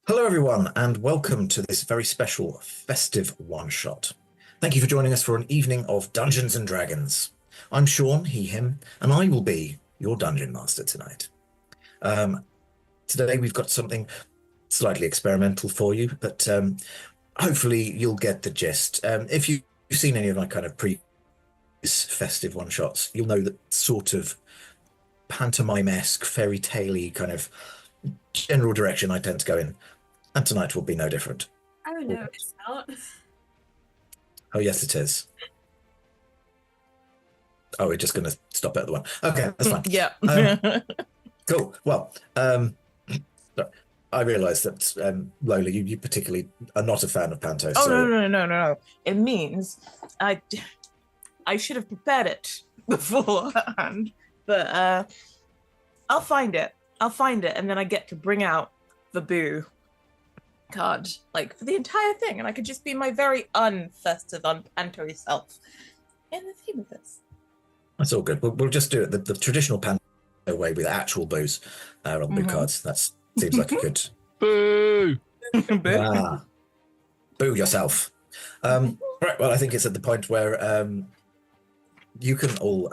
Hello, everyone, and welcome to this very special festive one-shot. Thank you for joining us for an evening of Dungeons and Dragons. I'm Sean, he, him, and I will be your dungeon master tonight. Today we've got something slightly experimental for you, but hopefully you'll get the gist. If you've seen any of my kind of previous festive one-shots, you'll know that sort of pantomime-esque, fairy tale-y kind of general direction I tend to go in. And tonight will be no different. Oh no, it's not. Oh, yes, it is. Oh, we're just going to stop at the one. Okay, that's fine. Yeah. Cool. Well, I realise that Lola, you particularly are not a fan of Panto. Oh, so... no. It means I should have prepared it beforehand, but I'll find it. And then I get to bring out the boo card, like, for the entire thing, and I could just be my very unfestive, unpanto self in the theme of this. That's all good. We'll just do it the traditional Panto way with actual boos on the boo cards. That seems like a good... Boo! Boo yourself. Right, well, I think it's at the point where you can all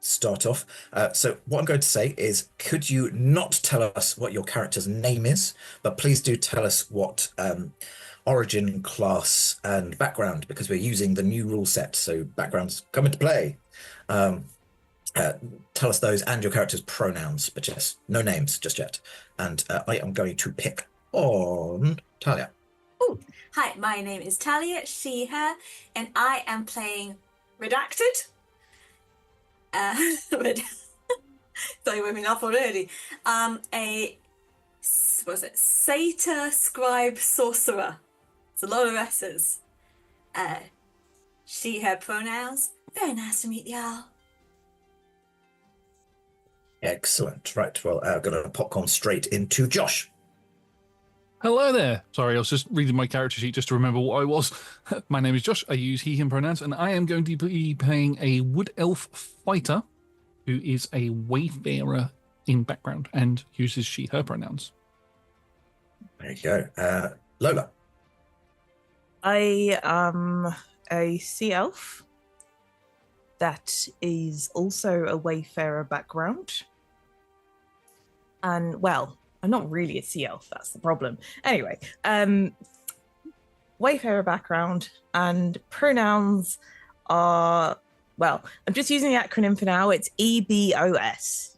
start off. So what I'm going to say is, could you not tell us what your character's name is, but please do tell us what origin, class, and background, because we're using the new rule set, so backgrounds come into play. Tell us those and your character's pronouns, but yes, no names just yet. And I am going to pick on Talia. Oh, hi, my name is Talia, she, her, and I am playing Redacted. Sorry, warming up already. Satyr, scribe, sorcerer. It's a lot of S's. She, her pronouns. Very nice to meet y'all. Excellent. Right, well, I'm going to popcorn straight into Josh. Hello there. Sorry, I was just reading my character sheet just to remember what I was. My name is Josh. I use he, him pronouns, and I am going to be playing a wood elf fighter who is a wayfarer in background and uses she, her pronouns. There you go. Lola. I am a sea elf that is also a wayfarer background. And, well, I'm not really a sea elf, that's the problem. Anyway, wayfarer background, and pronouns are, well, I'm just using the acronym for now. It's EBOS.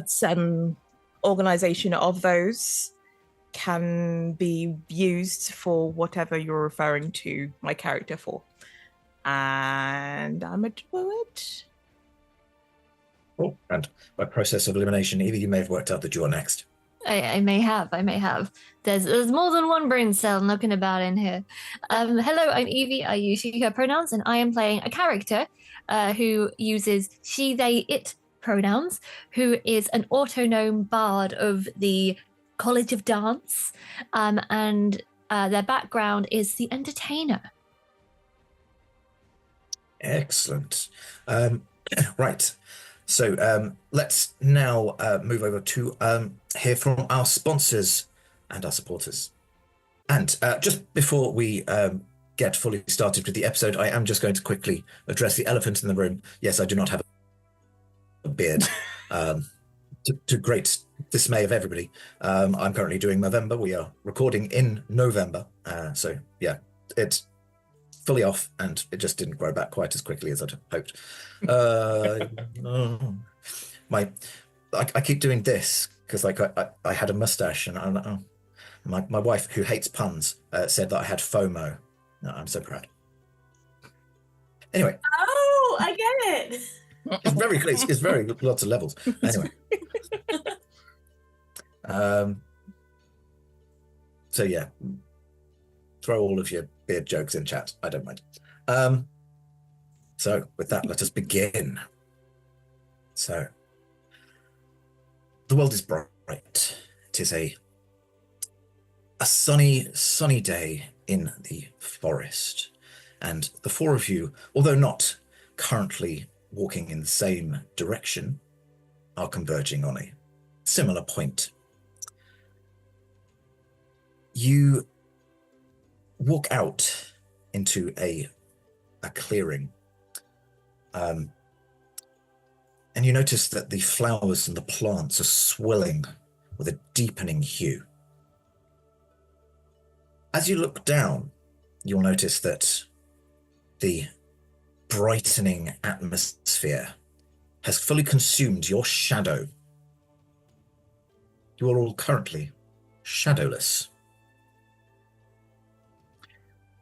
Some organization of those can be used for whatever you're referring to my character for. And I'm a druid. Oh, and by process of elimination, either you may have worked out that you are next. I may have. There's more than one brain cell knocking about in here. Hello, I'm Evie. I use she, her pronouns, and I am playing a character who uses she, they, it pronouns, who is an autognome bard of the College of Dance, and their background is the entertainer. Excellent. Right. So let's now move over to hear from our sponsors and our supporters. And just before we get fully started with the episode, I am just going to quickly address the elephant in the room. Yes, I do not have a beard, to great dismay of everybody. I'm currently doing November. We are recording in November. So yeah, it's fully off, and it just didn't grow back quite as quickly as I'd hoped. I keep doing this because like I had a mustache, and my wife, who hates puns, said that I had FOMO. No, I'm so proud. Anyway. Oh, I get it. It's very clear. It's very lots of levels. Anyway. So yeah, throw all of your beard jokes in chat. I don't mind. So with that, let us begin. So the world is bright. It is a sunny day in the forest, and the four of you, although not currently walking in the same direction, are converging on a similar point You walk out into a clearing, and you notice that the flowers and the plants are swelling with a deepening hue. As you look down, you'll notice that the brightening atmosphere has fully consumed your shadow. You are all currently shadowless.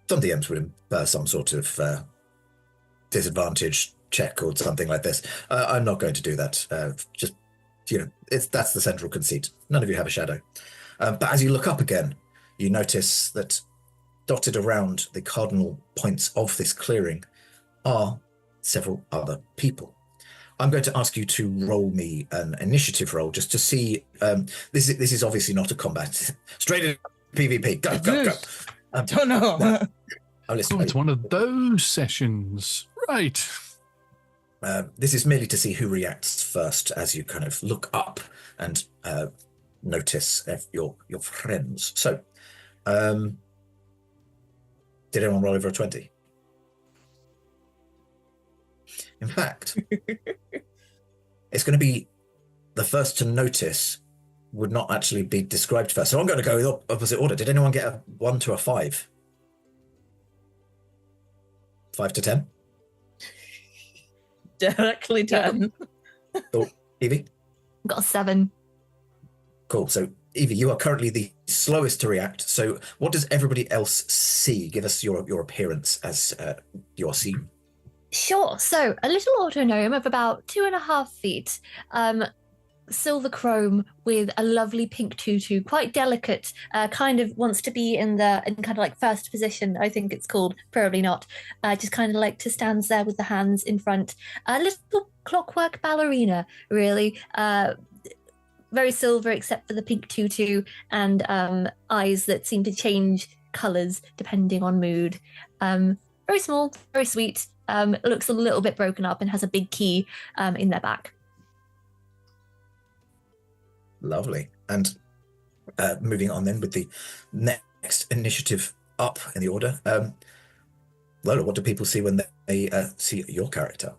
Some DMs would impose some sort of disadvantage check or something like this. I'm not going to do that. Just, that's the central conceit. None of you have a shadow. But as you look up again, you notice that dotted around the cardinal points of this clearing are several other people. I'm going to ask you to roll me an initiative roll just to see. This is obviously not a combat. Straight in PvP. Go, go, go. Don't know. No. Oh, listen, Oh, it's one of those sessions. Right. this is merely to see who reacts first as you kind of look up and notice your friends. So, did anyone roll over a 20? In fact, it's going to be the first to notice would not actually be described first. So I'm going to go in opposite order. Did anyone get a 1 to a 5? 5 to 10? Directly 10. Cool. Evie? Got a 7. Cool. So, Evie, you are currently the slowest to react. So what does everybody else see? Give us your appearance as you're seen. Sure. So a little auto gnome of about 2.5 feet, silver chrome with a lovely pink tutu, quite delicate, kind of wants to be in kind of like first position, I think it's called, probably not, just kind of like to stands there with the hands in front. A little clockwork ballerina, really, very silver except for the pink tutu and eyes that seem to change colours depending on mood. Very small, very sweet, looks a little bit broken up and has a big key in their back. Lovely. And moving on then with the next initiative up in the order. Lola, what do people see when they see your character?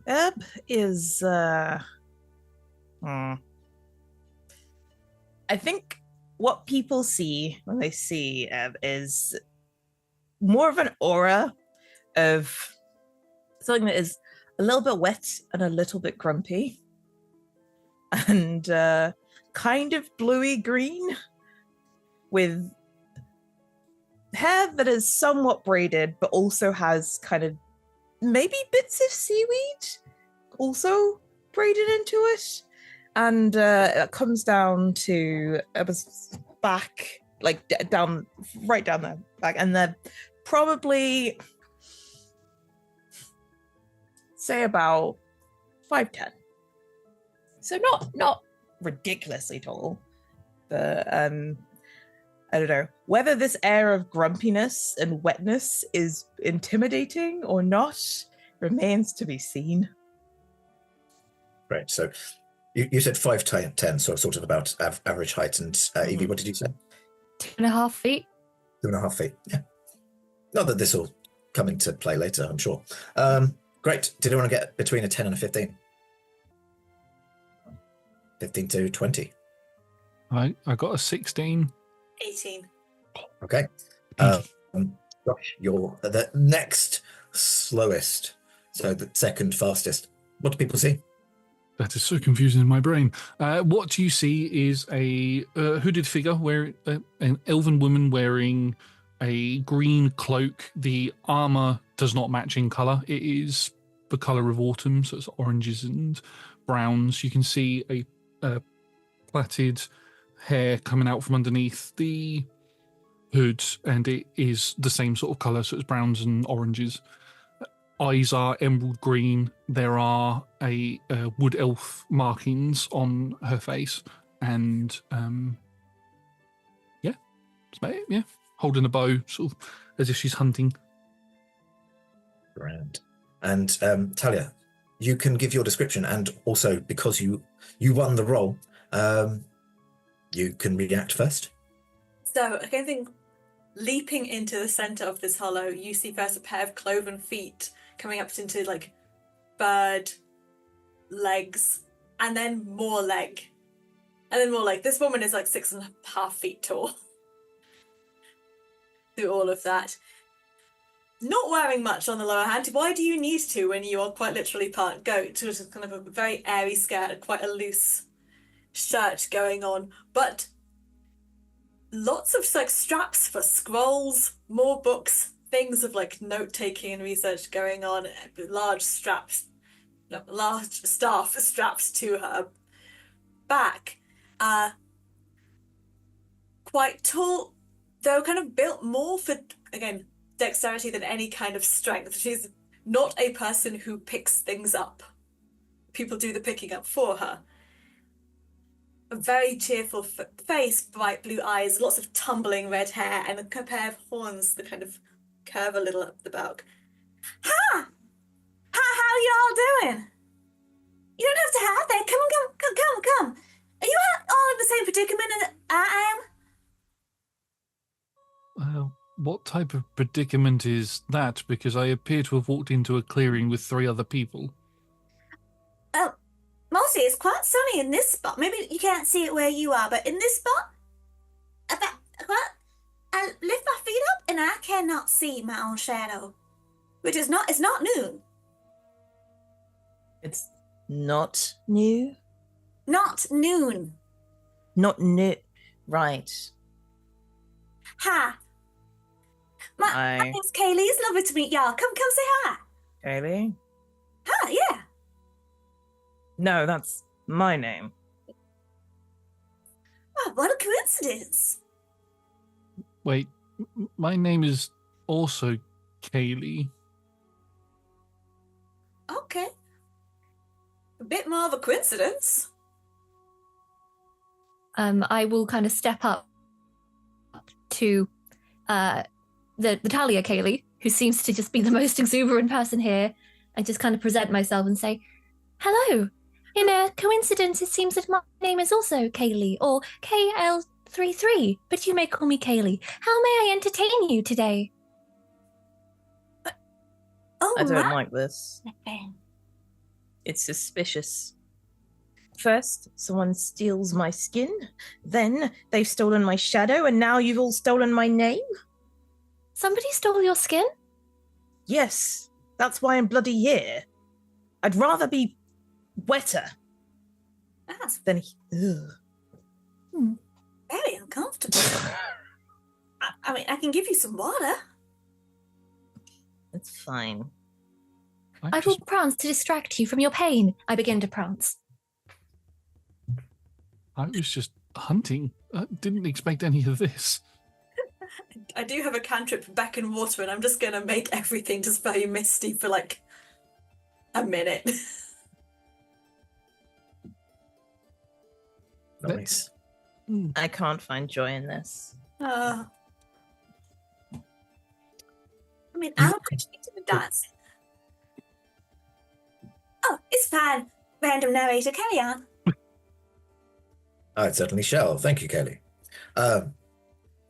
Ebb is I think what people see when they see Ebb is more of an aura of something that is a little bit wet and a little bit grumpy and kind of bluey green with hair that is somewhat braided but also has kind of maybe bits of seaweed also braided into it, and it comes down to Ebba's back, like down right down the back, and they're probably say about 5'10", so not ridiculously tall, but I don't know whether this air of grumpiness and wetness is intimidating or not, remains to be seen. Right. So you said 5'10", so sort of about average height. And Evie, what did you say? 2.5 feet. 2.5 feet. Yeah. Not that this will come into play later, I'm sure. Great. Did anyone get between a 10 and a 15? 15 to 20. I got a 16. 18. Okay. Josh, you're the next slowest, so the second fastest. What do people see? That is so confusing in my brain. What you see is a hooded figure, an elven woman wearing a green cloak. The armor does not match in color. It is the color of autumn, so it's oranges and browns. You can see a plaited hair coming out from underneath the hood, and it is the same sort of color, so it's browns and oranges. Eyes are emerald green. There are a wood elf markings on her face, and yeah, that's about it. Yeah, holding a bow, sort of as if she's hunting. Grand. And Talia, you can give your description, and also because you won the role, You can react first. So I can think, leaping into the center of this hollow, you see first a pair of cloven feet coming up into like bird legs, and then more leg, and then more leg. This woman is like 6.5 feet tall. Through all of that, not wearing much on the lower hand. Why do you need to when you are quite literally part goat? So it's kind of a very airy skirt and quite a loose shirt going on, but lots of like straps for scrolls, more books, things of like note taking and research going on. Large straps, large staff strapped to her back. Quite tall, though kind of built more for, again, dexterity than any kind of strength. She's not a person who picks things up. People do the picking up for her. A very cheerful face, bright blue eyes, lots of tumbling red hair, and a pair of horns that kind of curve a little up the back. Ha! How y'all doing? You don't have to hide there. Come. Are you all in the same predicament as I am? What type of predicament is that? Because I appear to have walked into a clearing with 3 other people. Oh, mostly it's quite sunny in this spot. Maybe you can't see it where you are, but in this spot, I lift my feet up and I cannot see my own shadow, which is not. It's not noon. It's not new. Not noon. Not new. Right. Hi. My name's Kaylee. It's lovely to meet y'all. Come say hi. Kaylee? Hi, yeah. No, that's my name. Oh, what a coincidence. Wait, my name is also Kaylee. Okay. A bit more of a coincidence. I will kind of step up to the Talia Kaylee, who seems to just be the most exuberant person here, and just kind of present myself and say, hello. In a coincidence, it seems that my name is also Kaylee, or KL33, but you may call me Kaylee. How may I entertain you today? Oh, I don't my. like this. It's suspicious. First, someone steals my skin, then they've stolen my shadow, and now you've all stolen my name? Somebody stole your skin? Yes, that's why I'm bloody here. I'd rather be wetter That's than... Ugh. very uncomfortable. I mean, I can give you some water. It's fine. I will prance to distract you from your pain. I begin to prance. I was just hunting. I didn't expect any of this. I do have a cantrip for beckon water, and I'm just going to make everything just very misty for like a minute. Nice. I can't find joy in this. I mean, I'm appreciating the dancing. Oh, it's fine. Random narrator, carry on. I certainly shall. Thank you, Kelly.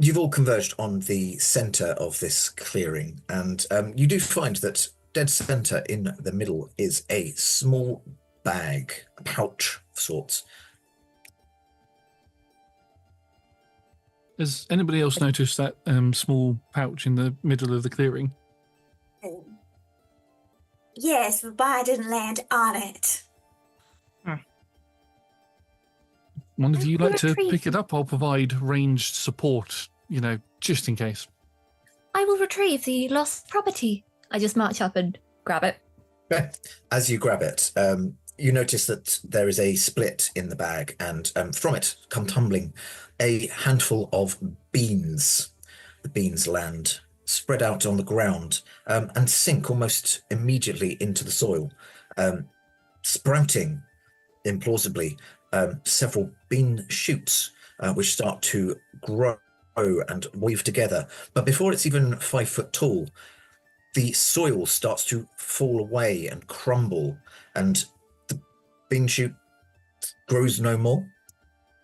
You've all converged on the center of this clearing, and you do find that dead center in the middle is a small bag, a pouch of sorts. Has anybody else noticed that small pouch in the middle of the clearing? Yes, but I didn't land on it. One of you like to Retreat. pick it up? I'll provide ranged support, just in case. I will retrieve the lost property. I just march up and grab it. Okay. As you grab it, you notice that there is a split in the bag, and from it come tumbling a handful of beans. The beans land, spread out on the ground, and sink almost immediately into the soil, sprouting implausibly several bean shoots, which start to grow and weave together. But before it's even 5 foot tall, the soil starts to fall away and crumble, and the bean shoot grows no more.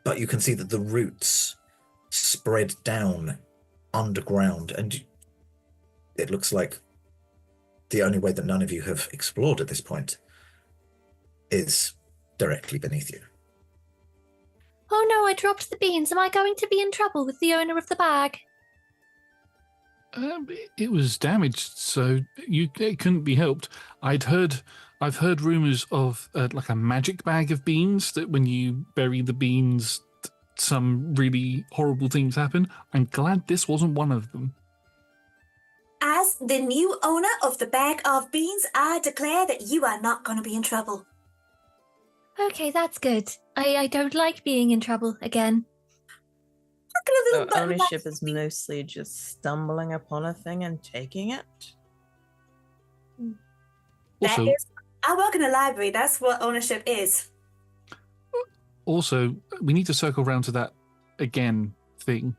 but you can see that the roots spread down underground, and it looks like the only way that none of you have explored at this point is directly beneath you. Oh no, I dropped the beans. Am I going to be in trouble with the owner of the bag? It was damaged, so it couldn't be helped. I've heard rumors of like a magic bag of beans, that when you bury the beans, some really horrible things happen. I'm glad this wasn't one of them. As the new owner of the bag of beans, I declare that you are not going to be in trouble. Okay, that's good. I don't like being in trouble again. Look at a little So button ownership box. is mostly just stumbling upon a thing and taking it. Also, I work in a library. That's what ownership is. Also, we need to circle around to that again thing.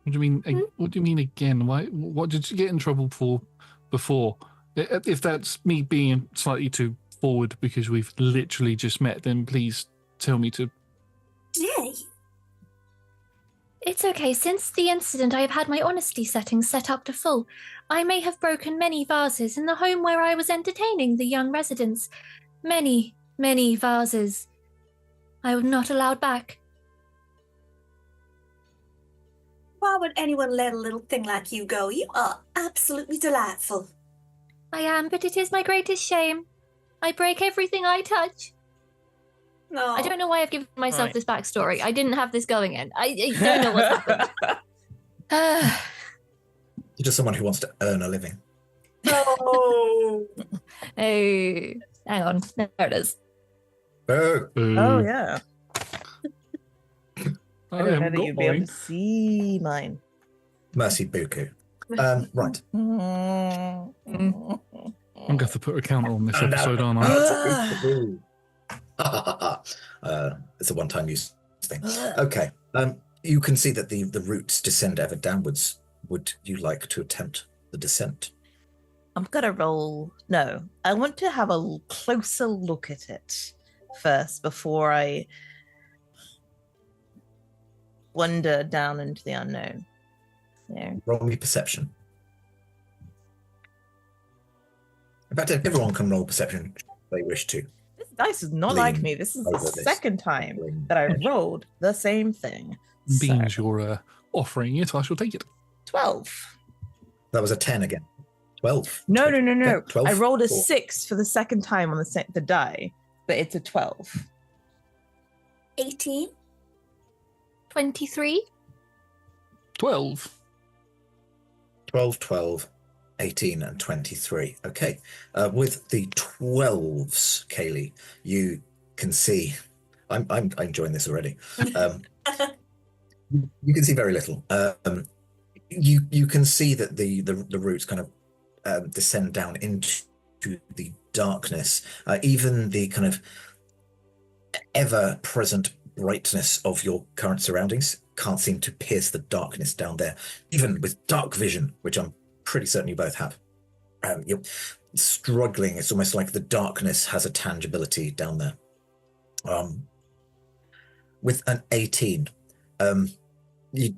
What do you mean? What do you mean again? Why? What did you get in trouble for before? If that's me being slightly too forward because we've literally just met, then please tell me to. Jay. It's okay. Since the incident, I have had my honesty settings set up to full. I may have broken many vases in the home where I was entertaining the young residents. Many, many vases. I was not allowed back. Why would anyone let a little thing like you go? You are absolutely delightful. I am, but it is my greatest shame. I break everything I touch. No. I don't know why I've given myself Right. this backstory. I didn't have this going in. I don't know what's happened. You're just someone who wants to earn a living. No. Hey, hang on. There it is. Oh yeah. I I didn't know haven't that got you'd be able mine. to see mine. Mercy Buku. Right. I'm going to have to put a counter on this Oh, no. episode, aren't I? It's a one-time use thing. Okay. You can see that the roots descend ever downwards. Would you like to attempt the descent? I'm gonna roll. No, I want to have a closer look at it first before I wander down into the unknown. There. Roll me perception. In fact, everyone can roll perception if they wish to. This dice is not Lean like me. This is the over this. second time that I rolled the same thing. Beans So, you're offering it, I shall take it. 12. That was a 10 again. 12. No. Okay, 12. I rolled a Four. 6 for the second time on the die, but it's a 12. 18. 23. 12. 12, 12, 18, and 23. Okay. With the 12s, Kaylee, you can see. I'm enjoying this already. You can see very little. You can see that the roots kind of descend down into the darkness. Even the kind of ever-present brightness of your current surroundings can't seem to pierce the darkness down there, even with dark vision, which I'm pretty certain you both have. You're struggling. It's almost like the darkness has a tangibility down there. With an 18, you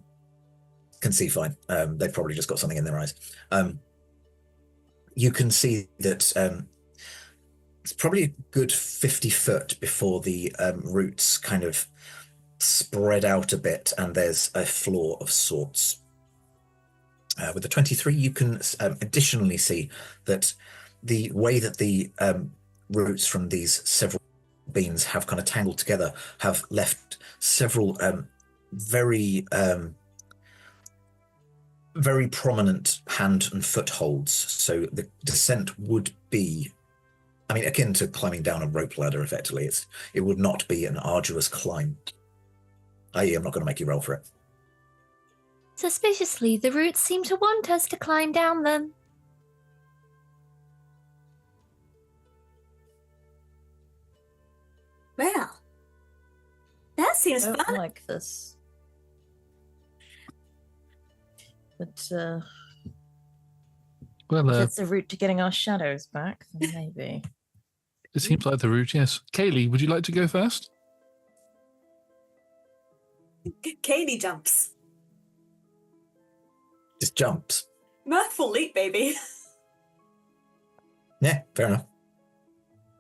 can see fine. They've probably just got something in their eyes. You can see that it's probably a good 50 foot before the roots kind of spread out a bit and there's a floor of sorts. With the 23, you can additionally see that the way that the roots from these several beans have kind of tangled together have left several very prominent hand and footholds. So the descent would be, I mean, akin to climbing down a rope ladder, effectively. It would not be an arduous climb. I'm not going to make you roll for it. Suspiciously, the roots seem to want us to climb down them. Well, that seems I don't fun. like this. But Well, if it's a route to getting our shadows back, then maybe. it seems like the route, yes. Kaylee, would you like to go first? Kaylee jumps. Just jumps. Mirthful leap, baby. Yeah, fair enough.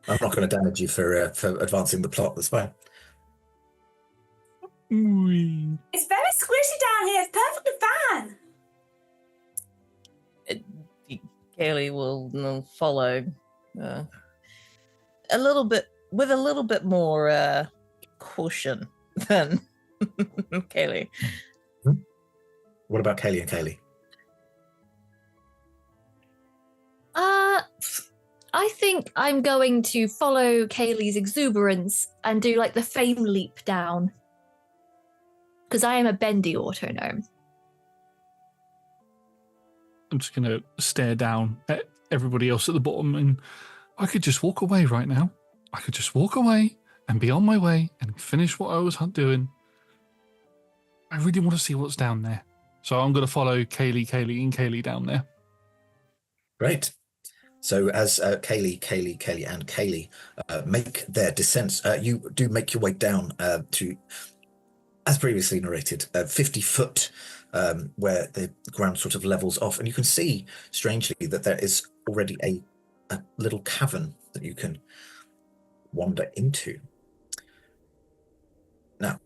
I'm not going to damage you for advancing the plot. That's fine. It's very squishy down here. It's perfectly fine. Kaylee will follow a little bit with a little bit more caution than Kaylee. What about Kaylee and Kaylee? I think I'm going to follow Kaylee's exuberance and do like the fame leap down. Because I am a bendy auto gnome. I'm just going to stare down at everybody else at the bottom, and I could just walk away right now. I could just walk away and be on my way and finish what I was doing. I really want to see what's down there. So I'm going to follow Kaylee, and Kaylee down there. Great. So as Kaylee, and Kaylee make their descents, you do make your way down to, as previously narrated, 50 foot where the ground sort of levels off. And you can see, strangely, that there is already a little cavern that you can wander into. Now,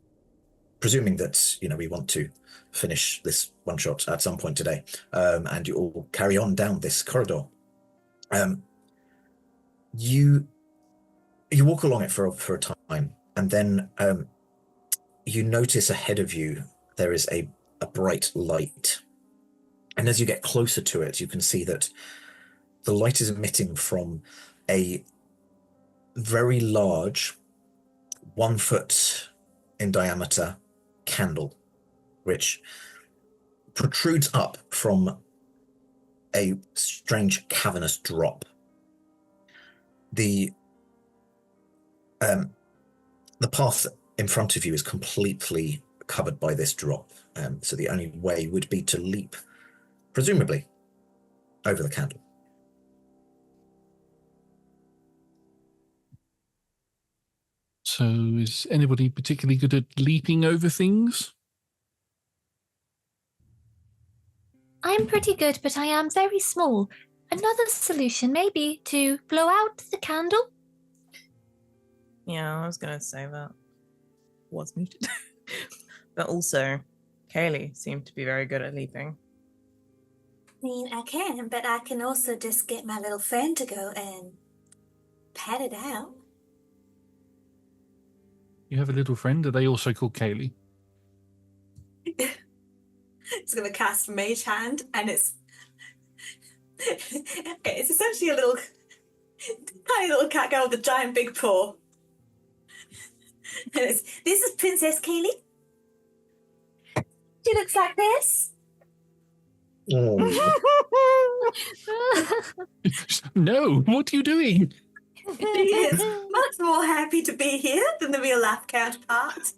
presuming that, we want to finish this one shot at some point today, and you all carry on down this corridor, you walk along it for a time, and then you notice ahead of you there is a bright light. And as you get closer to it, you can see that the light is emitting from a very large, 1 foot in diameter candle, which protrudes up from a strange cavernous drop. The path in front of you is completely covered by this drop, so the only way would be to leap, presumably, over the candle. So is anybody particularly good at leaping over things? I am pretty good, but I am very small. Another solution may be to blow out the candle. Yeah, I was going to say that. Was muted. But also, Kaylee seemed to be very good at leaping. I mean, I can, but I can also just get my little friend to go and pat it out. You have a little friend? Are they also called Kaylee? It's going to cast Mage Hand, and it's okay. It's essentially a little tiny little cat girl with a giant big paw. And this is Princess Kaylee. She looks like this. Oh. No, what are you doing? She is much more happy to be here than the real life counterpart.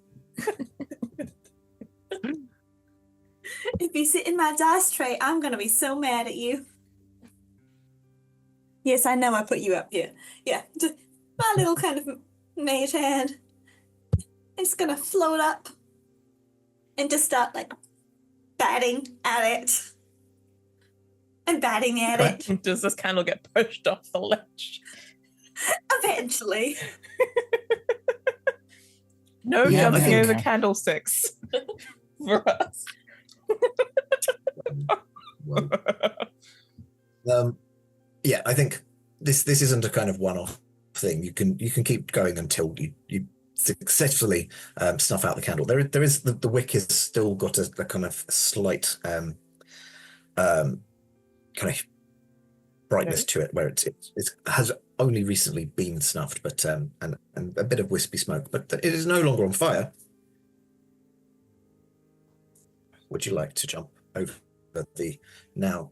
If you sit in my dice tray, I'm going to be so mad at you. Yes, I know I put you up here. Yeah, just my little kind of mage hand. It's going to float up and just start, batting at it. And batting at it. Does this candle get pushed off the ledge? Eventually. No Yeah, jumping over candlesticks for us. Yeah, I think this isn't a kind of one-off thing. You can keep going until you successfully snuff out the candle. There is the wick has still got a kind of slight kind of brightness to it, where it has only recently been snuffed, but and a bit of wispy smoke, but it is no longer on fire. Would you like to jump over the now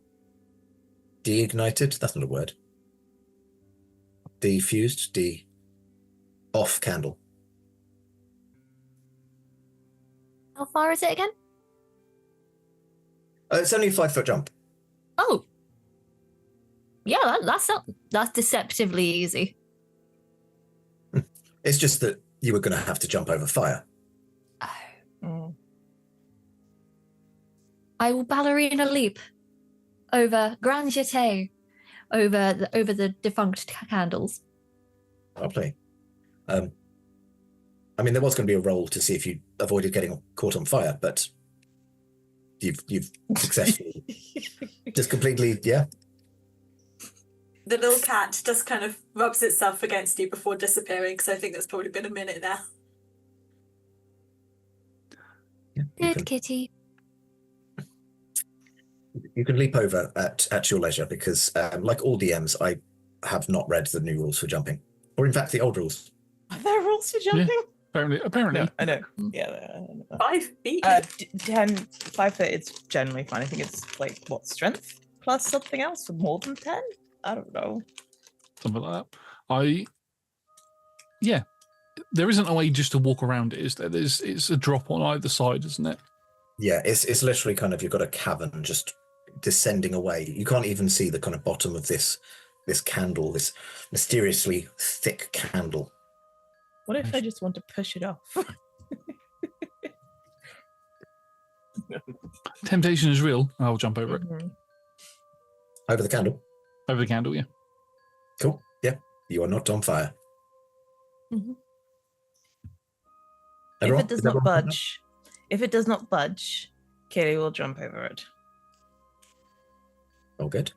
de-ignited? That's not a word. Defused, off candle. How far is it again? It's only a 5 foot jump. Oh. Yeah, that's deceptively easy. It's just that you were going to have to jump over fire. Oh. I will ballerina leap over grand jeté over the defunct candles. Lovely. I mean, there was going to be a roll to see if you avoided getting caught on fire, but you've successfully just completely, yeah. The little cat just kind of rubs itself against you before disappearing, because I think that's probably been a minute now. Yeah, Good kitty. you can leap over at your leisure because, like all DMs, I have not read the new rules for jumping, or in fact the old rules. Are there rules for jumping? Apparently. No, I know. Yeah. 5 feet. 5 foot is generally fine. I think it's like what, strength plus something else for more than 10? I don't know. Something like that. Yeah. There isn't a way just to walk around it, is there? It's a drop on either side, isn't it? Yeah, it's literally kind of, you've got a cavern just descending away. You can't even see the kind of bottom of this candle, this mysteriously thick candle. What if I just want to push it off? Temptation is real. I'll jump over it. Mhm. Over the candle. Over the candle, yeah. Cool. Yeah, you are not on fire. Mhm. Everyone? If it does Is not everyone- budge, Kaylee will jump over it. Oh, good.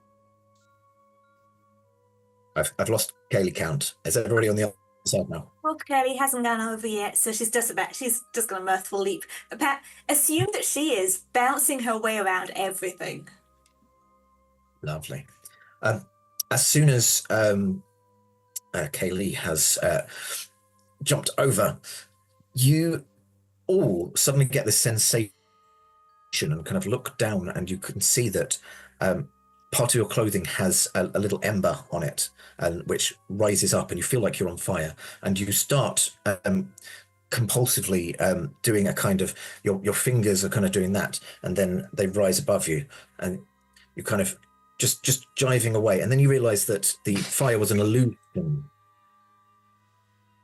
I've lost Kaylee count. Is everybody on the other side now? Well, Kelly hasn't gone over yet, so she's just going to mirthful leap. Assume that she is bouncing her way around everything. Lovely. As soon as Kaylee has jumped over, you all suddenly get this sensation and kind of look down, and you can see that part of your clothing has a little ember on it, and which rises up, and you feel like you're on fire, and you start compulsively doing a kind of, your fingers are kind of doing that, and then they rise above you, and you kind of just jiving away, and then you realize that the fire was an illusion,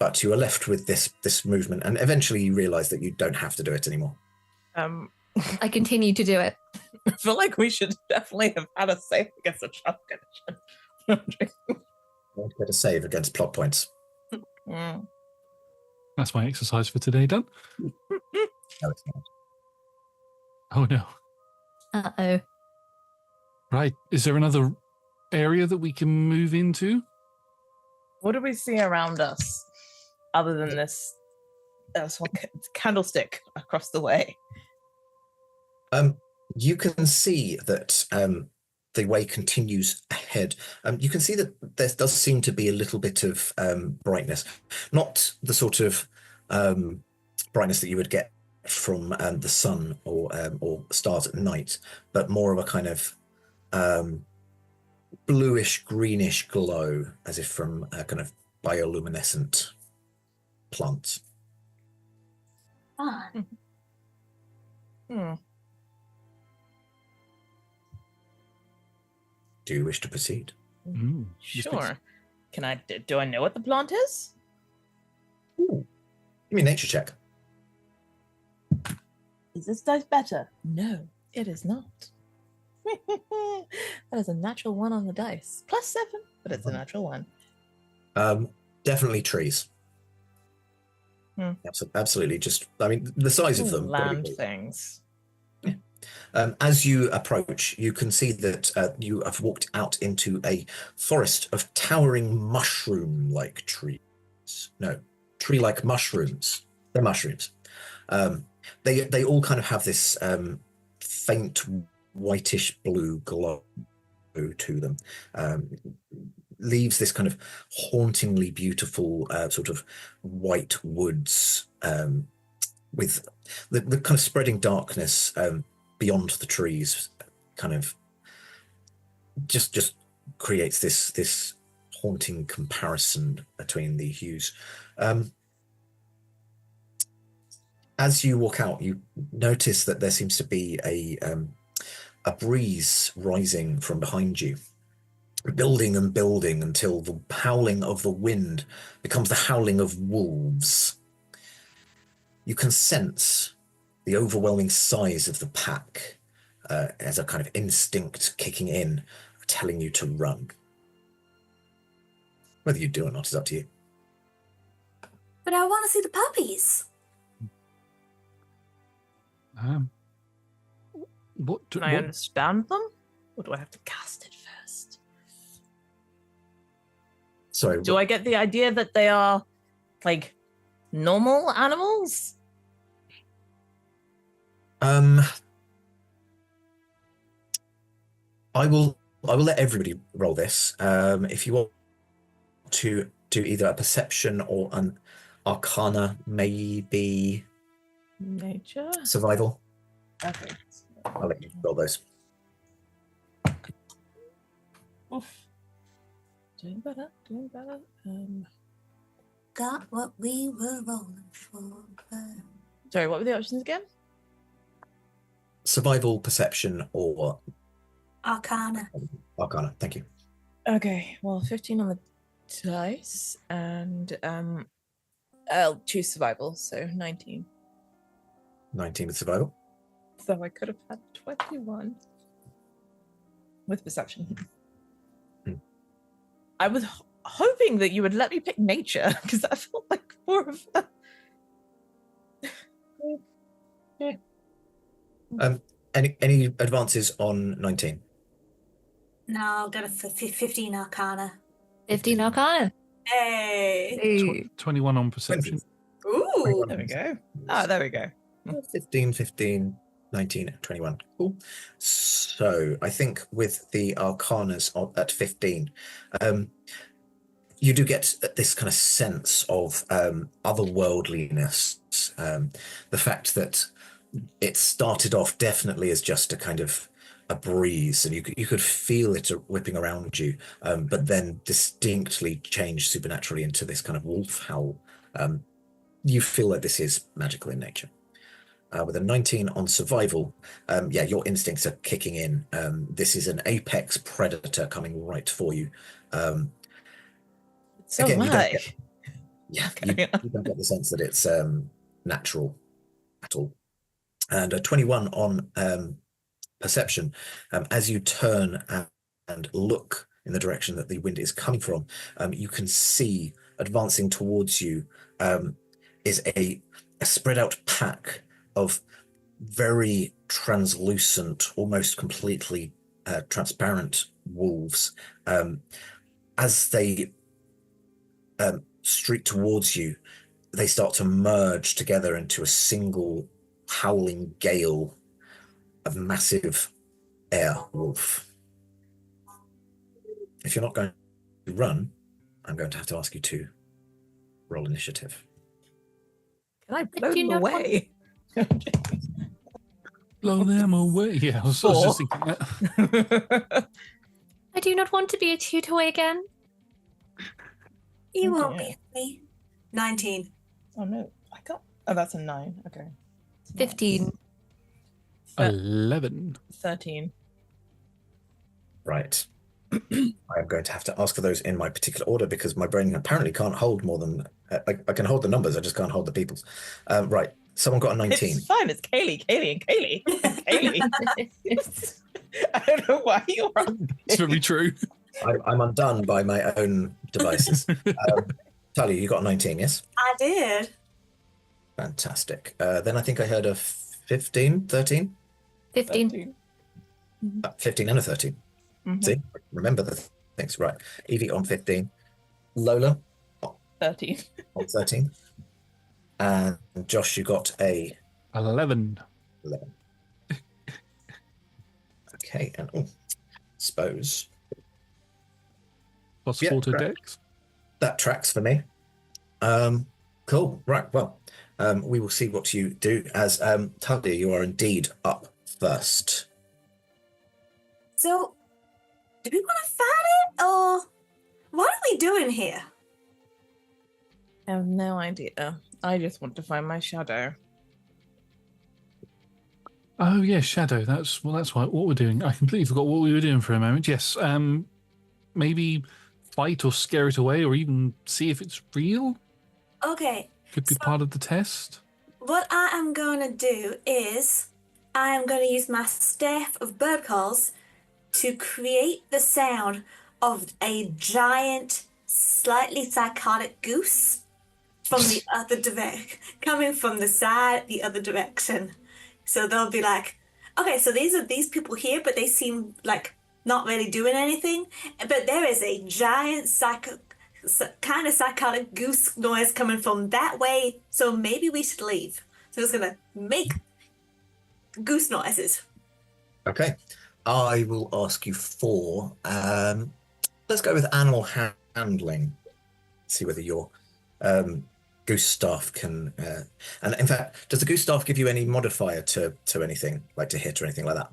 but you are left with this movement, and eventually you realize that you don't have to do it anymore. I continue to do it. I feel like we should definitely have had a save against a shotgun. Don't get a save against plot points. Mm. That's my exercise for today done. No, it's not. Oh no. Uh-oh. Right. Is there another area that we can move into? What do we see around us other than this one candlestick across the way? You can see that the way continues ahead. You can see that there does seem to be a little bit of brightness, not the sort of brightness that you would get from the sun or stars at night, but more of a kind of bluish greenish glow, as if from a kind of bioluminescent plants. Fun. Hmm. Do you wish to proceed? Yes, please. Sure. Can I? Do I know what the plant is? Ooh. Give me a nature check. Is this dice better? No, it is not. That is a natural 1 on the dice. +7, but it's a natural 1. Definitely trees. Absolutely. Just, I mean, the size of them. Land probably. things. As you approach, you can see that you have walked out into a forest of towering mushroom-like trees. No, tree-like mushrooms. They're mushrooms. They all kind of have this faint whitish blue glow to them. Leaves this kind of hauntingly beautiful sort of white woods with the kind of spreading darkness beyond the trees, kind of just creates this haunting comparison between the hues. As you walk out, you notice that there seems to be a breeze rising from behind you, building and building until the howling of the wind becomes the howling of wolves. You can sense the overwhelming size of the pack, as a kind of instinct kicking in, telling you to run. Whether you do or not is up to you. But I want to see the puppies. What? Can I understand them? Or do I have to cast it first? Sorry. Do I get the idea that they are like normal animals? I will let everybody roll this. If you want to do either a perception or an arcana, maybe Nature. survival. Okay. I'll let you roll those. Oof. Doing better. Got what we were rolling for. Sorry, what were the options again? Survival, perception, or Arcana. arcana. Thank you. Okay, well, 15 on the dice, and I'll choose survival, so 19. 19 with survival. So I could have had 21 with perception. I was hoping that you would let me pick nature, because I felt like more of a... Any advances on 19? No, I'll go for 15 Arcana. 15 Arcana. Hey. Hey. 21 on perception. Ooh. There we go. Ah, there we go. 15, 19, and 21. Cool. So I think with the arcanas at 15, you do get this kind of sense of otherworldliness. The fact that it started off definitely as just a kind of a breeze, and you could feel it whipping around you, but then distinctly changed supernaturally into this kind of wolf howl. You feel like this is magical in nature. With a 19 on survival, yeah, your instincts are kicking in. This is an apex predator coming right for you. So again, am I. You don't get the sense that it's natural at all. And a 21 on perception, as you turn and look in the direction that the wind is coming from, you can see advancing towards you is a spread out pack of very translucent, almost completely transparent wolves. As they streak towards you, they start to merge together into a single howling gale of massive air wolf. If you're not going to run, I'm going to have to ask you to roll initiative. Can I blow do them not away? Blow them away. Yeah, I was just thinking that. I do not want to be a chew toy again. You won't Okay. be me. 19. Oh no, I got... Oh, that's a 9. Okay. 15. 11. 13. Right. I'm going to have to ask for those in my particular order because my brain apparently can't hold more than... I can hold the numbers, I just can't hold the people's. Right. Someone got a 19. It's fine, it's Kaylee, and Kaylee. I don't know why you're on. It's very true. I'm undone by my own devices. Talia, you got a 19, yes? I did. Fantastic. Then I think I heard a 15, 13? 15. 15 and a 13. Mhm. See? Remember the things. Right. Evie on 15. Lola 13. on 13. And Josh, you got a 11. 11. Okay, and suppose Plus Yeah, 4 to correct. dex. that tracks for me. Cool. Right. Well, we will see what you do as Talia, you are indeed up first. So, do we want to fight it, or what are we doing here? I have no idea. I just want to find my shadow. Oh yeah, shadow. That's what we're doing. I completely forgot what we were doing for a moment. Yes. Maybe fight or scare it away, or even see if it's real. Okay, Could be So- part of the test. what I am going to do is I am going to use my staff of bird calls to create the sound of a giant, slightly psychotic goose from the other direction, coming from the other direction. So they'll be like, okay, so these are these people here, but they seem like not really doing anything. But there is a giant kind of psychotic goose noise coming from that way. So maybe we should leave. So it's gonna make goose noises. Okay. I will ask you for, let's go with animal handling. See whether your goose staff can, and in fact, does the goose staff give you any modifier to anything, like to hit or anything like that?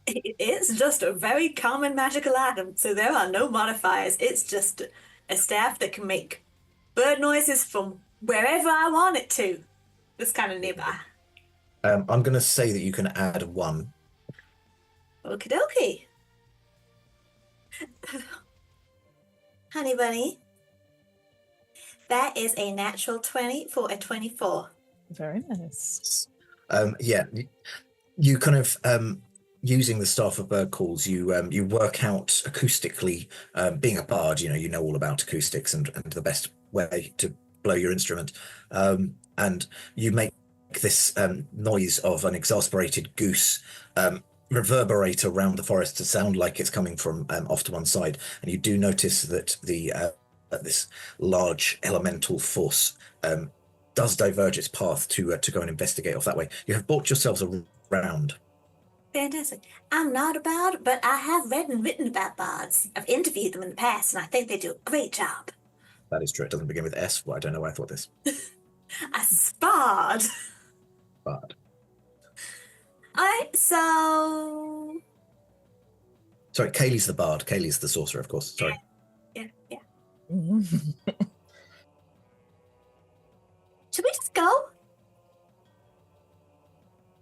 It's just a very common magical item, so there are no modifiers. It's just a staff that can make bird noises from wherever I want it to. It's kind of nearby. I'm going to say that you can add 1. Okie dokie. Honey bunny. That is a natural 20 for a 24. Very nice. Yeah, you kind of using the staff of bird calls, you work out acoustically. Being a bard, you know all about acoustics and the best way to blow your instrument, and you make this noise of an exasperated goose reverberate around the forest to sound like it's coming from off to one side, and you do notice that this large elemental force does diverge its path to go and investigate off that way. You have bought yourselves a round. Fantastic. I'm not a bard, but I have read and written about bards. I've interviewed them in the past, and I think they do a great job. That is true. It doesn't begin with S. Well, I don't know why I thought this. A spard. Bard. Alright, so... Sorry, Kaylee's the bard. Kaylee's the sorcerer, of course. Sorry. Yeah. Mm-hmm. Should we just go?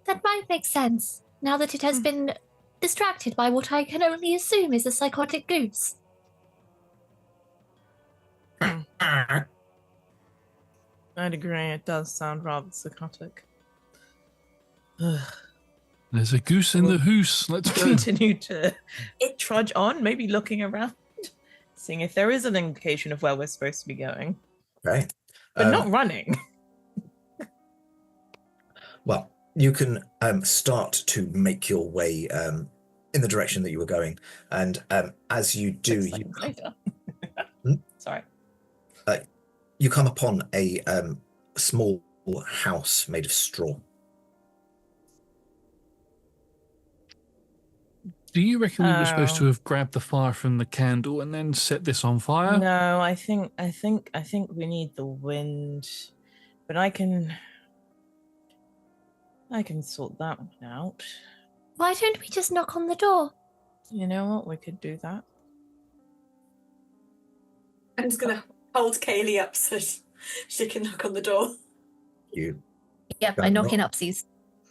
That might make sense, now that it has been distracted by what I can only assume is a psychotic goose. I'd agree, it does sound rather psychotic. There's a goose in the hoose. Let's go. Continue to trudge on, maybe looking around, seeing if there is an indication of where we're supposed to be going. Okay. But not running. Well, you can start to make your way in the direction that you were going, and as you do, 6 seconds later. Sorry. You come upon a small house made of straw. Do you reckon we were supposed to have grabbed the fire from the candle and then set this on fire? No, I think we need the wind, but I can sort that one out. Why don't we just knock on the door? You know what? We could do that. I'm just gonna hold Kaylee up so she can knock on the door. You Yep, I knock in upsies.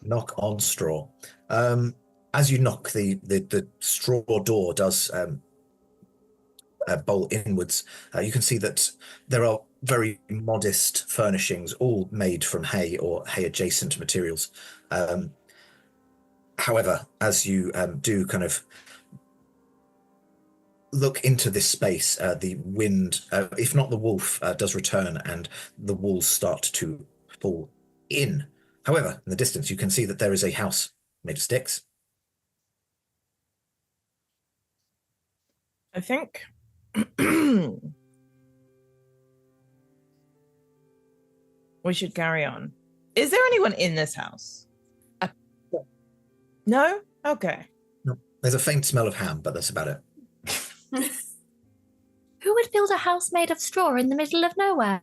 knock on straw. As you knock, the straw door does bolt inwards. You can see that there are very modest furnishings, all made from hay or hay-adjacent materials. However, as you do kind of look into this space, the wind, if not the wolf, does return and the walls start to fall in. However, in the distance, you can see that there is a house made of sticks. I think we should carry on. Is there anyone in this house? No? Okay. No, there's a faint smell of ham, but that's about it. Who would build a house made of straw in the middle of nowhere?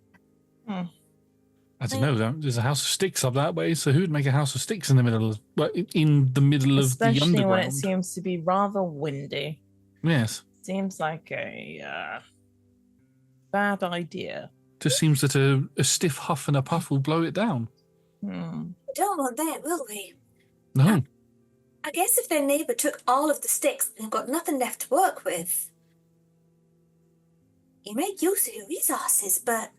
I don't know. There's a house of sticks up that way, so who would make a house of sticks in the middle of the middle of the Especially underground? when it seems to be rather windy. Yes. Seems like a bad idea. Just seems that a stiff huff and a puff will blow it down. We don't want that, will we? No. I guess if their neighbour took all of the sticks and got nothing left to work with, you make use of your resources, but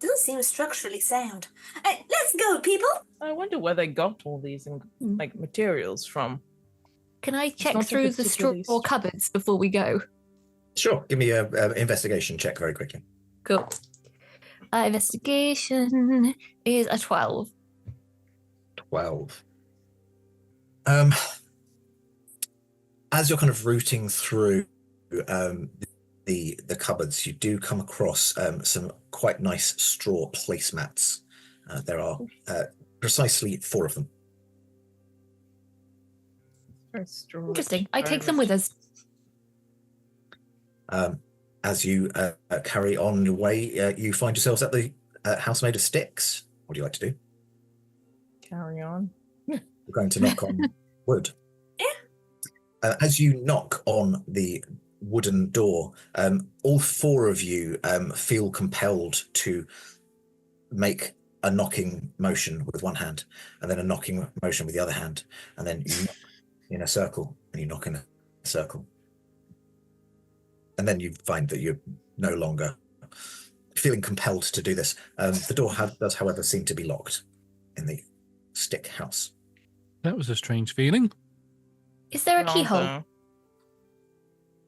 Doesn't seem structurally sound. Let's go, people. I wonder where they got all these like materials from. Can I not check a through the straw particularly cupboards before we go? Sure. Give me a investigation check very quickly. Cool. Investigation is a 12. 12. As you're kind of rooting through the cupboards, you do come across some quite nice straw placemats. There are precisely 4 of them. Interesting. I take them with us. As you carry on your way, you find yourselves at the house made of sticks. What do you like to do? Carry on. You're going to knock on wood. As you knock on the wooden door, all 4 of you feel compelled to make a knocking motion with one hand, and then a knocking motion with the other hand, and then you knock in a circle, and you knock in a circle. And then you find that you're no longer feeling compelled to do this. The door does, however, seem to be locked in the stick house. That was a strange feeling. Is there a keyhole?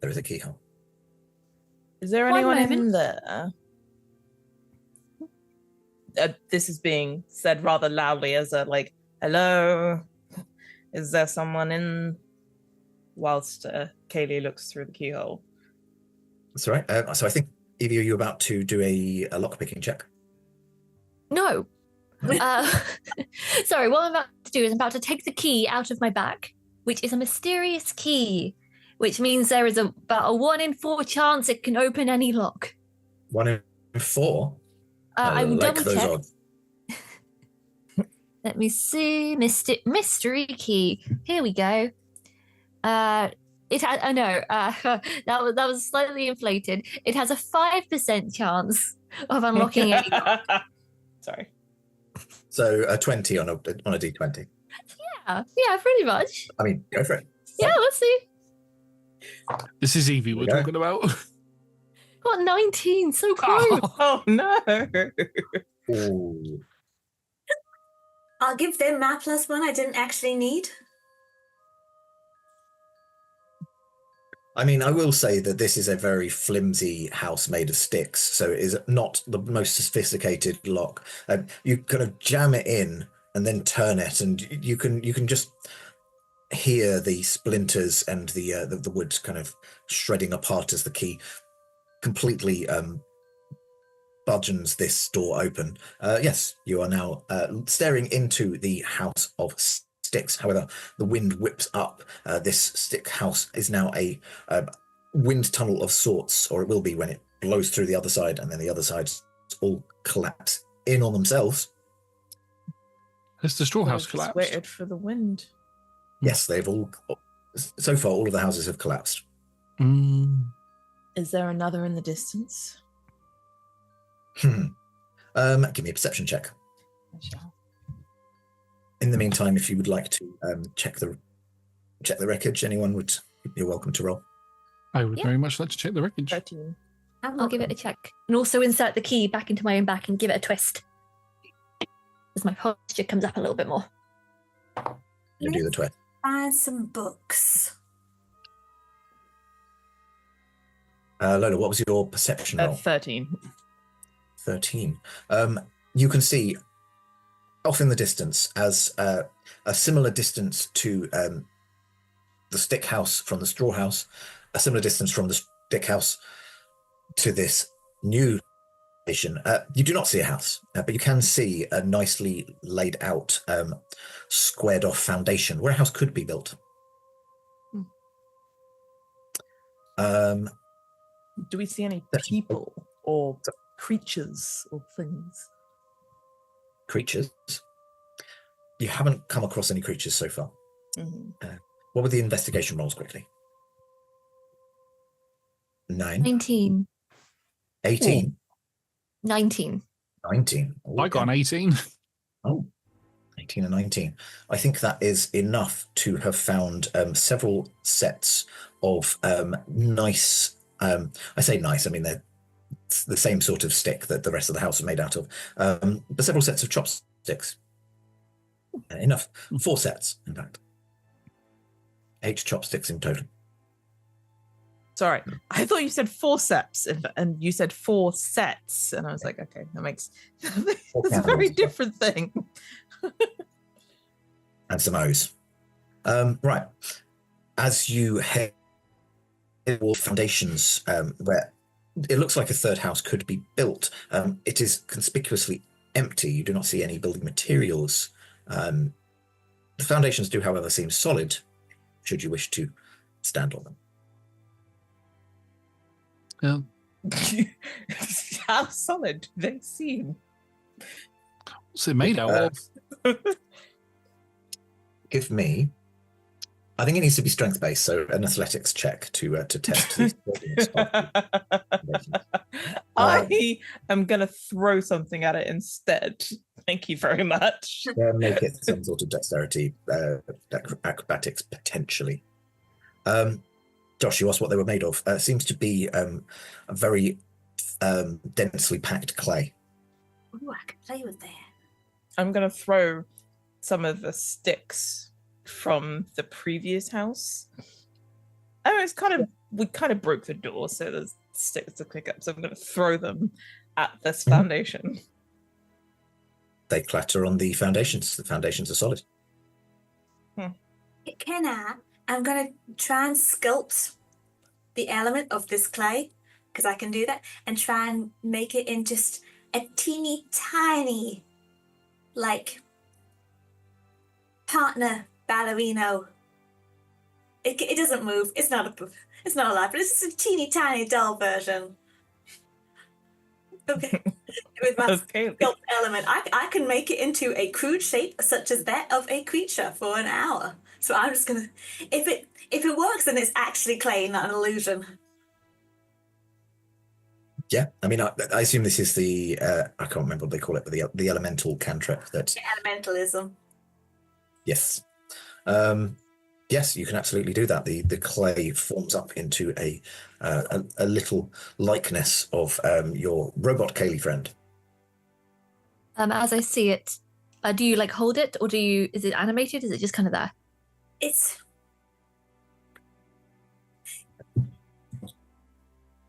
There is a keyhole. Is there One anyone in moment. there? This is being said rather loudly as a like, hello? Is there someone in? Whilst Kaylee looks through the keyhole. That's all right. So I think, Evie, are you about to do a lockpicking check? No. Sorry, what I'm about to do is I'm about to take the key out of my back, which is a mysterious key, which means there is about a 1 in 4 chance it can open any lock. 1 in 4? I will like double those check. odds. Let me see. Mystery key. Here we go. It had. I know. That was slightly inflated. It has a 5% chance of unlocking any lock. Sorry. So a 20 on a d20. Yeah, pretty much. I mean, go for it. Yeah, let's see. This is Evie we're Okay. talking about. Got 19. So close. Oh no. Ooh. I'll give them my +1 I didn't actually need. I mean, I will say that this is a very flimsy house made of sticks, so it is not the most sophisticated lock. You kind of jam it in and then turn it, and you can just hear the splinters and the wood kind of shredding apart as the key completely budgeons this door open. Yes, you are now staring into the house of sticks. However, the wind whips up. This stick house is now a wind tunnel of sorts, or it will be when it blows through the other side, and then the other sides all collapse in on themselves. Has the straw house Just collapsed? waited for the wind. Yes, they've all. So far, all of the houses have collapsed. Is there another in the distance? Give me a perception check. I shall. In the meantime, if you would like to check the wreckage, you're welcome to roll. I would Yeah. very much like to check the wreckage. 13. I'll give it a check. And also insert the key back into my own back and give it a twist. As my posture comes up a little bit more. You do the twist. Find some books. Lola, what was your perception roll? 13. 13. You can see off in the distance, as a similar distance to the stick house from the straw house, a similar distance from the stick house to this new station. You do not see a house, but you can see a nicely laid out, squared off foundation where a house could be built. Do we see any people or creatures or things? Creatures. You haven't come across any creatures so far. Mm-hmm. What were the investigation rolls quickly? 9, 19. 18, 19. 19. I got an 18. Oh, 18 and 19. I think that is enough to have found several sets of nice, I say nice, I mean they're the same sort of stick that the rest of the house are made out of, but several sets of chopsticks. Enough. 4 sets, in fact. 8 chopsticks in total. Sorry, I thought you said forceps, and you said 4 sets, and I was like, okay, that makes that's a very different thing. And some O's. Right. As you head toward foundations, where it looks like a third house could be built, it is conspicuously empty. You do not see any building materials. The foundations do, however, seem solid, should you wish to stand on them. How solid do they seem? What's it made out of? Give me, I think it needs to be strength based, so an athletics check to test these buildings. I am gonna throw something at it instead. Thank you very much. Make it some sort of dexterity, acrobatics potentially. Josh, you asked what they were made of. Seems to be a very densely packed clay. Ooh, I could play with that. I'm gonna throw some of the sticks from the previous house. Oh, it's we kind of broke the door, so there's sticks to pick up. So I'm gonna throw them at this foundation. They clatter on the foundations. The foundations are solid. I'm gonna try and sculpt the element of this clay, because I can do that, and try and make it in just a teeny tiny, like, partner ballerino. It doesn't move. It's not alive, but it's just a teeny tiny doll version. Okay. With my sculpt element, I can make it into a crude shape such as that of a creature for an hour. So I'm just gonna, if it works, then it's actually clay, not an illusion. Yeah, I mean, I assume this is the I can't remember what they call it, but the elemental cantrip that. Elementalism. Yes, yes, you can absolutely do that. The clay forms up into a little likeness of your robot Kaylee friend. As I see it, do you like hold it, or is it animated? Is it just kind of there?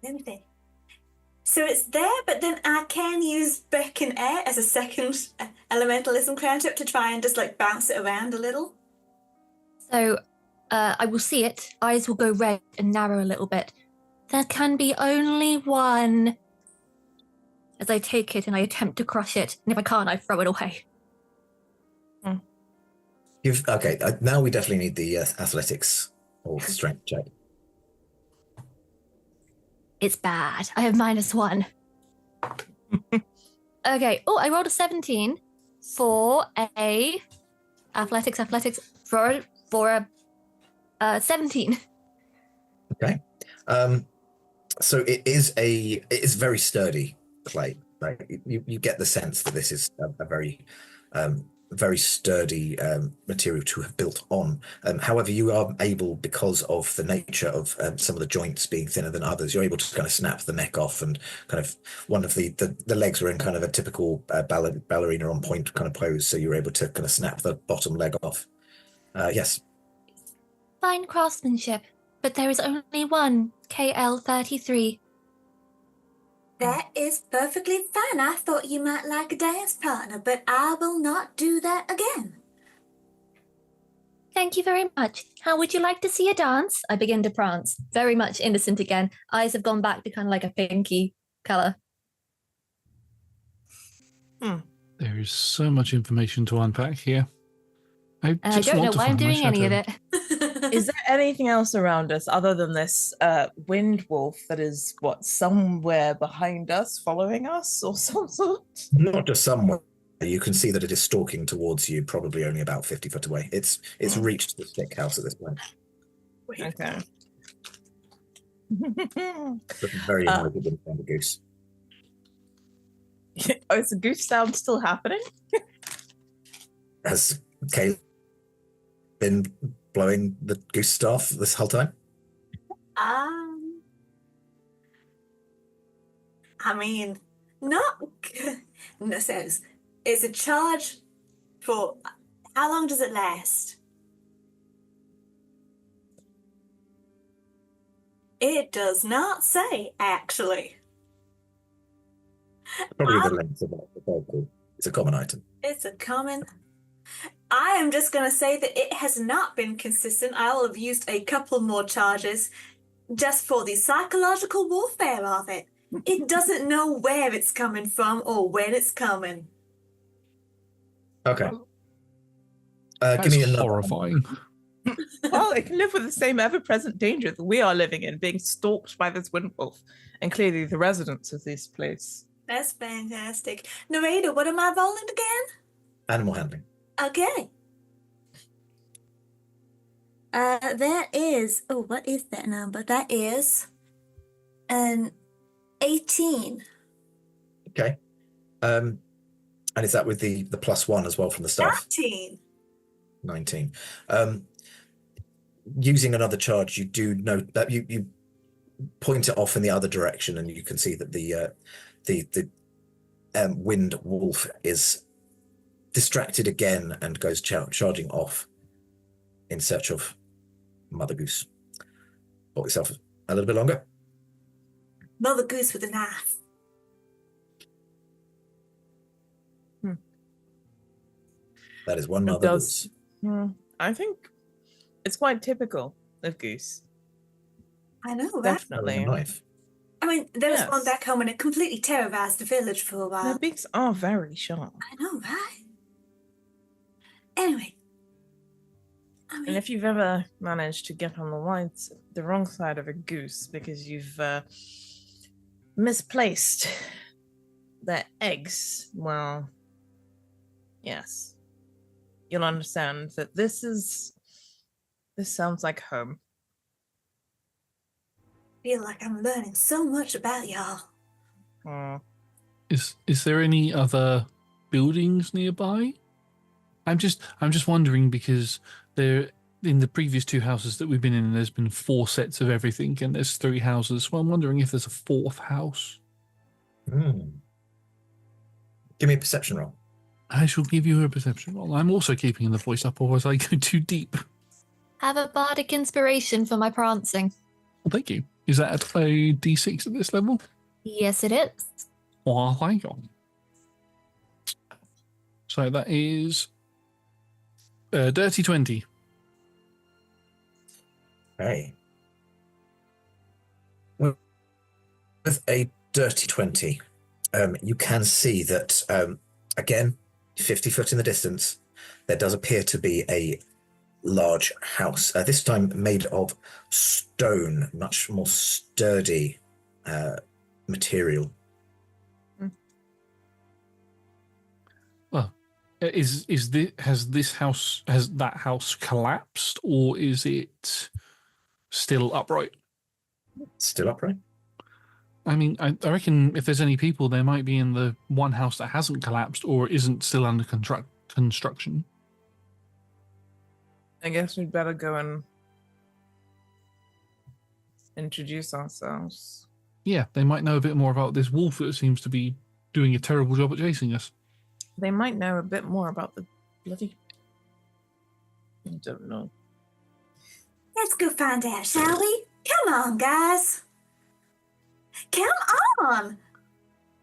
Let me think. So it's there, but then I can use beckon air as a second elementalism cantrip to try and just like bounce it around a little. So I will see it. Eyes will go red and narrow a little bit. There can be only one. As I take it and I attempt to crush it, and if I can't, I throw it away. Okay, now we definitely need the athletics or strength check. It's bad. I have -1. Okay. Oh, I rolled a 17 for a athletics for a 17. Okay. So it is very sturdy clay, right? You get the sense that this is a very very sturdy material to have built on. However, you are able, because of the nature of some of the joints being thinner than others, you're able to kind of snap the neck off, and kind of one of the legs were in kind of a typical ballerina on point kind of pose, so you're able to kind of snap the bottom leg off. Yes. Fine craftsmanship, but there is only one KL33. That is perfectly fine. I thought you might like a dance partner, but I will not do that again. Thank you very much. How would you like to see a dance? I begin to prance, very much innocent again. Eyes have gone back to kind of like a pinky colour. There is so much information to unpack here. I don't know why I'm doing any of it. Is there anything else around us other than this wind wolf that is, somewhere behind us, following us, or some sort? Not just somewhere. You can see that it is stalking towards you, probably only about 50 foot away. It's reached the stick house at this point. Okay. Looking very annoyed with the goose. Oh, is the goose sound still happening? Has Kay been blowing the goose staff this whole time? I mean, not no sense. It's a charge for how long does it last? It does not say, actually. Probably the length of the vocal. It's a common item. It's a common. I am just going to say that it has not been consistent. I will have used a couple more charges just for the psychological warfare of it. It doesn't know where it's coming from or when it's coming. Okay. That's Give me another one. horrifying. Well, it can live with the same ever-present danger that we are living in, being stalked by this wind wolf, and clearly the residents of this place. That's fantastic. Narrator, what am I rolling again? Animal handling. Okay. That is, what is that number? That is an 18. Okay. And is that with the +1 as well from the staff? 19. 19. Using another charge, you do note that you point it off in the other direction, and you can see that the wind wolf is distracted again and goes charging off in search of Mother Goose. Hold yourself a little bit longer. Mother Goose with a knife. That is one It Mother does. Goose. I think it's quite typical of Goose. I know, right? Definitely. A knife. I mean, there was Yes. one back home and it completely terrorized the village for a Their while. beaks are very sharp. I know, right? Anyway. I mean, And if you've ever managed to get on the wrong side of a goose because you've misplaced their eggs, well, yes, you'll understand that this sounds like home. I feel like I'm learning so much about y'all. Oh, Is there any other buildings nearby? I'm just wondering because there in the previous 2 houses that we've been in, there's been 4 sets of everything, and there's 3 houses. So I'm wondering if there's a 4th house. Give me a perception roll. I shall give you a perception roll. I'm also keeping the voice up, or as I go too deep. Have a bardic inspiration for my prancing. Well, thank you. Is that a D6 at this level? Yes, it is. Oh, thank you. So that is dirty 20. Okay. With a dirty 20, you can see that, again, 50 foot in the distance, there does appear to be a large house, this time made of stone, much more sturdy material. Well, has that house collapsed, or is it still upright? Still upright? I mean, I reckon if there's any people, there might be in the one house that hasn't collapsed or isn't still under construction. I guess we'd better go and introduce ourselves. Yeah, they might know a bit more about this wolf that seems to be doing a terrible job at chasing us. They might know a bit more about the bloody... I don't know. Let's go find out, shall we? Come on, guys. Come on.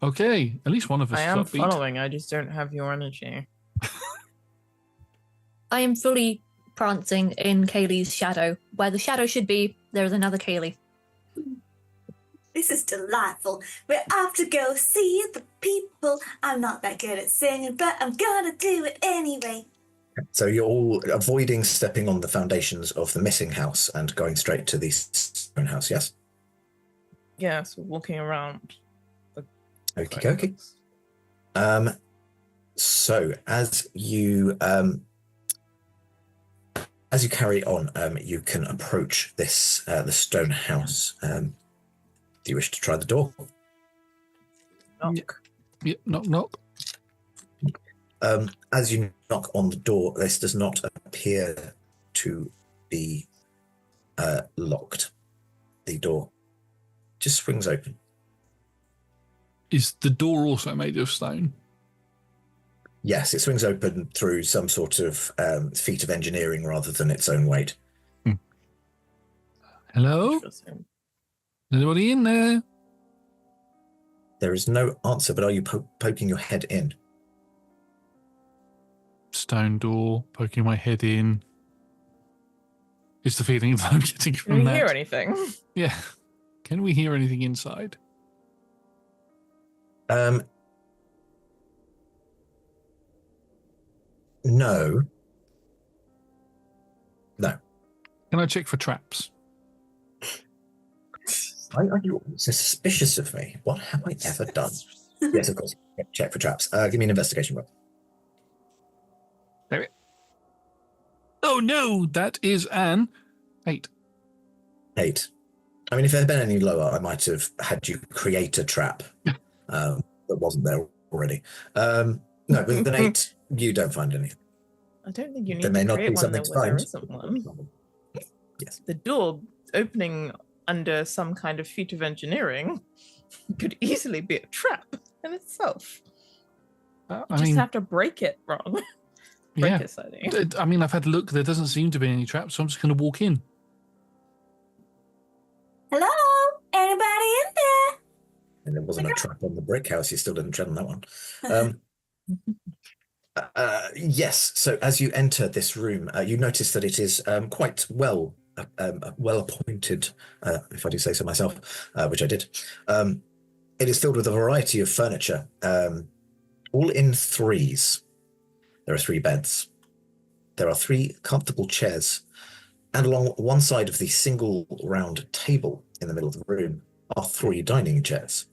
Okay, at least one of us I is am upbeat. following, I just don't have your energy. I am fully prancing in Kaylee's shadow. Where the shadow should be, there is another Kaylee. This is delightful. We're off to go see the people. I'm not that good at singing, but I'm gonna do it anyway. So you're all avoiding stepping on the foundations of the missing house and going straight to the stone house, yes? Yes, we're walking around. Okie dokie. So as you carry on, you can approach this the stone house. Do you wish to try the door? Knock. Yep, knock, knock. As you knock on the door, this does not appear to be locked. The door just swings open. Is the door also made of stone? Yes, it swings open through some sort of feat of engineering rather than its own weight. Hello? Interesting. Anybody in there? There is no answer, but are you poking your head in? Stone door, poking my head in. Is the feeling that I'm getting Can from we that? hear anything? Yeah. Can we hear anything inside? No. No. Can I check for traps? Are you so suspicious of me? What have I ever done? Yes, of course. Check for traps. Give me an investigation roll. There it. Oh no, that is an 8. 8. I mean, if it had been any lower, I might have had you create a trap that wasn't there already. No, with an 8, you don't find anything. I don't think you need There may to not create be one something there to where there find. isn't one. Yes. The door opening under some kind of feat of engineering could easily be a trap in itself. You I just mean, have to break it wrong. break yeah. it slightly. I mean, I've had a look. There doesn't seem to be any traps, so I'm just going to walk in. Hello? Anybody in there? And there wasn't a trap on the brick house. You still didn't tread on that one. Yes. So as you enter this room, you notice that it is quite well appointed, if I do say so myself, which I did. It is filled with a variety of furniture, all in threes. There are 3 beds. There are 3 comfortable chairs. And along one side of the single round table in the middle of the room are 3 dining chairs.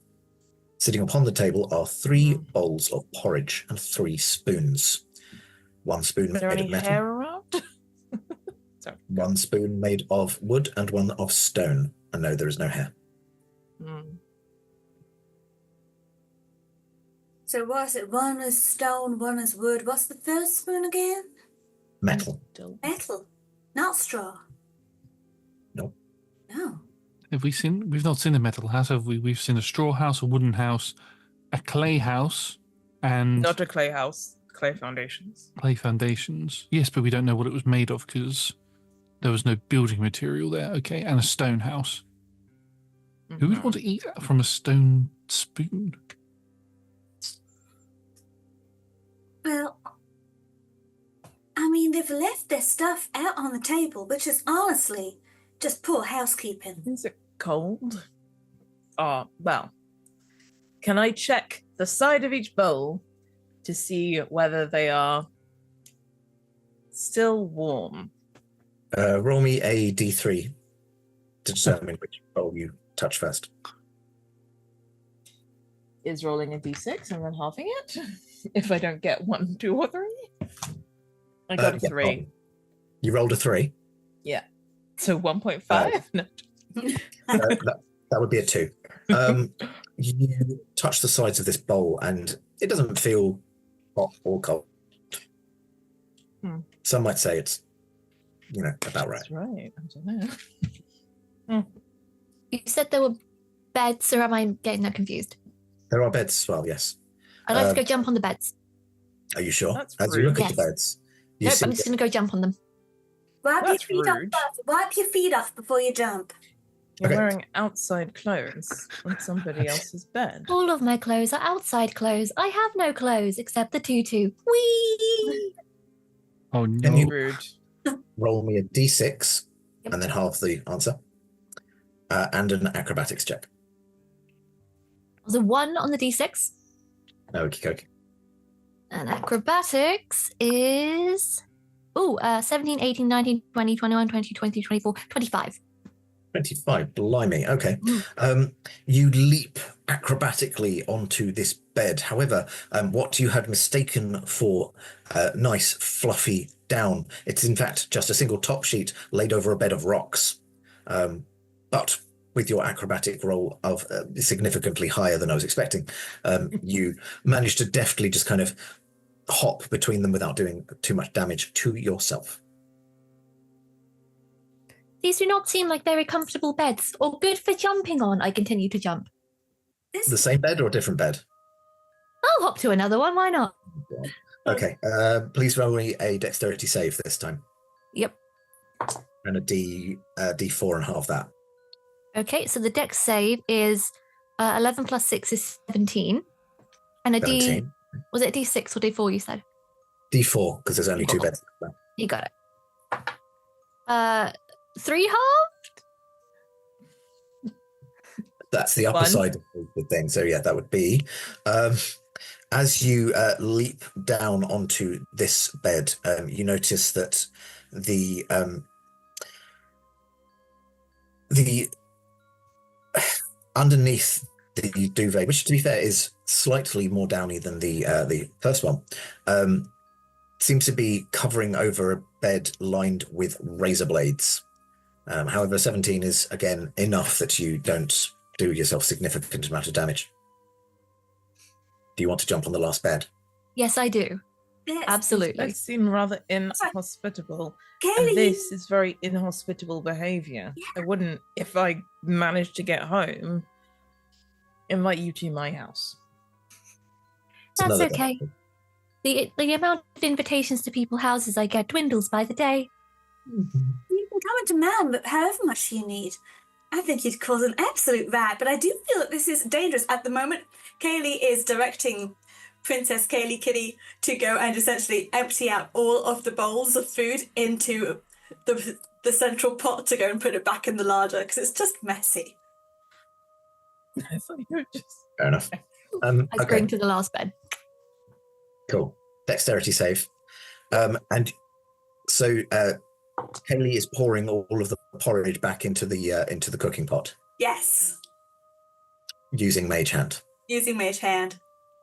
Sitting upon the table are 3 bowls of porridge and 3 spoons. 1 spoon Is made there any of metal, hair around? Sorry. 1 spoon made of wood, and 1 of stone. And no, there is no hair. So was it 1 is stone, 1 is wood? What's the first spoon again? Metal. Metal, not straw. No. No. Have we seen? We've not seen a metal house, have we? We've seen a straw house, a wooden house, a clay house, and Not a clay house, clay foundations. clay foundations. Yes, but we don't know what it was made of because there was no building material there. Okay, and a stone house. Who would want to eat from a stone spoon? Well, I mean, they've left their stuff out on the table, which is honestly just poor housekeeping. Is it cold? Well. Can I check the side of each bowl to see whether they are still warm? Roll me a d3 to determine which bowl you touch first. Is rolling a d6 and then halving it? If I don't get 1, 2, or 3? I got a 3. roll. You rolled a 3? Yeah. So 1.5? No. That would be a 2. You touch the sides of this bowl and it doesn't feel hot or cold. Some might say it's, about right. That's right. I don't know. You said there were beds, or am I getting that confused? There are beds as well, yes. I'd like to go jump on the beds. Are you sure? That's As you rude. look at the Yes. beds, you Nope, see I'm just going to go jump on them. Wipe your That's feet off rude. first. Wipe your feet off before you jump. You're Okay. wearing outside clothes on somebody else's bed. All of my clothes are outside clothes. I have no clothes except the tutu. Whee! Oh Can no! you- Rude. roll me a d6 Yep. and then half the answer. And an acrobatics check. There's a 1 on the d6. Okie dokie. And acrobatics is 17, 18, 19, 20, 21, 20, 20, 24, 25. 25, blimey. Okay. You leap acrobatically onto this bed. However, what you had mistaken for nice, fluffy down, it's in fact just a single top sheet laid over a bed of rocks. But with your acrobatic roll of significantly higher than I was expecting, you managed to deftly just kind of hop between them without doing too much damage to yourself. These do not seem like very comfortable beds or good for jumping on. I continue to jump. The same bed or a different bed? I'll hop to another one. Why not? Okay. Please roll me a dexterity save this time. Yep. And a D4 and half that. Okay, so the dex save is 11 plus 6 is 17. And a 17. Was it D6 or D4 you said? D4, because there's only 2 beds. You got it. 3 half? That's the upper One. side of the thing. So yeah, that would be as you leap down onto this bed, you notice that the underneath the duvet, which to be fair is slightly more downy than the first one, seems to be covering over a bed lined with razor blades. However, 17 is again enough that you don't do yourself significant amount of damage. Do you want to jump on the last bed? Yes, I do. Yes. Absolutely. They seem rather inhospitable. Kaylee, And this is very inhospitable behavior. I wouldn't, if I managed to get home, invite you to my house. It's That's another okay. bed. The amount of invitations to people's houses I get dwindles by the day. you can come into man, but however much you need. I think you'd cause an absolute riot, but I do feel that this is dangerous. At the moment, Kaylee is directing Princess Kaylee Kitty to go and essentially empty out all of the bowls of food into the central pot to go and put it back in the larder, because it's just messy. I thought you were just... Fair enough. I Okay, spring to the last bed. cool. Dexterity save. And so Kaylee is pouring all of the porridge back into the cooking pot Yes, using Mage Hand. using Mage Hand.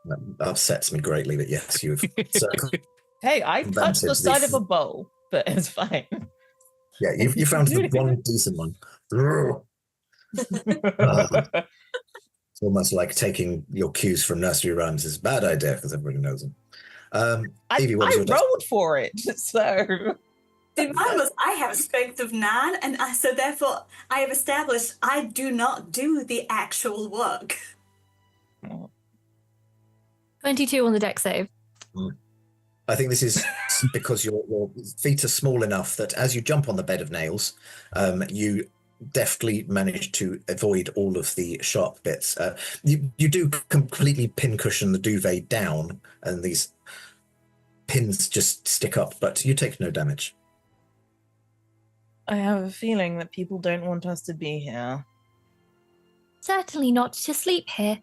That upsets me greatly, but yes, you've certainly, Hey, I touched the Invented side the- of a bowl, but it's fine. yeah, you found the one decent one. It's almost like taking your cues from nursery rhymes is a bad idea because everybody knows them. Evie, what was I your dex? rolled for it, so... See, mine was I have a strength of 9, and so therefore I have established I do not do the actual work. 22 on the deck save. I think this is because your feet are small enough that as you jump on the bed of nails, you deftly manage to avoid all of the sharp bits. You do completely pincushion the duvet down, and these pins just stick up, but you take no damage. I have a feeling that people don't want us to be here. Certainly not to sleep here.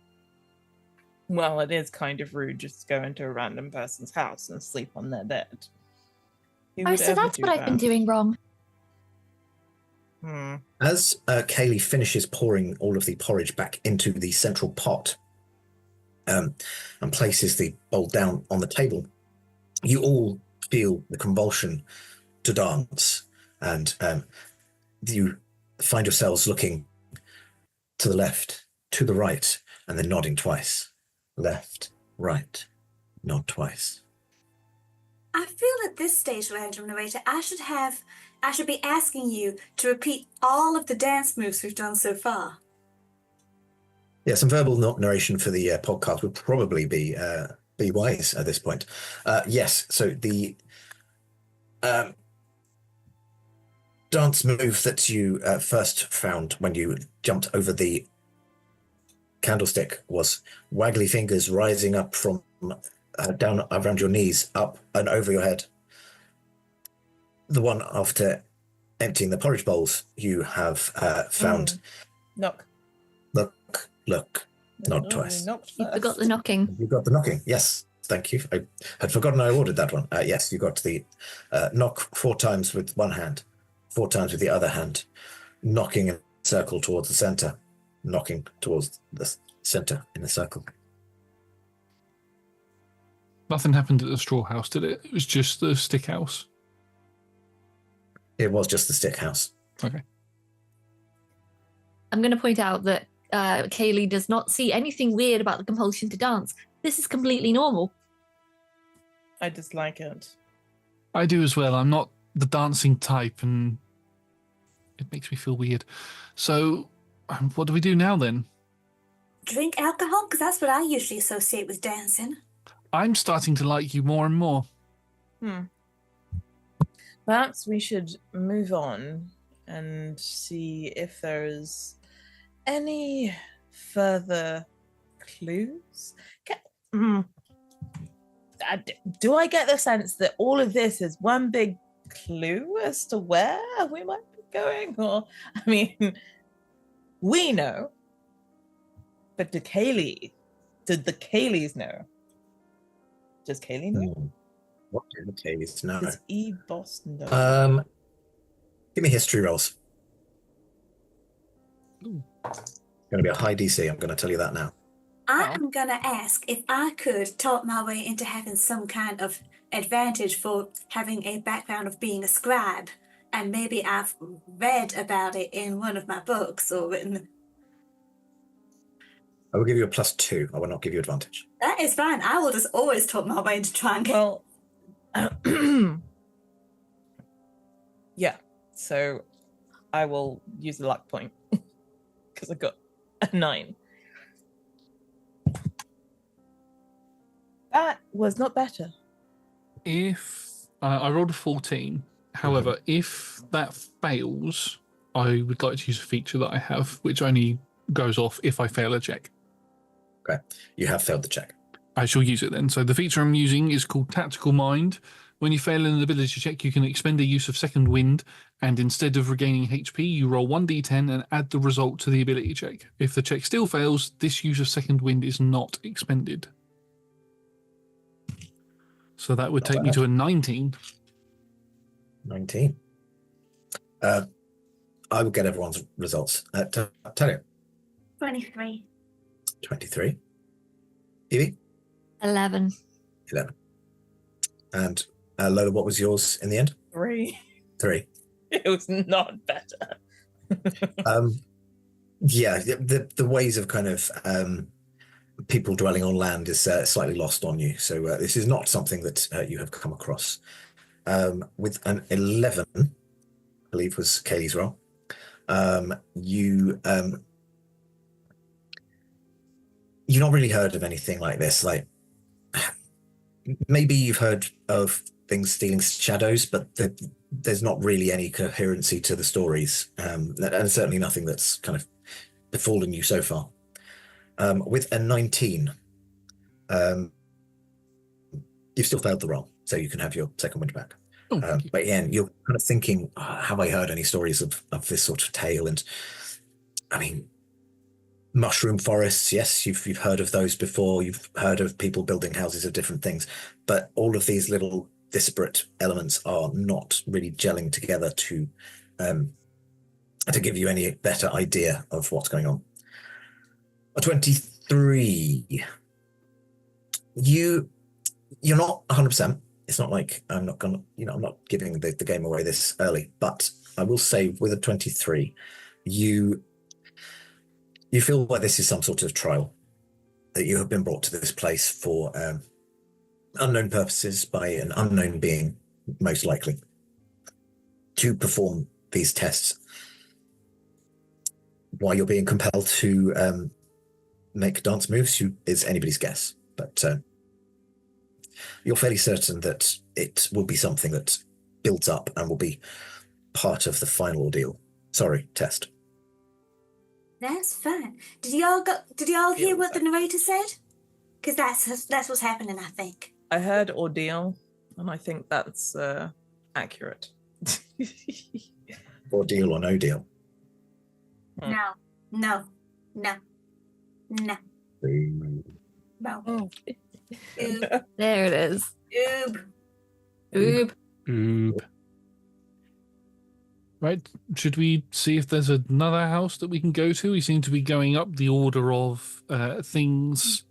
Well, it is kind of rude just to go into a random person's house and sleep on their bed. Who Oh, would so ever that's do what I've been that? doing wrong. As Kaylee finishes pouring all of the porridge back into the central pot and places the bowl down on the table, you all feel the compulsion to dance, and you find yourselves looking to the left, to the right, and then nodding twice. Left, right, nod twice. I feel at this stage, random narrator, I should be asking you to repeat all of the dance moves we've done so far. Yeah, some verbal narration for the podcast would probably be wise at this point. Yes, so the dance move that you first found when you jumped over the candlestick was waggly fingers rising up from down around your knees, up and over your head. The one after emptying the porridge bowls, you have found Knock. look, nod No, twice. we knocked You first. forgot the knocking. You got the knocking. Yes, thank you. I had forgotten I ordered that one. Yes, you got the knock 4 times with one hand, 4 times with the other hand, knocking in a circle towards the center, knocking towards the center in a circle. Nothing happened at the straw house, did it? It was just the stick house. It was just the stick house. Okay. I'm going to point out that Kaylee does not see anything weird about the compulsion to dance. This is completely normal. I dislike it. I do as well. I'm not the dancing type, and it makes me feel weird. So, what do we do now then? drink alcohol? Because that's what I usually associate with dancing. I'm starting to like you more and more. Perhaps we should move on and see if there's any further clues. Do I get the sense that all of this is one big clue as to where we might be going? Or, I mean, we know, but did the Kayleys know? Does Kaylee know? What do the Kayleys know? Does E-Boss know? Give me history rolls. Ooh. Going to be a high DC, I'm going to tell you that now. I'm going to ask if I could talk my way into having some kind of advantage for having a background of being a scribe. And maybe I've read about it in one of my books or written. I will give you a +2. I will not give you advantage. That is fine. I will just always talk my way into trying. Well, yeah. So I will use the luck point because I got a 9. That was not better. If I rolled a 14, however, if that fails, I would like to use a feature that I have, which only goes off if I fail a check. Okay, you have failed the check. I shall use it then. So the feature I'm using is called Tactical Mind. When you fail an ability check, you can expend a use of Second Wind, and instead of regaining HP, you roll 1d10 and add the result to the ability check. If the check still fails, this use of Second Wind is not expended. So that would Not take me bad. to a 19. 19. I will get everyone's results. Tell you. 23. 23. Evie? 11. 11. And Lola, what was yours in the end? 3. 3. It was not better. Yeah, the ways of kind of people dwelling on land is slightly lost on you. So this is not something that you have come across. With an 11, I believe was Kaylee's roll. You've not really heard of anything like this. Like maybe you've heard of things stealing shadows, but there's not really any coherency to the stories, and certainly nothing that's kind of befallen you so far. With a 19, you've still failed the roll, so you can have your second wind back. Oh, thank you. But yeah, you're kind of thinking, have I heard any stories of this sort of tale? And I mean, mushroom forests, yes, you've heard of those before. You've heard of people building houses of different things, but all of these little disparate elements are not really gelling together to give you any better idea of what's going on. A 23. You're not 100%. It's not like I'm not giving the game away this early, but I will say with a 23, you feel like this is some sort of trial, that you have been brought to this place for unknown purposes by an unknown being, most likely, to perform these tests. Why you're being compelled to make dance moves is anybody's guess, but you're fairly certain that it will be something that builds up and will be part of the final ordeal. Sorry, test. That's fine. Did y'all hear what the narrator said? Because that's what's happening, I think. I heard ordeal, and I think that's accurate. Ordeal or no deal? No. Oh. Oob. There it is. Oob. Oob. Right, should we see if there's another house that we can go to? We seem to be going up the order of things,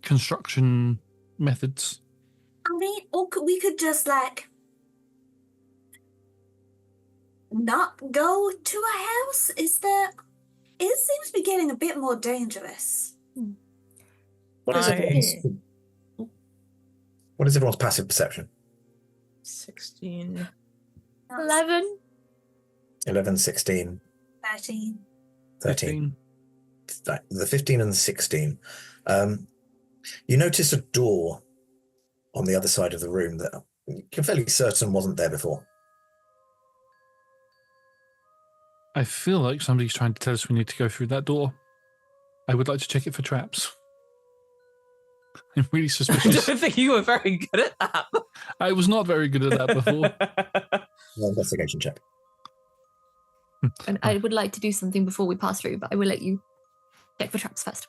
construction methods. I mean, or we could just not go to a house. It seems to be getting a bit more dangerous. What is everyone's passive perception? 16. 11. 11, 16, 13. 13, the 15 and the 16. You notice a door on the other side of the room that you're fairly certain wasn't there before. I feel like somebody's trying to tell us we need to go through that door. I would like to check it for traps. I'm really I suspicious. don't think you were very good at that. I was not very good at that before. Investigation check. And I would like to do something before we pass through, but I will let you check for traps first.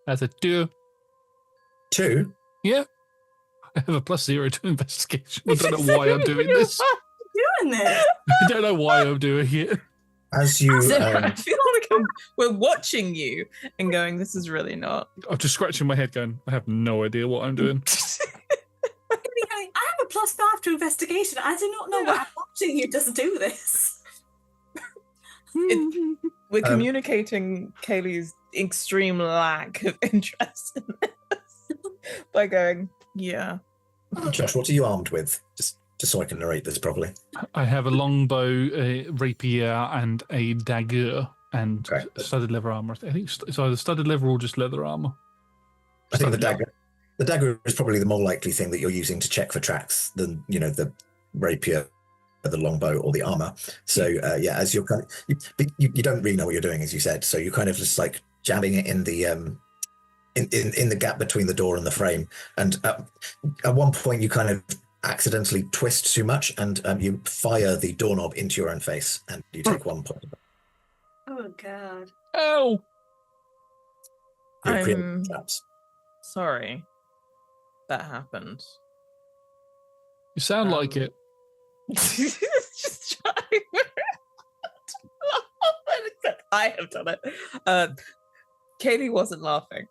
That's a 2. 2? Yeah. I have a +0 to investigation. I don't know why I'm doing this. Doing this. I don't know why I'm doing it. As you... So I feel like we're watching you and going, this is really not. I'm just scratching my head going, I have no idea what I'm doing. I have a +5 to investigation. I do not know why I'm watching you just do this. We're communicating Kaylee's extreme lack of interest in this by going, yeah. Josh, what are you armed with? Just so I can narrate this properly. I have a longbow, a rapier, and a dagger, and Okay. studded leather armor. I think it's either studded leather or just leather armor. I think the Studded dagger is probably the more likely thing that you're using to check for tracks than, the rapier, the longbow, or the armor. So yeah, as you're kind of, you don't really know what you're doing, as you said. So you're kind of just like jabbing it in the in the gap between the door and the frame. And at one point, you kind of accidentally twist too much, and you fire the doorknob into your own face, and you take 1 point. Oh God. Oh! You're I'm- creating traps. Sorry that happened. You sound like it. Just trying. I have done it. Katie wasn't laughing.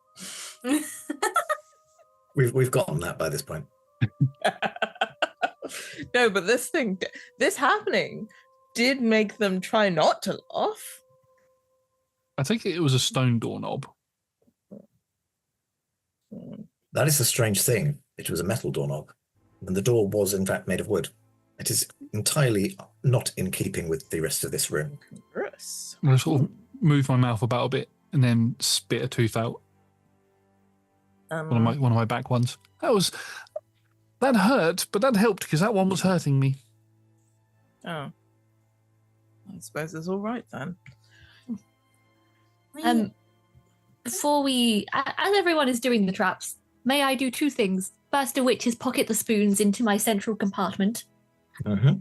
We've gotten that by this point. No, but this happening did make them try not to laugh. I think it was a stone doorknob. That is the strange thing. It was a metal doorknob, and the door was in fact made of wood. It is entirely not in keeping with the rest of this room. Gross. I'm going to sort of move my mouth about a bit and then spit a tooth out. One of my back ones. That hurt, but that helped because that one was hurting me. Oh. I suppose it's all right then. Before as everyone is doing the traps, may I do 2 things? First of which is pocket the spoons into my central compartment. Mm-hmm.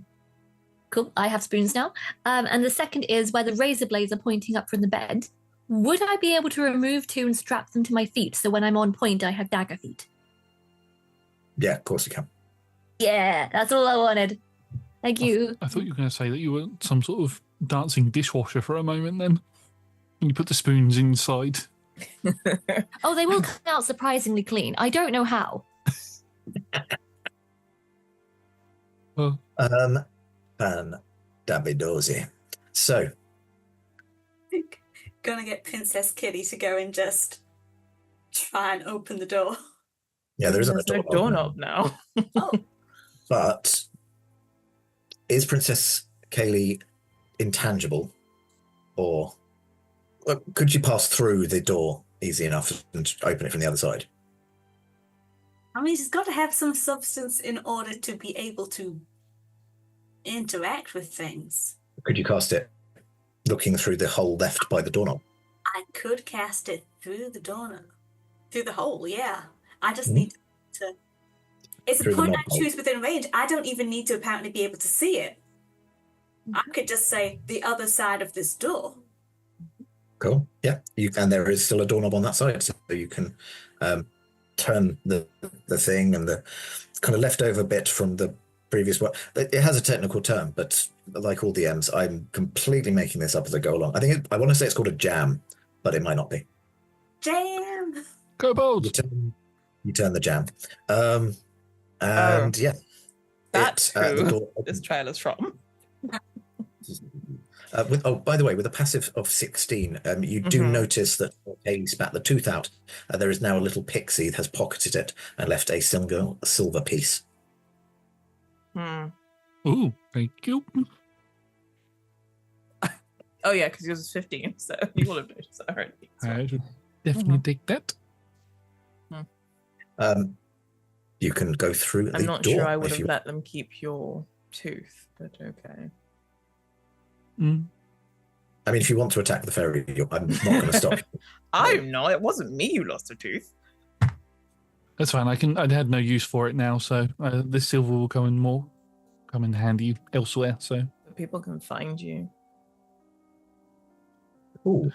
Cool, I have spoons now. And the second is where the razor blades are pointing up from the bed. Would I be able to remove 2 and strap them to my feet so when I'm on point I have dagger feet? Yeah, of course you can. Yeah, that's all I wanted. Thank you. I thought you were going to say that you were some sort of dancing dishwasher for a moment then. When you put the spoons inside. Oh, they will come out surprisingly clean. I don't know how. Well, Davidosi. So, Gonna get Princess Kitty to go and just try and open the door. yeah, there isn't a There's no doorknob. doorknob now. Oh, But is Princess Kaylee intangible, or could you pass through the door easy enough and open it from the other side? I mean, she's got to have some substance in order to be able to interact with things. Could you cast it looking through the hole left by the doorknob? I could cast it through the door, through the hole. Yeah, I just need to. It's Through a the point knob I hole. choose within range. I don't even need to apparently be able to see it. I could just say the other side of this door. Cool. Yeah, and there is still a doorknob on that side, so you can turn the thing and the kind of leftover bit from the previous one. It has a technical term, but like all DMs, I'm completely making this up as I go along. I want to say it's called a jam, but it might not be. Jam. go bold! You turn the jam, and yeah, That's the who door this trail is from. by the way, with a passive of 16, you do Mhm. notice that Kaylee spat the tooth out. There is now a little pixie that has pocketed it and left a silver piece. Hmm. Ooh, thank you. Oh yeah, because yours is 15, so you will have noticed that already. I should definitely take that. You can go through the I'm not door sure I would if have you. let them keep your tooth, but okay. Mm. I mean, if you want to attack the fairy, I'm not going to stop you. I'm not. It wasn't me who lost a tooth. That's fine. I had no use for it now, so this silver will come in handy elsewhere. So People can find you. Ooh.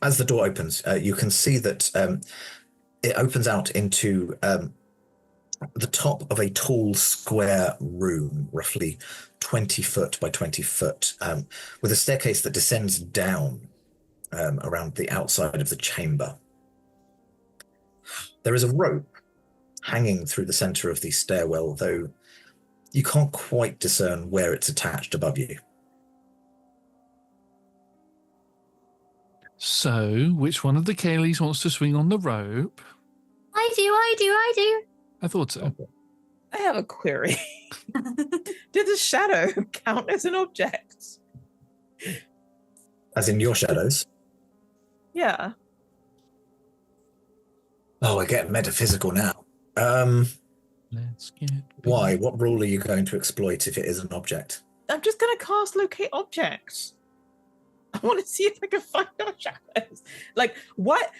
As the door opens, you can see that it opens out into the top of a tall square room, roughly 20 foot by 20 foot, with a staircase that descends down around the outside of the chamber. There is a rope hanging through the center of the stairwell, though you can't quite discern where it's attached above you. So, which one of the Kayleys wants to swing on the rope? I do. I thought so. I have a query. Did the shadow count as an object? As in your shadows? Yeah. Oh, I get metaphysical now. Let's get. Why? What rule are you going to exploit if it is an object? I'm just going to cast locate objects. I want to see if I can find our shadows. Like, what?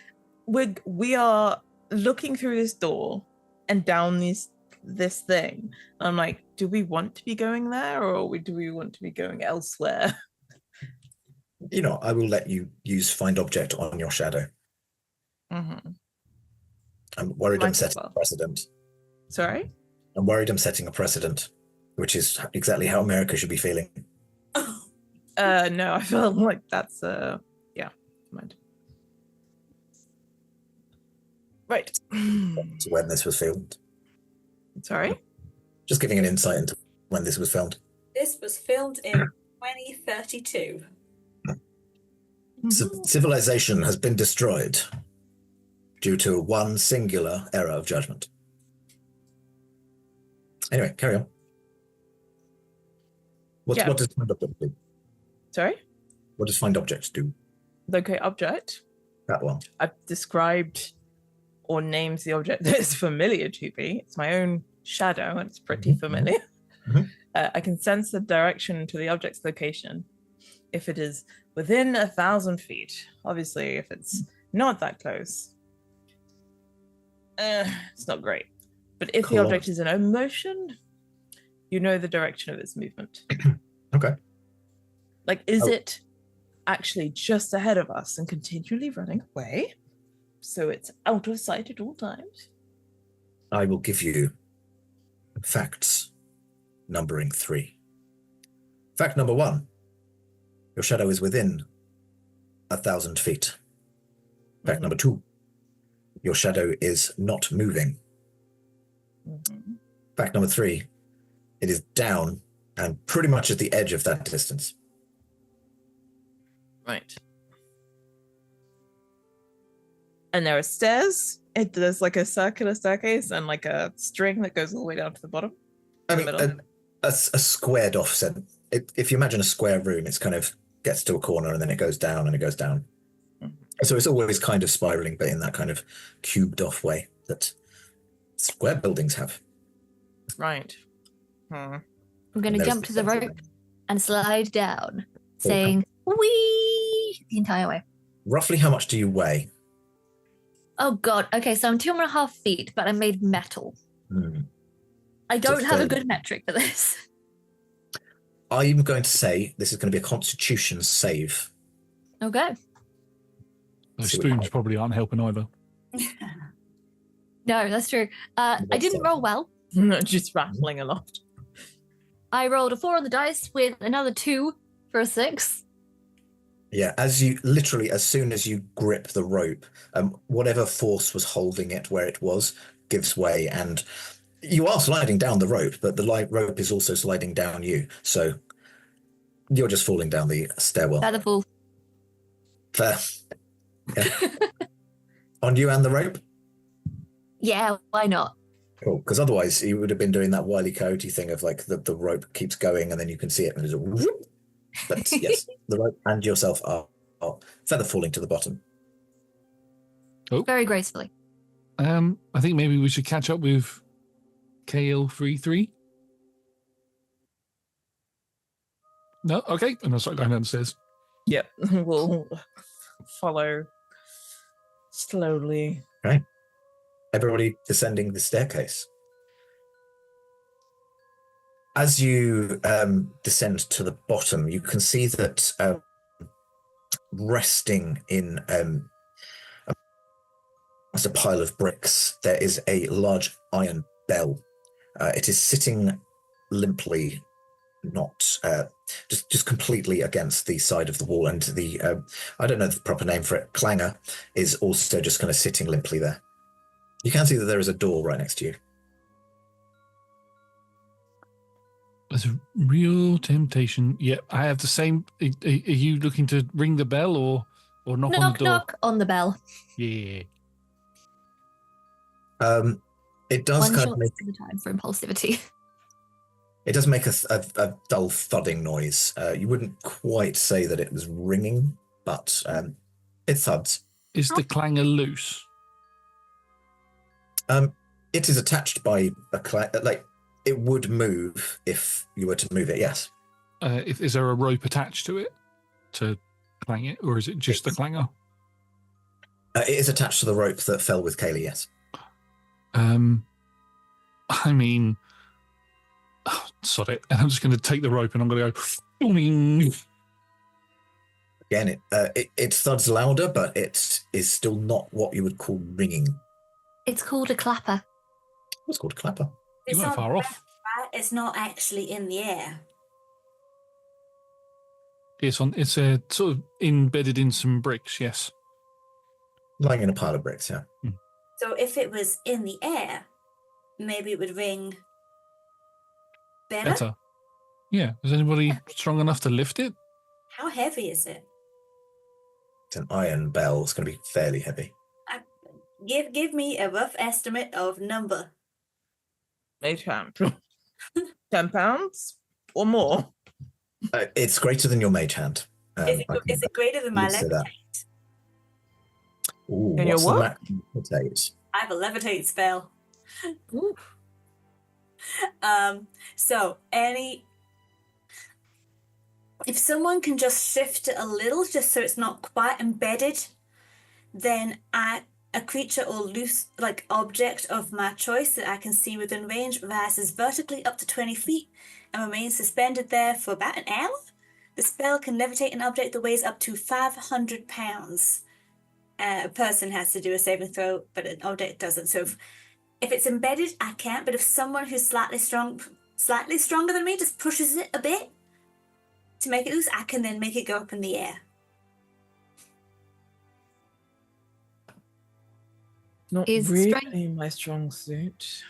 We are looking through this door and down this thing. I'm like, do we want to be going there, or do we want to be going elsewhere? You know, I will let you use find object on your shadow. Mm-hmm. I'm worried I'm Might as setting well. a precedent. Sorry? I'm worried I'm setting a precedent, which is exactly how America should be feeling. No, I feel like that's yeah, mind. Right. To when this was filmed. Sorry? Just giving an insight into when this was filmed. This was filmed in 2032. Civilization has been destroyed due to one singular error of judgment. Anyway, carry on. What does find object do? Sorry? What does find object do? Locate object. That one. I've described or named the object that is familiar to me. It's my own shadow, and it's pretty familiar. Mhm. I can sense the direction to the object's location if it is within 1,000 feet. Obviously, if it's not that close, it's not great. But if the Cool. object is in motion, you know the direction of its movement. Okay. Like, is Oh. it actually just ahead of us and continually running away, so it's out of sight at all times? I will give you facts numbering 3. Fact number 1. Your shadow is within 1,000 feet. Fact number 2. Your shadow is not moving. Mhm. Fact number 3. It is down and pretty much at the edge of that distance. Right. And there are stairs. There's like a circular staircase and like a string that goes all the way down to the bottom. I In mean, the middle. a squared offset. If you imagine a square room, it's kind of gets to a corner and then it goes down and it goes down. Mhm. So it's always kind of spiraling, but in that kind of cubed off way that square buildings have. Right. Hmm. I'm going And to there's jump to the center rope one. and slide down, saying "wee" the entire way. Roughly how much do you weigh? Oh God. Okay, so I'm 2.5 feet, but I'm made of metal. Hmm. I don't have a fairly- good metric for this. I'm going to say this is going to be a Constitution save. Okay. Those See what spoons happens. probably aren't helping either. No, that's true. I didn't roll well. Just rattling a lot. I rolled a 4 on the dice with another 2 for a 6. Yeah, as soon as you grip the rope, whatever force was holding it where it was gives way, and you are sliding down the rope, but the rope is also sliding down you. So you're just falling down the stairwell. Feather fall. Fair. Yeah. On you and the rope? Yeah, why not? Cool. Because otherwise you would have been doing that Wile E. Coyote thing of like the rope keeps going and then you can see it and there's a whoop, But yes, the rope and yourself are feather falling to the bottom. Very gracefully. I think maybe we should catch up with KL33. No? Okay. And I'll start going downstairs. Yep. We'll follow slowly. Right. Everybody descending the staircase. As you descend to the bottom, you can see that resting in as a pile of bricks, there is a large iron bell. It is sitting limply, not just completely against the side of the wall, and the I don't know the proper name for it, clanger, is also just kind of sitting limply there. You can see that there is a door right next to you. There's a real temptation. Yep, I have the same. Are you looking to ring the bell or knock on the door? Knock on the bell. Yeah. It does One kind shot of make at a time for impulsivity. it does make a dull thudding noise. You wouldn't quite say that it was ringing, but it thuds. Is the clanger loose? It is attached by like it would move if you were to move it. Yes. Is there a rope attached to it to clang it, or is it just the clanger? It is attached to the rope that fell with Kaylee. Yes. I mean, sod it. And I'm just going to take the rope and I'm going to go. Boing. Again, it thuds louder, but it is still not what you would call ringing. It's called a clapper. It's called a clapper. You weren't far off. It's not actually in the air. It's sort of embedded in some bricks. Yes. Lying in a pile of bricks. Yeah. So if it was in the air, maybe it would ring better. Yeah. Is anybody strong enough to lift it? How heavy is it? It's an iron bell. It's going to be fairly heavy. Give me a rough estimate of number. Mage hand. 10 pounds or more. It's greater than your mage hand. Is it greater than my levitate? Ooh, And your what's the what? maximum levitate? I have a levitate spell. Ooh. So if someone can just shift it a little, just so it's not quite embedded, then a creature or loose object of my choice that I can see within range rises vertically up to 20 feet and remains suspended there for about an hour. The spell can levitate an object that weighs up to 500 pounds. A person has to do a saving throw, but an object doesn't. So if it's embedded, I can't. But if someone who's slightly stronger than me just pushes it a bit to make it loose, I can then make it go up in the air. Not Is really strength- my strong suit.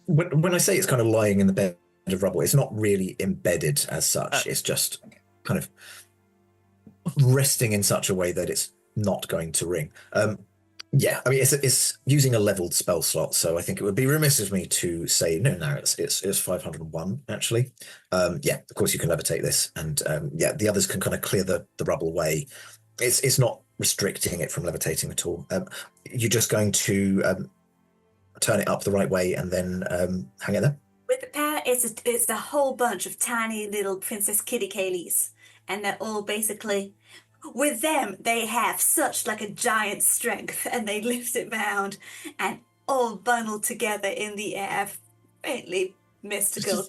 When I say it's kind of lying in the bed of rubble, it's not really embedded as such. It's just kind of resting in such a way that it's not going to ring. Yeah, I mean, it's using a leveled spell slot, so I think it would be remiss of me to say no. It's 501 actually. Yeah, of course you can levitate this, and yeah, the others can kind of clear the rubble away. It's not restricting it from levitating at all. You're just going to turn it up the right way and then hang it there. With the pair, it's a whole bunch of tiny little Princess Kitty Kayleys, and they're all basically. With them, they have such a giant strength, and they lift it round, and all bundled together in the air, faintly mystical.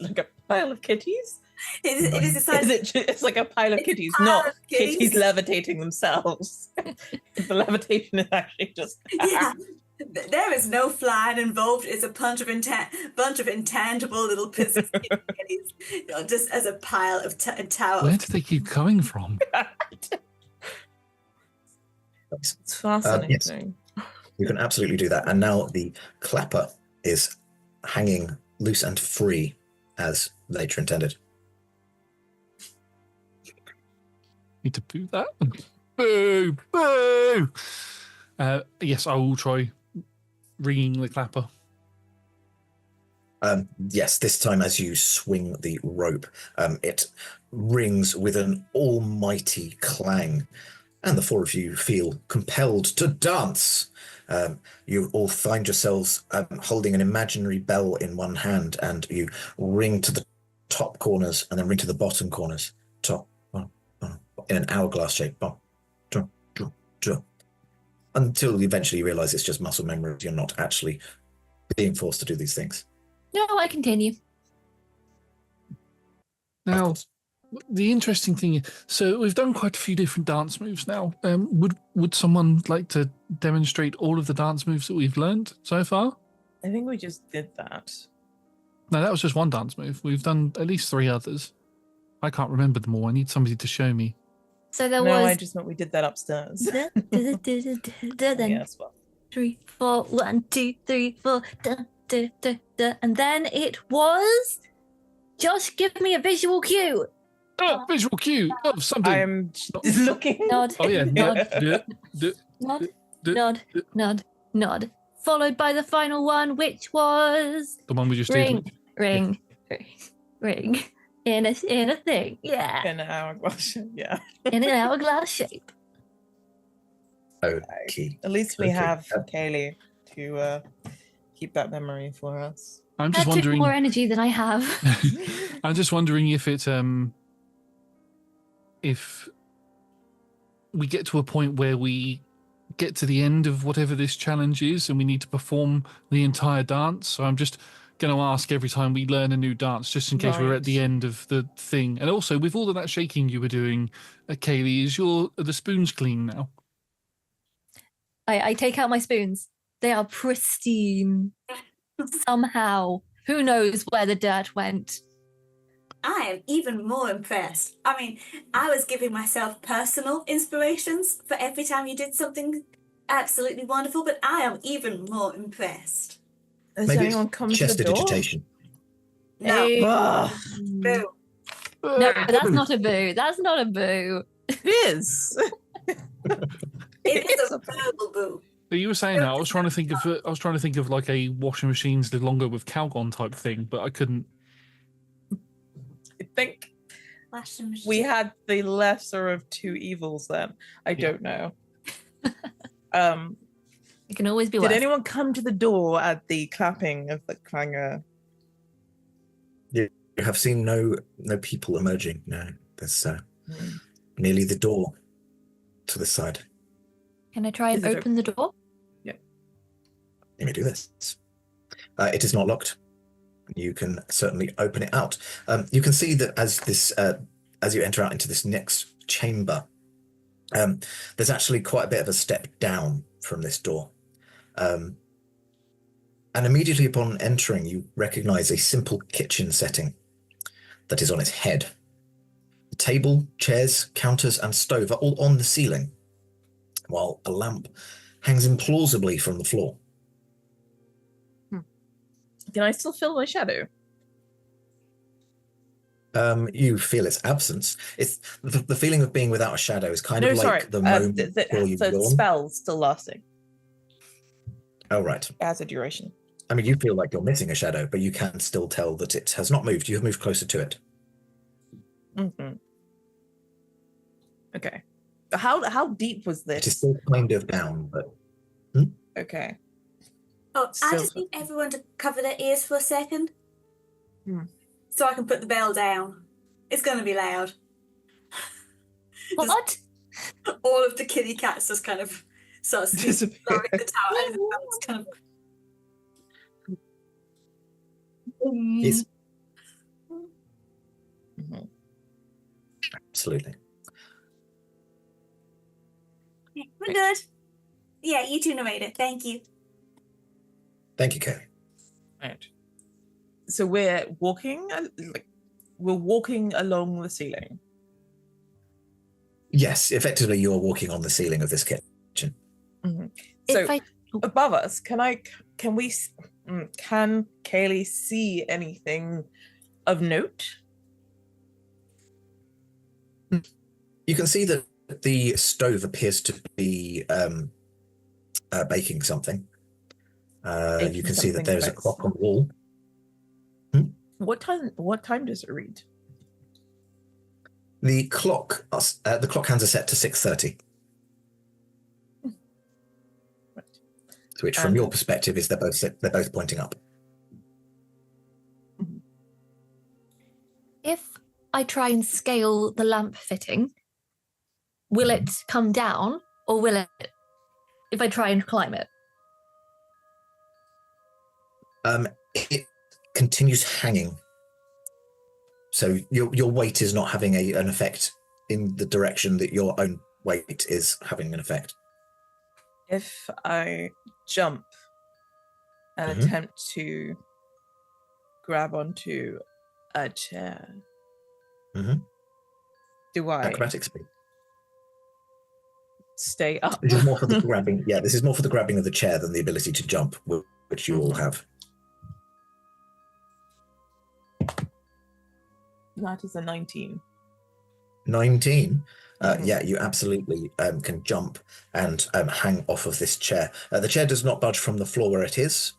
Like a pile of kitties? It is a size. It's like a pile of It's a kitties, pile not of kitties. kitties levitating themselves. The levitation is actually just. Yeah, there is no flying involved. It's a bunch of intangible little Princess Kitty Kayleys, just as a pile of tower. Where do they keep coming from? It's fascinating. You can absolutely do that. And now the clapper is hanging loose and free as nature intended. Need to boo that. Boo! Boo! Yes, I will try ringing the clapper. Yes, this time as you swing the rope, it rings with an almighty clang, and the four of you feel compelled to dance. You all find yourselves holding an imaginary bell in one hand, and you ring to the top corners and then ring to the bottom corners. Top, in an hourglass shape. Until eventually you realize it's just muscle memory. You're not actually being forced to do these things. No, I continue. Now, the interesting thing, so we've done quite a few different dance moves now. Would someone like to demonstrate all of the dance moves that we've learned so far? I think we just did that. No, that was just one dance move. We've done at least 3 others. I can't remember them all. I need somebody to show me. So there No, was I just meant we did that upstairs. then Yes, well. 3, 4, 1, 2, 3, 4, and then it was. Josh, give me a visual cue. Oh, visual cue of something. I'm looking. Nod. Oh yeah, Nod. nod. Nod. Nod. Followed by the final one, which was The one we just ring, did. ring, ring, in a thing, yeah, In an hourglass, yeah. in an hourglass shape. Okay. At least we Okay. have Kaylee to keep that memory for us. I'm That just took wondering. more energy than I have. I'm just wondering if it if we get to a point where we get to the end of whatever this challenge is and we need to perform the entire dance. So I'm just going to ask every time we learn a new dance, just in case we're at the Right. end of the thing. And also, with all of that shaking you were doing, Kaylee, are the spoons clean now? I take out my spoons. They are pristine. Somehow, who knows where the dirt went? I am even more impressed. I mean, I was giving myself personal inspirations for every time you did something absolutely wonderful, but I am even more impressed. Has Maybe anyone it's come to chest the door? digitation. No, Hey. Ugh, boo. No, that's not a boo. That's not a boo. it is. It is a verbal boo. You were saying that I was trying to think of like a washing machines live longer with Calgon type thing, but I couldn't. I think Washing machine. we had the lesser of 2 evils then. I Yeah. don't know. It can always be Did worse. anyone come to the door at the clapping of the clanger? You have seen no people emerging. No, there's nearly the door to the side. Can I try and Is it open the door? Let me do this. It is not locked. You can certainly open it out. You can see that as you enter out into this next chamber, there's actually quite a bit of a step down from this door. And immediately upon entering, you recognize a simple kitchen setting that is on its head. The table, chairs, counters, and stove are all on the ceiling, while a lamp hangs implausibly from the floor. Can I still feel my shadow? You feel its absence. It's the feeling of being without a shadow is kind of like the moment before you so the yawn. spell's still lasting. Oh, right. It has a duration. I mean, you feel like you're missing a shadow, but you can still tell that it has not moved. You have moved closer to it. Mm-hmm. Okay. How deep was It is this? still kind of down, but Okay. Oh, I So- just need everyone to cover their ears for a second. So I can put the bell down. It's going to be loud. What? All of the kitty cats just kind of starts Disappear. blowing the tower and the bell's kind of... yes, Mhm. absolutely. Yeah, we're good. Yeah, you two narrate it. Thank you. Thank you, Kelly. Right. So we're walking along the ceiling. Yes, effectively, you're walking on the ceiling of this kitchen. So If I above us, can Kaylee see anything of note? You can see that the stove appears to be baking something. You Baking can see that something there's a nice. clock on the wall. What time does it read? The clock hands are set to 6:30. Right. Which, from your perspective, is they're both pointing up. If I try and scale the lamp fitting, will it come down, or will it, if I try and climb it? It continues hanging. So your weight is not having an effect in the direction that your own weight is having an effect. If I jump and attempt to grab onto a chair, do I acrobatic speed stay up? This is more for the grabbing. Yeah, this is more for the grabbing of the chair than the ability to jump, which you all have. That is a 19. 19. Yeah, you absolutely can jump and hang off of this chair. The chair does not budge from the floor where it is.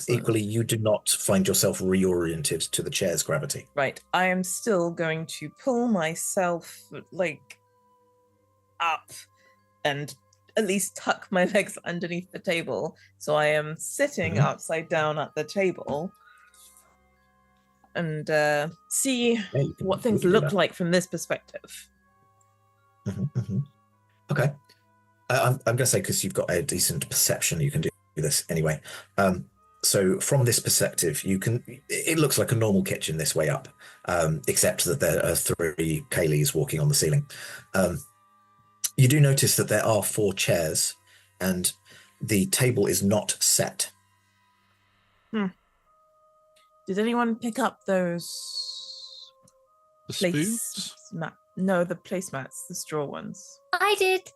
Equally, you do not find yourself reoriented to the chair's gravity. Right. I am still going to pull myself up and at least tuck my legs underneath the table. So I am sitting upside down at the table and see what things look like from this perspective. Okay. I'm going to say, because you've got a decent perception, you can do this anyway. So from this perspective, it looks like a normal kitchen this way up, except that there are 3 Kayleys walking on the ceiling. You do notice that there are 4 chairs and the table is not set. Did anyone pick up those The spoons? No, the placemats, the straw ones. I did.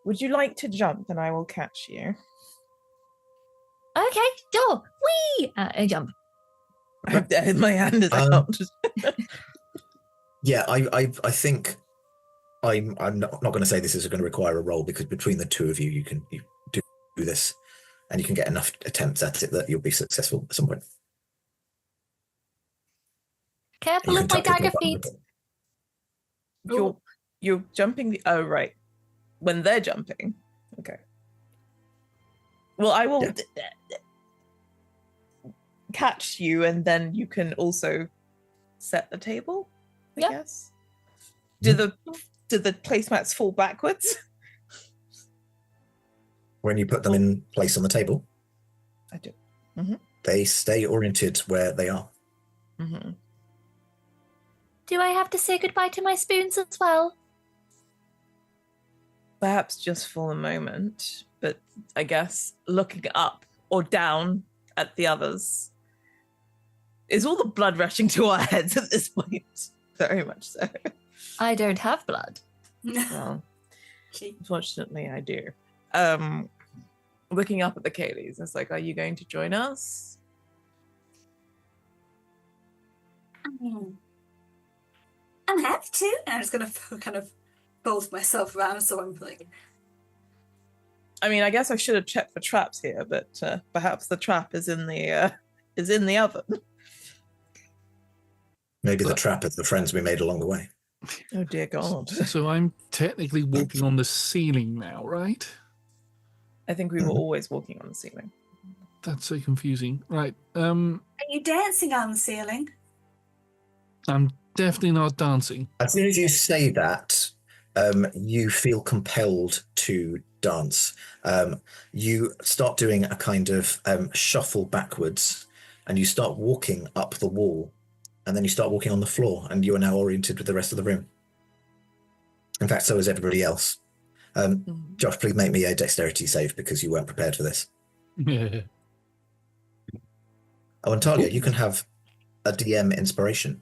Would you like to jump and I will catch you? Okay, sure. Whee! I jump. My hand is out. Yeah, I think I'm not going to say this is going to require a roll, because between the two of you, you do this, and you can get enough attempts at it that you'll be successful at some point. Careful of my dagger feet. You're jumping oh right. When they're jumping. Okay. Well, I will catch you, and then you can also set the table, I guess. Do the placemats fall backwards? When you put them in place on the table? I do. They stay oriented where they are. Do I have to say goodbye to my spoons as well? Perhaps just for a moment, but I guess looking up or down at the others is all the blood rushing to our heads at this point. Very much so. I don't have blood. Well, unfortunately, I do. Looking up at the Kayleys, it's like, are you going to join us? I'm happy to. And I'm just going to kind of fold myself around, so I'm like... I mean, I guess I should have checked for traps here, but perhaps the trap is in the oven. Maybe the trap is the friends we made along the way. Oh dear God! So I'm technically walking on the ceiling now, right? I think we were always walking on the ceiling. That's so confusing. Right. Are you dancing on the ceiling? I'm definitely not dancing. As soon as you say that, you feel compelled to dance. You start doing a kind of shuffle backwards, and you start walking up the wall, and then you start walking on the floor, and you are now oriented with the rest of the room. In fact, so is everybody else. Josh, please make me a dexterity save, because you weren't prepared for this. Oh, and Talia, you can have a DM inspiration.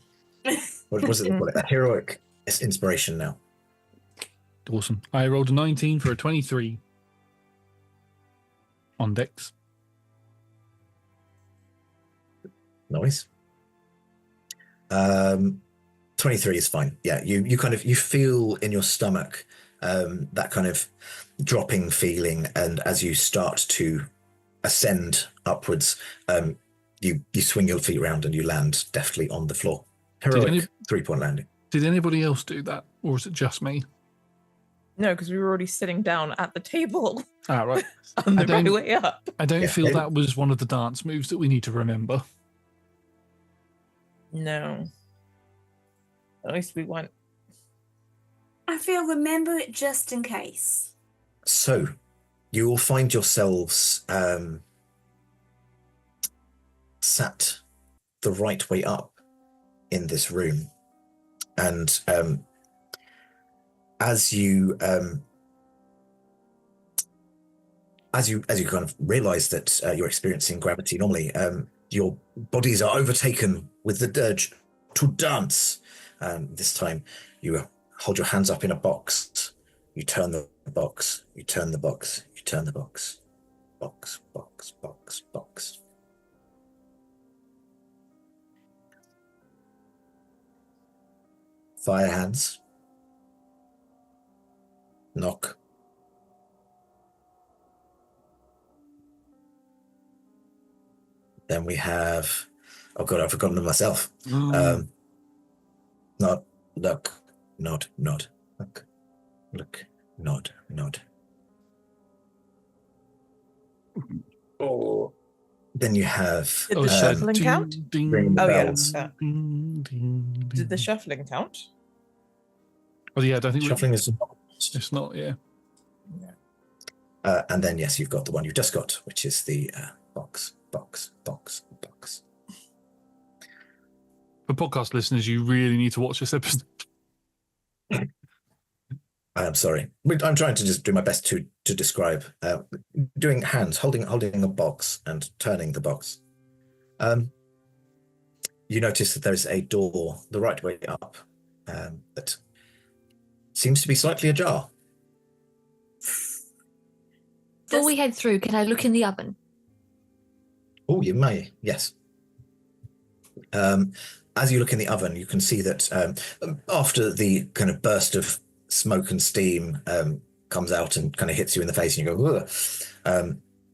What was it? A heroic inspiration now. Awesome. I rolled a 19 for a 23 on dex. Nice. 23 is fine. Yeah, you feel in your stomach that kind of dropping feeling, and as you start to ascend upwards, you swing your feet around and you land deftly on the floor. Did Heroic 3-point landing. Did anybody else do that, or is it just me? No, because we were already sitting down at the table Ah, right. on the right way up. I don't Yeah. feel that was one of the dance moves that we need to remember. No. At least we went. I feel remember it just in case. So you will find yourselves sat the right way up in this room. And as you kind of realize that you're experiencing gravity normally, your bodies are overtaken with the urge to dance. This time you hold your hands up in a box. You turn the box, you turn the box, you turn the box. Box, box, box, box. Fire hands. Knock. Then we have, oh God, I've forgotten them myself. Nod, look, nod, nod, look, look, nod, nod. Oh, then you have. Did the shuffling count? Ring the Oh, yeah. bells. Did the shuffling count? Oh, yeah, I don't think Shuffling is. it's not, yeah. And then, yes, you've got the one you've just got, which is the box, box, box, box. For podcast listeners, you really need to watch this episode. I'm sorry. I'm trying to just do my best to describe doing hands, holding a box and turning the box. You notice that there's a door the right way up that seems to be slightly ajar. Before we head through, can I look in the oven? Oh, you may, yes. As you look in the oven, you can see that after the kind of burst of smoke and steam comes out and kind of hits you in the face, and you go, ugh,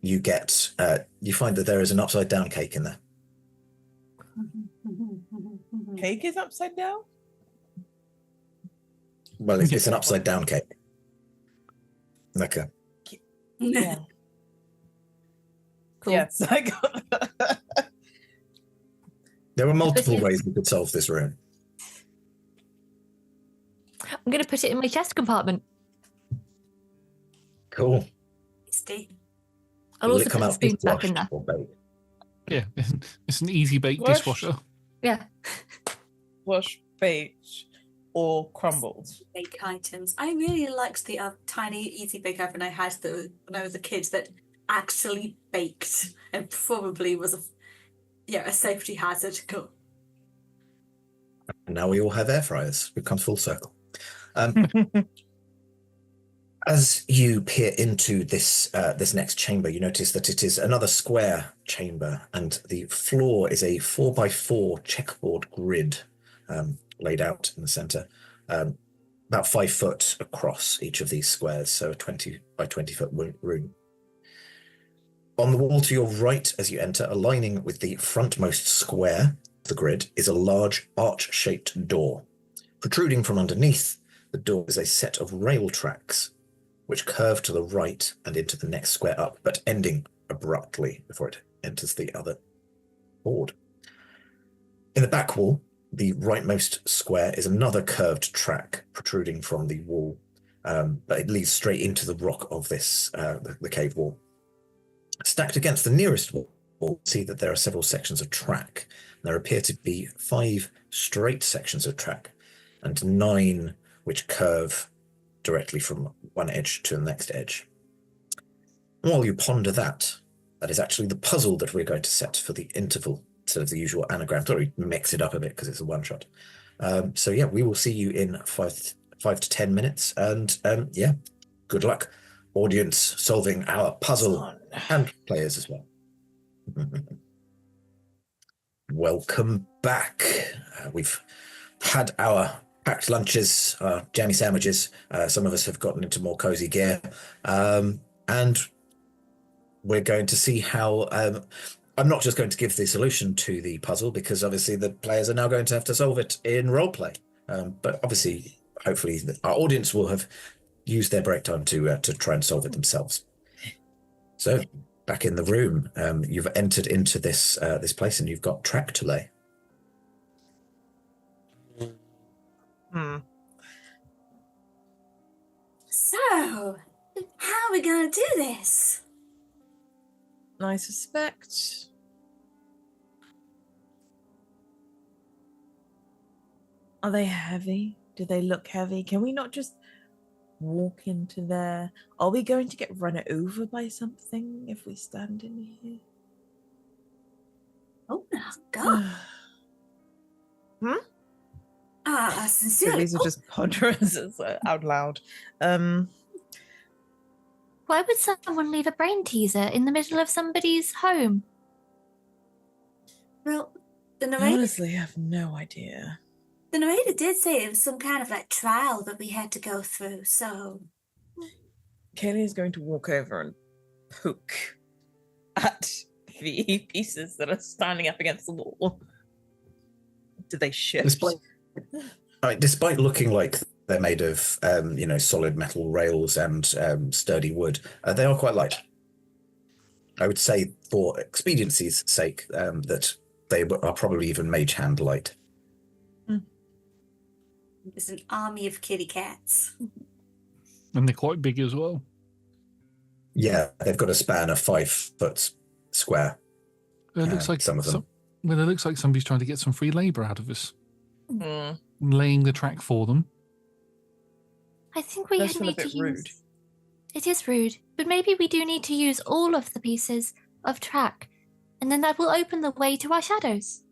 you find that there is an upside down cake in there. Cake is upside down? Well, it's an upside down cake. Like a. Yeah. Cool. Yes, I got that. There were multiple ways we could solve this room. I'm going to put it in my chest compartment. Cool. I'll Will also it come put the out spoon back in there. dishwashed or baked? Yeah, it's an easy bake Wash. dishwasher. Yeah. Wash, baked, or crumbled. Bake items. I really liked the tiny easy bake oven I had when I was a kid that actually baked and probably was a safety hazard. Cool. And now we all have air fryers. We've come full circle. As you peer into this next chamber, you notice that it is another square chamber, and the floor is a 4x4 checkerboard grid laid out in the center, about 5 foot across each of these squares, so a 20 by 20 foot room. On the wall to your right as you enter, aligning with the frontmost square of the grid, is a large arch-shaped door. Protruding from underneath the door is a set of rail tracks which curve to the right and into the next square up, but ending abruptly before it enters the other board. In the back wall, the rightmost square is another curved track protruding from the wall, but it leads straight into the rock of this the cave wall. Stacked against the nearest wall, you see that there are several sections of track. There appear to be 5 straight sections of track and 9 which curve directly from one edge to the next edge. While you ponder that is actually the puzzle that we're going to set for the interval instead of the usual anagram. Thought we'd mix it up a bit because it's a one-shot. So yeah, we will see you in 5 to 10 minutes, and yeah, good luck, audience, solving our puzzle, and players as well. Welcome back. We've had our packed lunches, jammy sandwiches. Some of us have gotten into more cozy gear, and we're going to see how I'm not just going to give the solution to the puzzle because obviously the players are now going to have to solve it in roleplay. But obviously, hopefully, our audience will have used their break time to try and solve it themselves. So, back in the room, you've entered into this this place, and you've got track to lay. So, how are we going to do this? I suspect. Are they heavy? Do they look heavy? Can we not just walk into there? Are we going to get run over by something if we stand in here? Oh my god. Sincerely. These are just ponderous out loud. Why would someone leave a brain teaser in the middle of somebody's home? Well, the I narrator, honestly have no idea. the narrator did say it was some kind of like trial that we had to go through, so. Kaylee is going to walk over and poke at the pieces that are standing up against the wall. Do they shift? Despite looking like they're made of, solid metal rails and sturdy wood, they are quite light. I would say, for expediency's sake, that they are probably even mage hand light. It's an army of kitty cats. And they're quite big as well. Yeah, they've got a span of 5 foot square. It looks like some of them. Well, it looks like somebody's trying to get some free labour out of us. Mm. Laying the track for them. I think we That's a need bit to rude. use... It is rude, but maybe we do need to use all of the pieces of track, and then that will open the way to our shadows.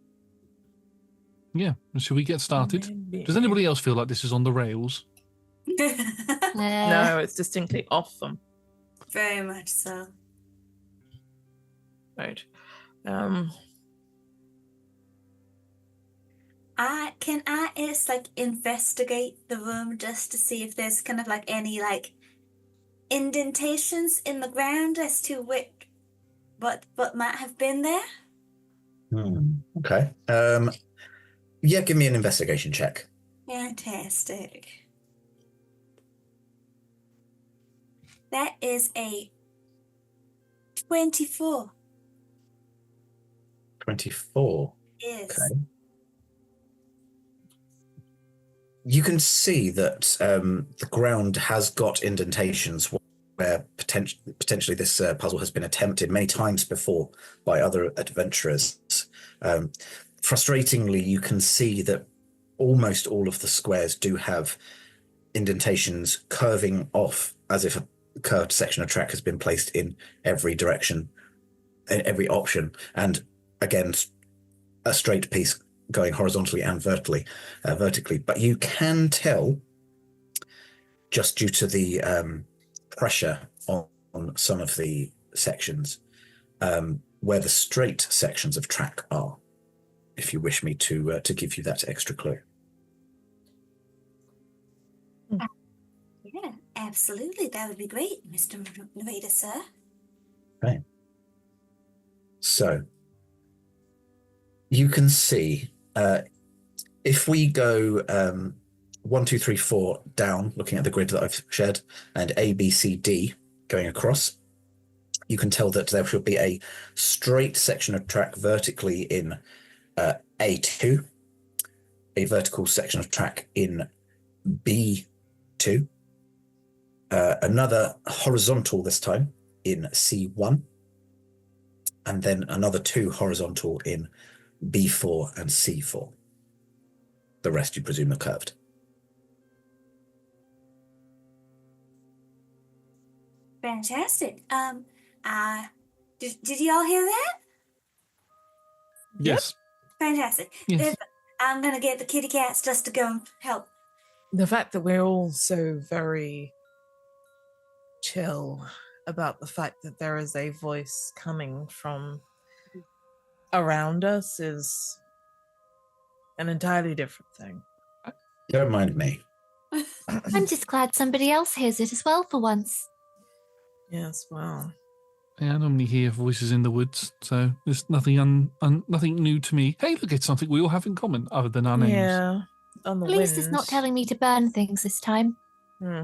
Yeah. Should we get started? Maybe. Does anybody else feel like this is on the rails? No, it's distinctly off them. Very much so. Right. Can I just like investigate the room just to see if there's kind of like any like indentations in the ground as to what might have been there? Okay. Yeah, give me an investigation check. Fantastic. That is a 24. 24. Yes. Okay. You can see that the ground has got indentations where potentially this puzzle has been attempted many times before by other adventurers. Frustratingly, you can see that almost all of the squares do have indentations curving off as if a curved section of track has been placed in every direction, in every option, and again, a straight piece going horizontally and vertically. But you can tell, just due to the pressure on some of the sections, where the straight sections of track are, if you wish me to give you that extra clue. Yeah, absolutely. That would be great, Mr. Narrator, sir. Right. So, you can see, if we go 1, 2, 3, 4 down, looking at the grid that I've shared, and A, B, C, D going across, you can tell that there should be a straight section of track vertically in A2, a vertical section of track in B2, another horizontal this time in C1, and then another 2 horizontal in B4 and C4. The rest you presume are curved. Fantastic. Did you all hear that? Yes. Fantastic. Yes. I'm gonna get the kitty cats just to go and help. The fact that we're all so very chill about the fact that there is a voice coming from around us is an entirely different thing. Don't mind me. I'm just glad somebody else hears it as well for once. Yes, well. Yeah, I normally hear voices in the woods, so there's nothing nothing new to me. Hey, look, it's something we all have in common, other than our names. Yeah, on the At least it's not wind. telling me to burn things this time. Hmm.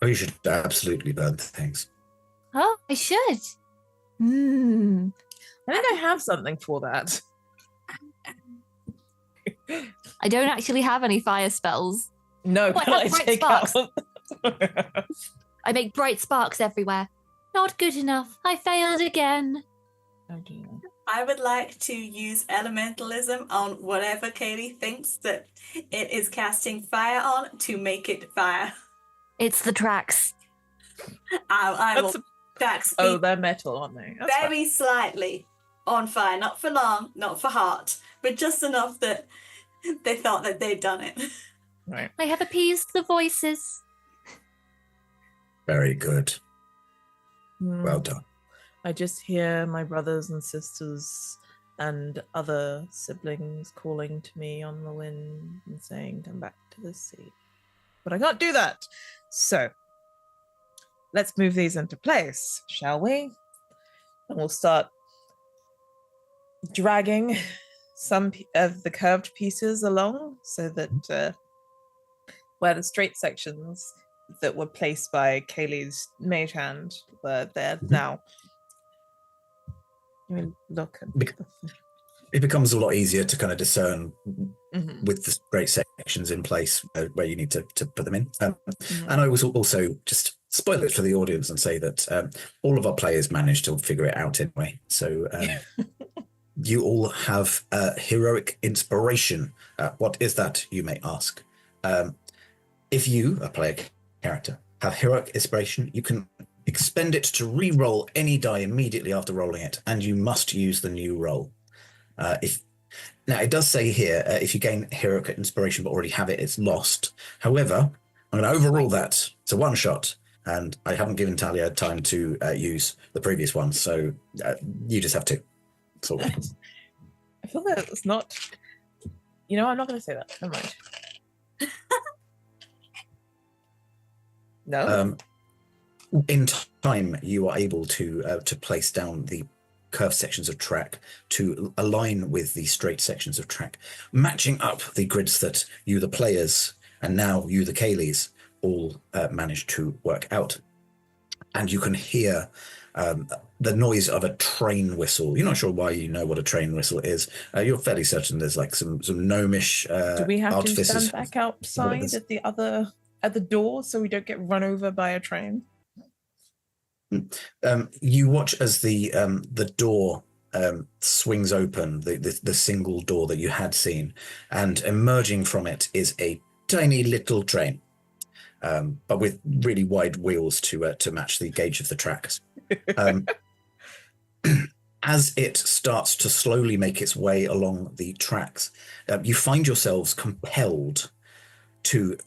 Oh, you should absolutely burn things. Oh, I should. Hmm. I think I have something for that. I don't actually have any fire spells. No, Oh, I but have I bright take out. I make bright sparks everywhere. Not good enough. I failed again. Oh, dear. I would like to use elementalism on whatever Kaylee thinks that it is casting fire on to make it fire. It's the tracks. I will That's tracks Oh, be they're metal, aren't they? That's fine. very slightly on fire, not for long, not for heart, but just enough that they thought that they'd done it. Right. I have appeased the voices. Very good. Hmm. Well done. I just hear my brothers and sisters and other siblings calling to me on the wind and saying, "Come back to the sea." But I can't do that. So let's move these into place, shall we? And we'll start dragging some of the curved pieces along so that where the straight sections that were placed by Kaylee's mage hand were there now. I mean, look at Bec- It becomes a lot easier to kind of discern Mhm. with the great sections in place where you need to put them in. Mhm. And I was also just spoil it for the audience and say that all of our players managed to figure it out anyway. So you all have heroic inspiration. What is that, you may ask? If you, a player character, have heroic inspiration, you can expend it to re-roll any die immediately after rolling it, and you must use the new roll. Now, it does say here, if you gain heroic inspiration but already have it, it's lost. However, I'm going to overrule that. It's a one-shot, and I haven't given Talia time to use the previous one, so you just have to. Sort of. I feel that it's not. You know, I'm not going to say that. Never mind. No. In time, you are able to place down the curved sections of track to align with the straight sections of track, matching up the grids that you, the players, and now you, the Kaylees, all managed to work out. And you can hear the noise of a train whistle. You're not sure why you know what a train whistle is. You're fairly certain there's like some gnomish Do we have to artifices. stand back outside at the door so we don't get run over by a train? You watch as the door swings open, the single door that you had seen, and emerging from it is a tiny little train, but with really wide wheels to match the gauge of the tracks. As it starts to slowly make its way along the tracks, you find yourselves compelled to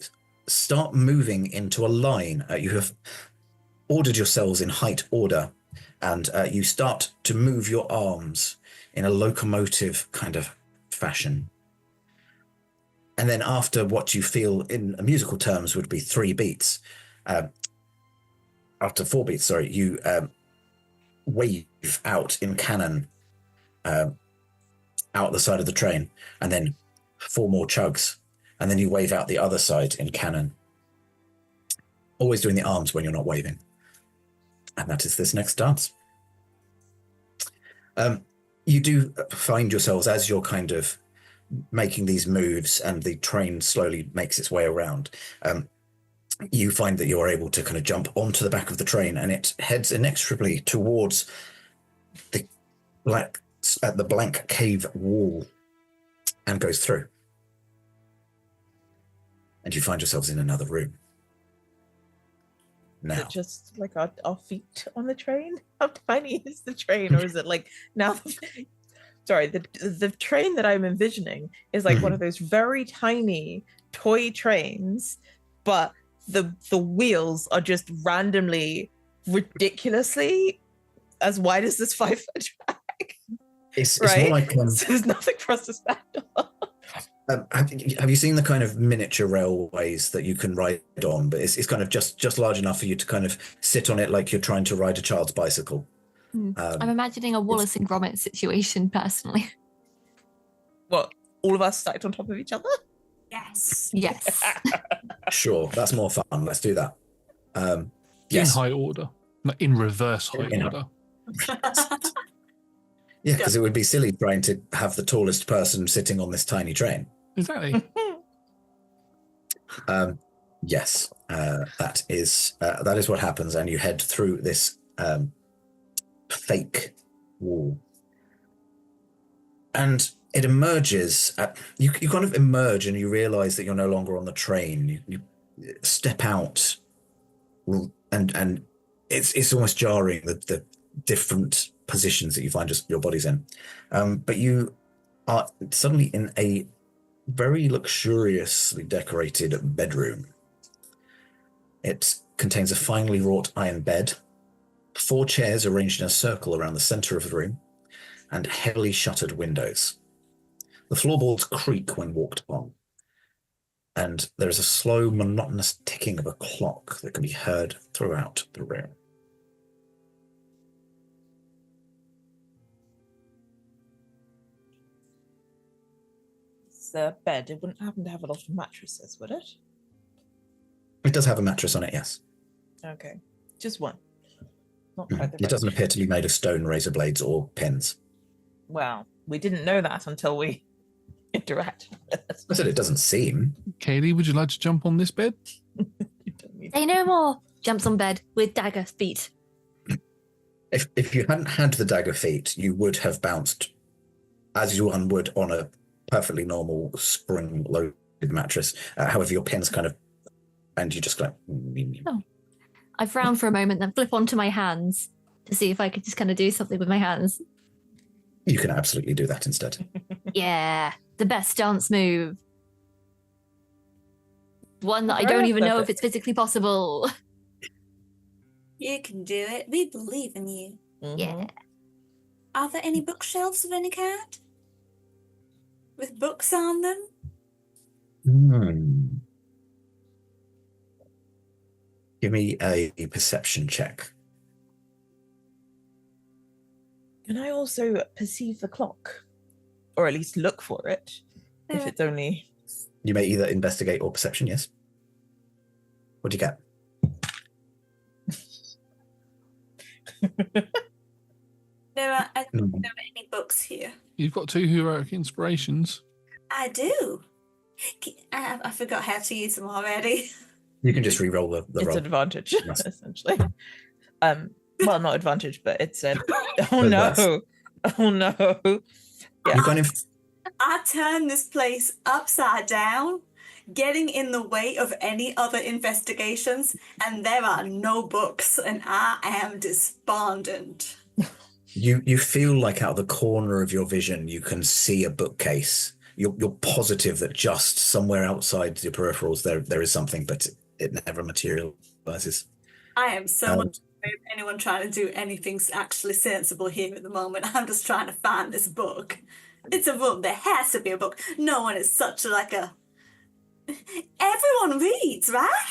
start moving into a line. You have ordered yourselves in height order, and you start to move your arms in a locomotive kind of fashion. And then after what you feel in musical terms would be 3 beats, after 4 beats, sorry, you wave out in cannon out the side of the train, and then 4 more chugs, and then you wave out the other side in cannon. Always doing the arms when you're not waving. And that is this next dance. You do find yourselves, as you're kind of making these moves and the train slowly makes its way around, you find that you're able to kind of jump onto the back of the train, and it heads inexorably towards the blank cave wall and goes through. And you find yourselves in another room. Is Now, it just like our feet on the train? How tiny is the train? Or is it like now? Sorry, the train that I'm envisioning is like one of those very tiny toy trains, but the wheels are just randomly, ridiculously as wide as this 5-foot track. it's Right? more like So there's nothing for us to stand on. have you seen the kind of miniature railways that you can ride on? But it's kind of just large enough for you to kind of sit on it like you're trying to ride a child's bicycle. I'm imagining a Wallace and Gromit situation personally. What? All of us stacked on top of each other? Yes. Yes. Sure, that's more fun. Let's do that. In Yes. high order. Like in reverse high In- order. Yeah, because it would be silly trying to have the tallest person sitting on this tiny train. Exactly. Yes, that is what happens, and you head through this fake wall, and it emerges. You kind of emerge, and you realise that you're no longer on the train. You step out, and it's almost jarring, the different positions that you find just your body's in. But you are suddenly in a very luxuriously decorated bedroom. It contains a finely wrought iron bed, 4 chairs arranged in a circle around the center of the room, and heavily shuttered windows. The floorboards creak when walked upon, and there is a slow, monotonous ticking of a clock that can be heard throughout the room. It's a bed. It wouldn't happen to have a lot of mattresses, would it? It does have a mattress on it, yes. Okay. Just one. Not Mhm. quite the It right- doesn't appear to be made of stone, razor blades, or pins. Well, we didn't know that until we interact with it. I said it doesn't seem. Kaylee, would you like to jump on this bed? You don't need- Say no more. Jumps on bed with dagger feet. If you hadn't had the dagger feet, you would have bounced as one would on a perfectly normal spring-loaded mattress. However, your pins kind of, and you just go. Oh. I frown for a moment, then flip onto my hands to see if I could just kind of do something with my hands. You can absolutely do that instead. Yeah, the best dance move. One that I don't even know if it's physically possible. You can do it. We believe in you. Mhm. Yeah. Are there any bookshelves of any kind? With books on them? Give me a perception check. Can I also perceive the clock? Or at least look for it? If it's only... You may either investigate or perception, yes. What do you get? There are Mm. any books here. You've got 2 heroic inspirations. I do. I forgot how to use them already. You can just re-roll the It's roll. advantage, Yes. essentially. Well, not advantage, but it's a... Oh But no! less. Oh no! You kind of I turned this place upside down, getting in the way of any other investigations, and there are no books, and I am despondent. you feel like out of the corner of your vision you can see a bookcase. You're positive that just somewhere outside your peripherals there is something, but it never materializes. I am so much afraid of anyone trying to do anything actually sensible here at the moment. I'm just trying to find this book. It's a book. There has to be a book. No one is such like a... Everyone reads, right?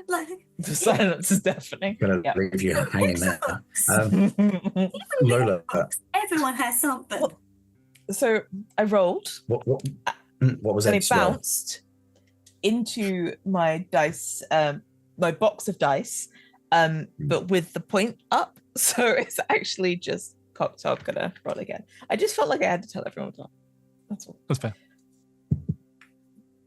Like, The silence is deafening. I'm gonna Yeah. leave you hanging there. books. Lola, Everyone has something. Well, So I rolled, what was and Ed's it roll? bounced into my dice, my box of dice, but with the point up. So it's actually just cocked. So I'm gonna roll again. I just felt like I had to tell everyone that. That's all. That's fair.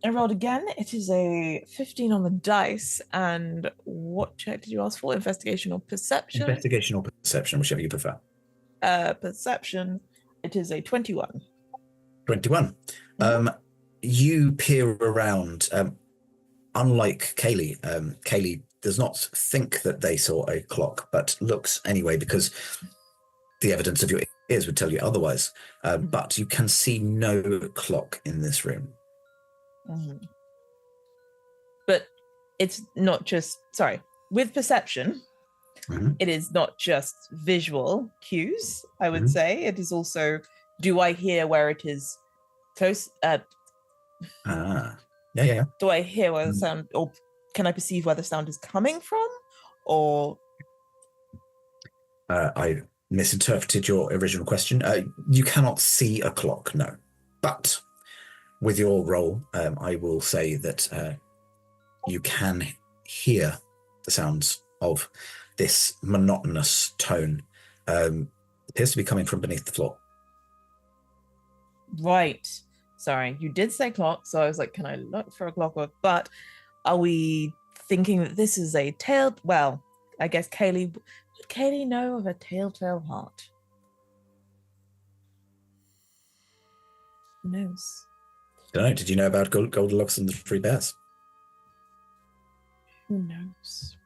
I rolled again. It is a 15 on the dice. And what check did you ask for? Investigation or perception? Investigation or perception, whichever you prefer. Perception. It is a 21. 21. You peer around. Unlike Kaylee, Kaylee does not think that they saw a clock, but looks anyway because the evidence of your ears would tell you otherwise. But you can see no clock in this room. Mhm. But it's not just, sorry, with perception, Mhm. it is not just visual cues, I would Mhm. say. It is also, do I hear where it is close? Yeah. Do I hear where the Mm. sound, or can I perceive where the sound is coming from? or I misinterpreted your original question. You cannot see a clock, no. But with your roll, I will say that you can hear the sounds of this monotonous tone. Appears to be coming from beneath the floor. right? Sorry, you did say clock, so I was like, can I look for a clock? But are we thinking that this is a tail? Well, I guess would Kaylee know of a telltale heart? Who knows? Don't know. Did you know about Goldilocks and the Three Bears? Who knows?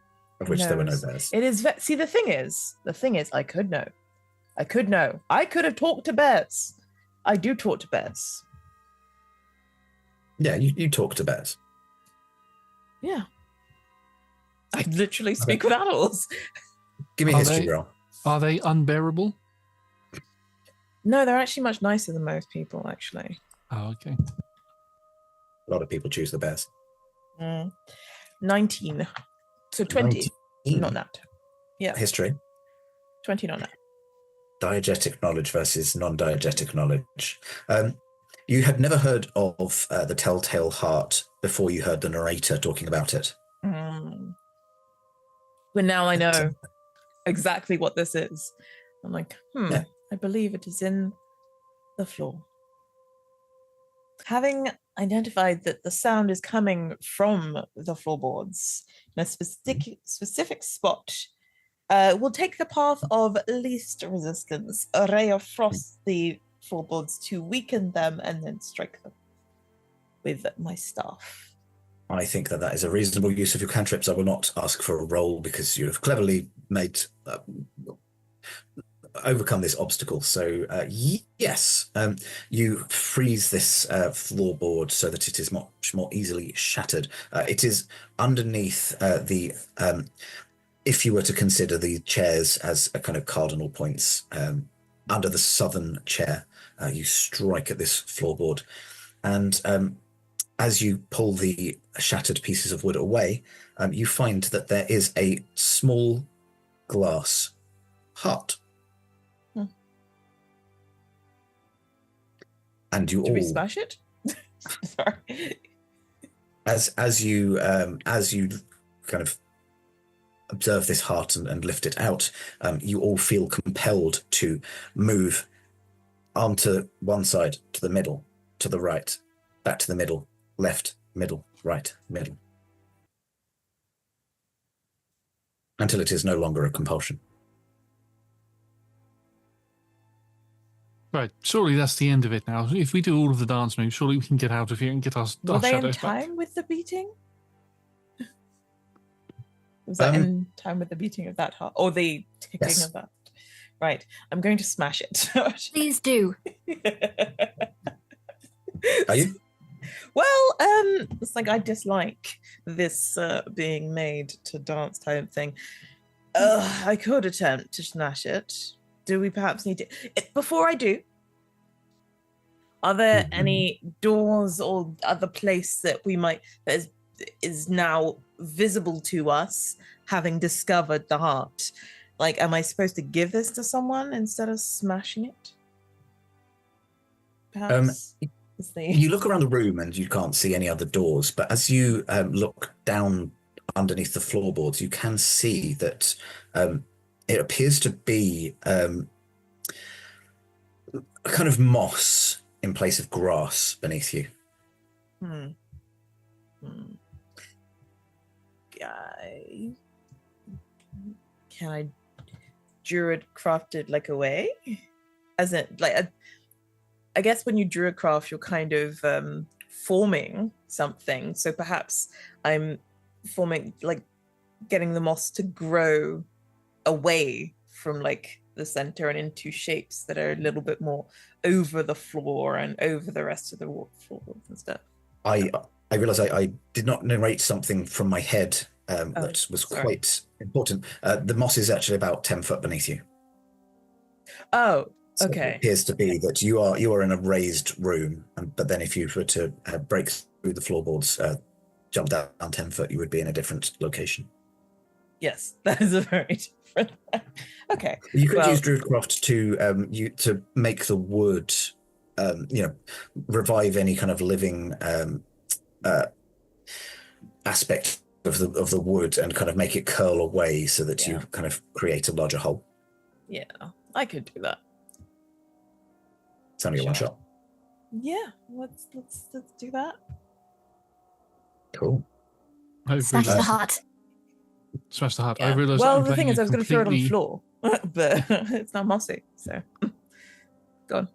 Of which there were no bears. It is. See, the thing is, I could know. I could know. I could have talked to bears. I do talk to bears. Yeah, you talk to bears. Yeah. I literally speak with animals. Give me a history roll. Are they unbearable? No, they're actually much nicer than most people, actually. Oh, okay. A lot of people choose the bears. 19. So 20. 19. Not that. Yeah. History. 20, not that. Diegetic knowledge versus non-diegetic knowledge. You had never heard of the Telltale Heart before you heard the narrator talking about it. But now I know exactly what this is. I'm like, Yeah. I believe it is in the floor. Having identified that the sound is coming from the floorboards in a specific spot, we'll take the path of least resistance, a ray of frost the floorboards to weaken them, and then strike them with my staff. I think that is a reasonable use of your cantrips. I will not ask for a roll because you have cleverly made overcome this obstacle. So yes, you freeze this floorboard so that it is much more easily shattered. It is underneath if you were to consider the chairs as a kind of cardinal points, under the southern chair, you strike at this floorboard, and as you pull the shattered pieces of wood away, you find that there is a small glass heart. And you Did we smash it? Sorry. As you kind of observe this heart and lift it out, you all feel compelled to move onto one side, to the middle, to the right, back to the middle, left, middle, right, middle, until it is no longer a compulsion. Right, surely that's the end of it now. If we do all of the dance moves, surely we can get out of here and get our Were they in shadows time back. with the beating? Was that in time with the beating of that heart? Or the ticking Yes. of that? Right. I'm going to smash it. Please do. Are you? Well, it's like I dislike this being made to dance type thing. I could attempt to smash it. Do we perhaps need to... Before I do, are there any doors or other place that we might... that is now visible to us, having discovered the heart? Like, am I supposed to give this to someone instead of smashing it? Perhaps... You look around the room and you can't see any other doors, but as you look down underneath the floorboards, you can see that it appears to be a kind of moss in place of grass beneath you. Can I druid craft it like a way? As in, like, I guess when you druid craft, you're kind of forming something. So perhaps I'm forming, like, getting the moss to grow away from like the center and into shapes that are a little bit more over the floor and over the rest of the floorboards and stuff. I realize I did not narrate something from my head that was quite important. The moss is actually about 10 foot beneath you. Oh, So okay. it appears to be that you are in a raised room, but then if you were to break through the floorboards, jump down 10 foot, you would be in a different location. Yes, that is a very different. Okay. You could well, use Druidcraft to make the wood, revive any kind of living aspect of the wood and kind of make it curl away so that you kind of create a larger hole. Yeah, I could do that. It's only a one shot. Yeah, let's do that. Cool. Smash the heart. Smash the heart. Yeah. I realised. Well, I'm the thing playing is, I was going to throw it on the completely- floor, but it's not mossy. So, go on.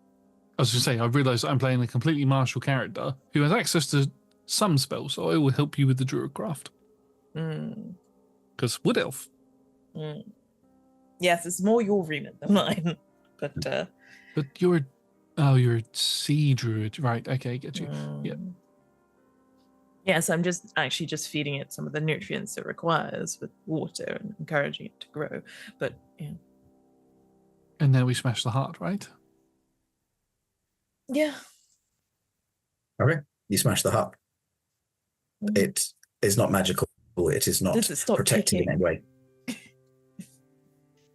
I was going to say, I've realised I'm playing a completely martial character who has access to some spells, so I will help you with the Druidcraft. Because Wood Elf. Yes, it's more your remit than mine. But you're a sea druid, right? Okay, get you. Yeah. Yes, I'm just feeding it some of the nutrients it requires with water and encouraging it to grow. But yeah. And now we smash the heart, right? Yeah. Okay. You smash the heart. It is not magical. It is not Does it stop protected in ticking? any way.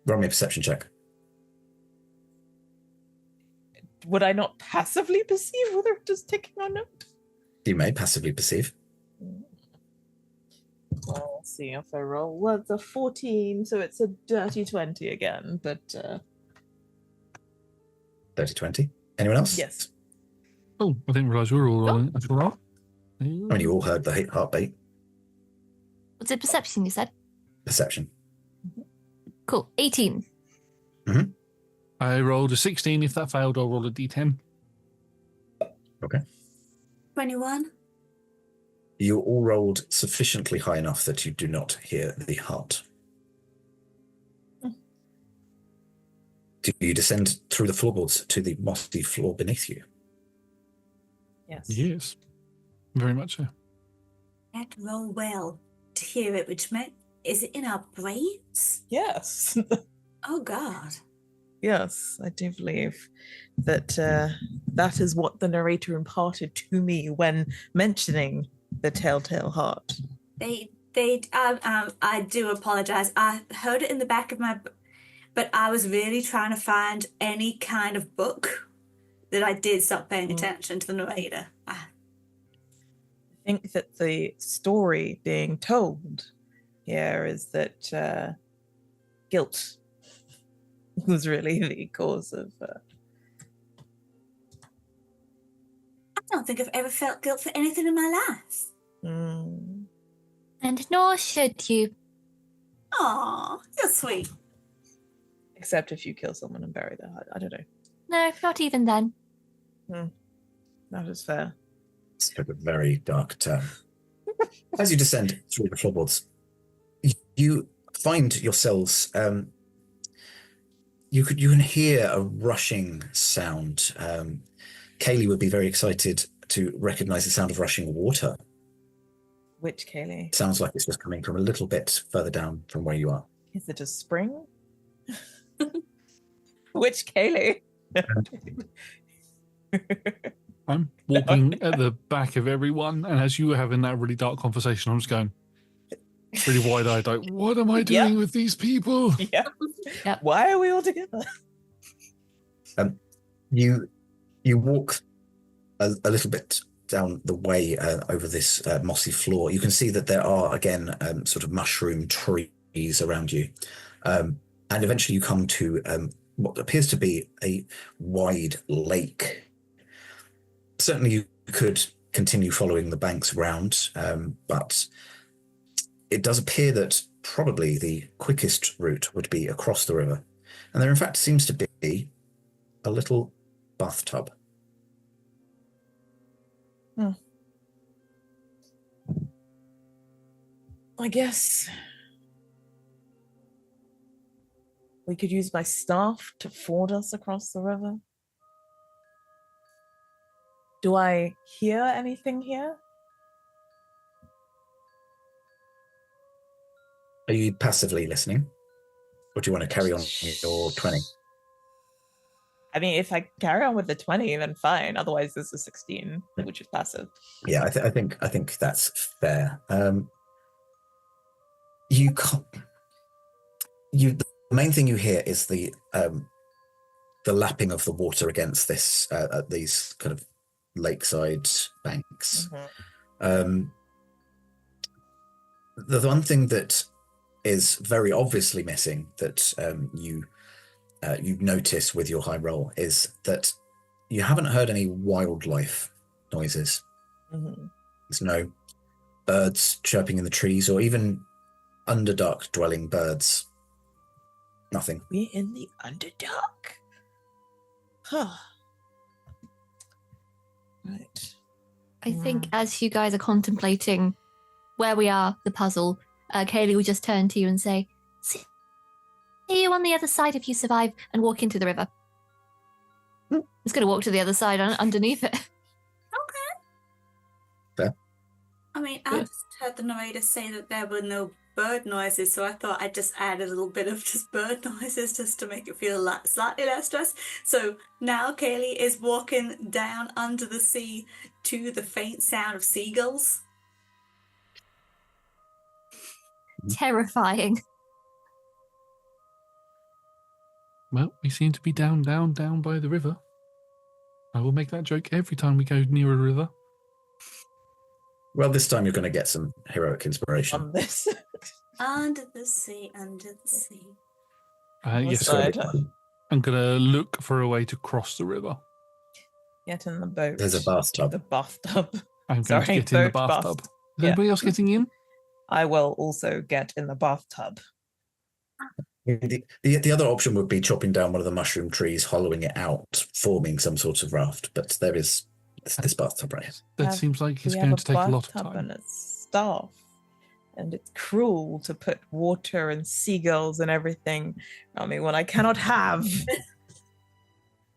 Roll me a perception check. Would I not passively perceive whether it is ticking or not? You may passively perceive. Well, let's see if I roll. Well, it's a 14, so it's a dirty 20 again, but 30-20. Anyone else? yes. Oh, I didn't realise we were all rolling. That's all right. I mean, you all heard the heartbeat. What's it, perception, you said? Perception. Cool. 18. I rolled a 16. If that failed, I'll roll a d10. Okay. 21. You all rolled sufficiently high enough that you do not hear the heart. Do you descend through the floorboards to the mossy floor beneath you? Yes. Yes. Very much so. That roll well to hear it, which meant, is it in our brains? Yes. Oh, God. Yes, I do believe that that is what the narrator imparted to me when mentioning the telltale heart. I do apologize. I heard it in the back of my, but I was really trying to find any kind of book that I did stop paying attention to the narrator. I think that the story being told here is that guilt was really the cause of. I don't think I've ever felt guilt for anything in my life. And nor should you. Aw, you're sweet. Except if you kill someone and bury their heart. I don't know. No, not even then. That is fair. It's a very dark turn. As you descend through the floorboards, you find yourselves. You can hear a rushing sound. Kaylee would be very excited to recognize the sound of rushing water. Which Kaylee? It sounds like it's just coming from a little bit further down from where you are. Is it a spring? Which Kaylee? I'm walking at the back of everyone, and as you were having that really dark conversation, I'm just going really wide-eyed, like, what am I doing with these people? Yeah. Yep. Why are we all together? You walk a little bit down the way over this mossy floor. You can see that there are, again, sort of mushroom trees around you. And eventually you come to what appears to be a wide lake. Certainly you could continue following the banks around, but it does appear that probably the quickest route would be across the river. And there in fact seems to be a little bathtub. I guess we could use my staff to ford us across the river. Do I hear anything here? Are you passively listening? Or do you want to carry on your 20? I mean, if I carry on with the 20, then fine. Otherwise, this is 16, which is passive. Yeah, I think that's fair. You can't, The main thing you hear is the lapping of the water against these kind of lakeside banks. The one thing that is very obviously missing that you notice with your high roll is that you haven't heard any wildlife noises. There's no birds chirping in the trees or even underdark dwelling birds. Nothing. We're in the Underdark. Huh. Right. I think as you guys are contemplating where we are, the puzzle, Kaylee will just turn to you and say, see you on the other side if you survive, and walk into the river. I'm just going to walk to the other side underneath it. Okay. Fair. I mean, I just heard the narrator say that there were no bird noises, so I thought I'd just add a little bit of just bird noises just to make it feel slightly less stress. So now Kaylee is walking down under the sea to the faint sound of seagulls. Terrifying. Well, we seem to be down by the river. I will make that joke every time we go near a river. Well, this time you're going to get some heroic inspiration. On this. Under the sea, under the sea. Yes, side? I'm going to look for a way to cross the river. Get in the boat. There's a bathtub. The bathtub. I'm going to get in the boat, bathtub. bath. Is anybody else getting in? I will also get in the bathtub. The other option would be chopping down one of the mushroom trees, hollowing it out, forming some sort of raft. But there is this bathtub right here. That seems like it's going to take a lot of bathtub time. and a staff. And it's cruel to put water and seagulls and everything on me when I cannot have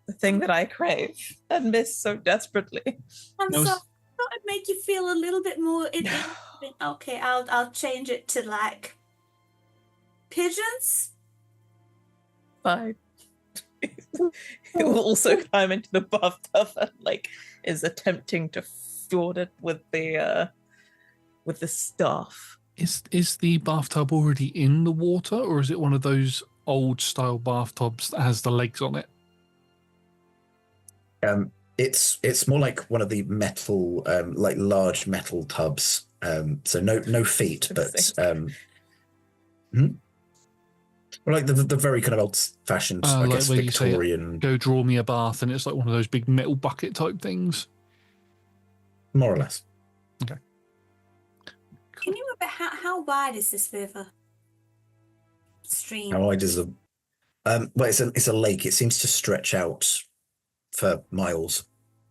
the thing that I crave and miss so desperately. I'm sorry. I thought I'd make you feel a little bit more. Okay, I'll change it to like pigeons. Fine. It will also climb into the bathtub and is attempting to fjord it with the staff. Is the bathtub already in the water, or is it one of those old style bathtubs that has the legs on it? It's more like one of the metal, like large metal tubs. So no feet, but like the very kind of old-fashioned, I guess, where Victorian. You say, go draw me a bath, and it's like one of those big metal bucket type things. More or less. Okay. Can you remember how wide is this river? Stream. How wide is the? Well, it's a lake. It seems to stretch out for miles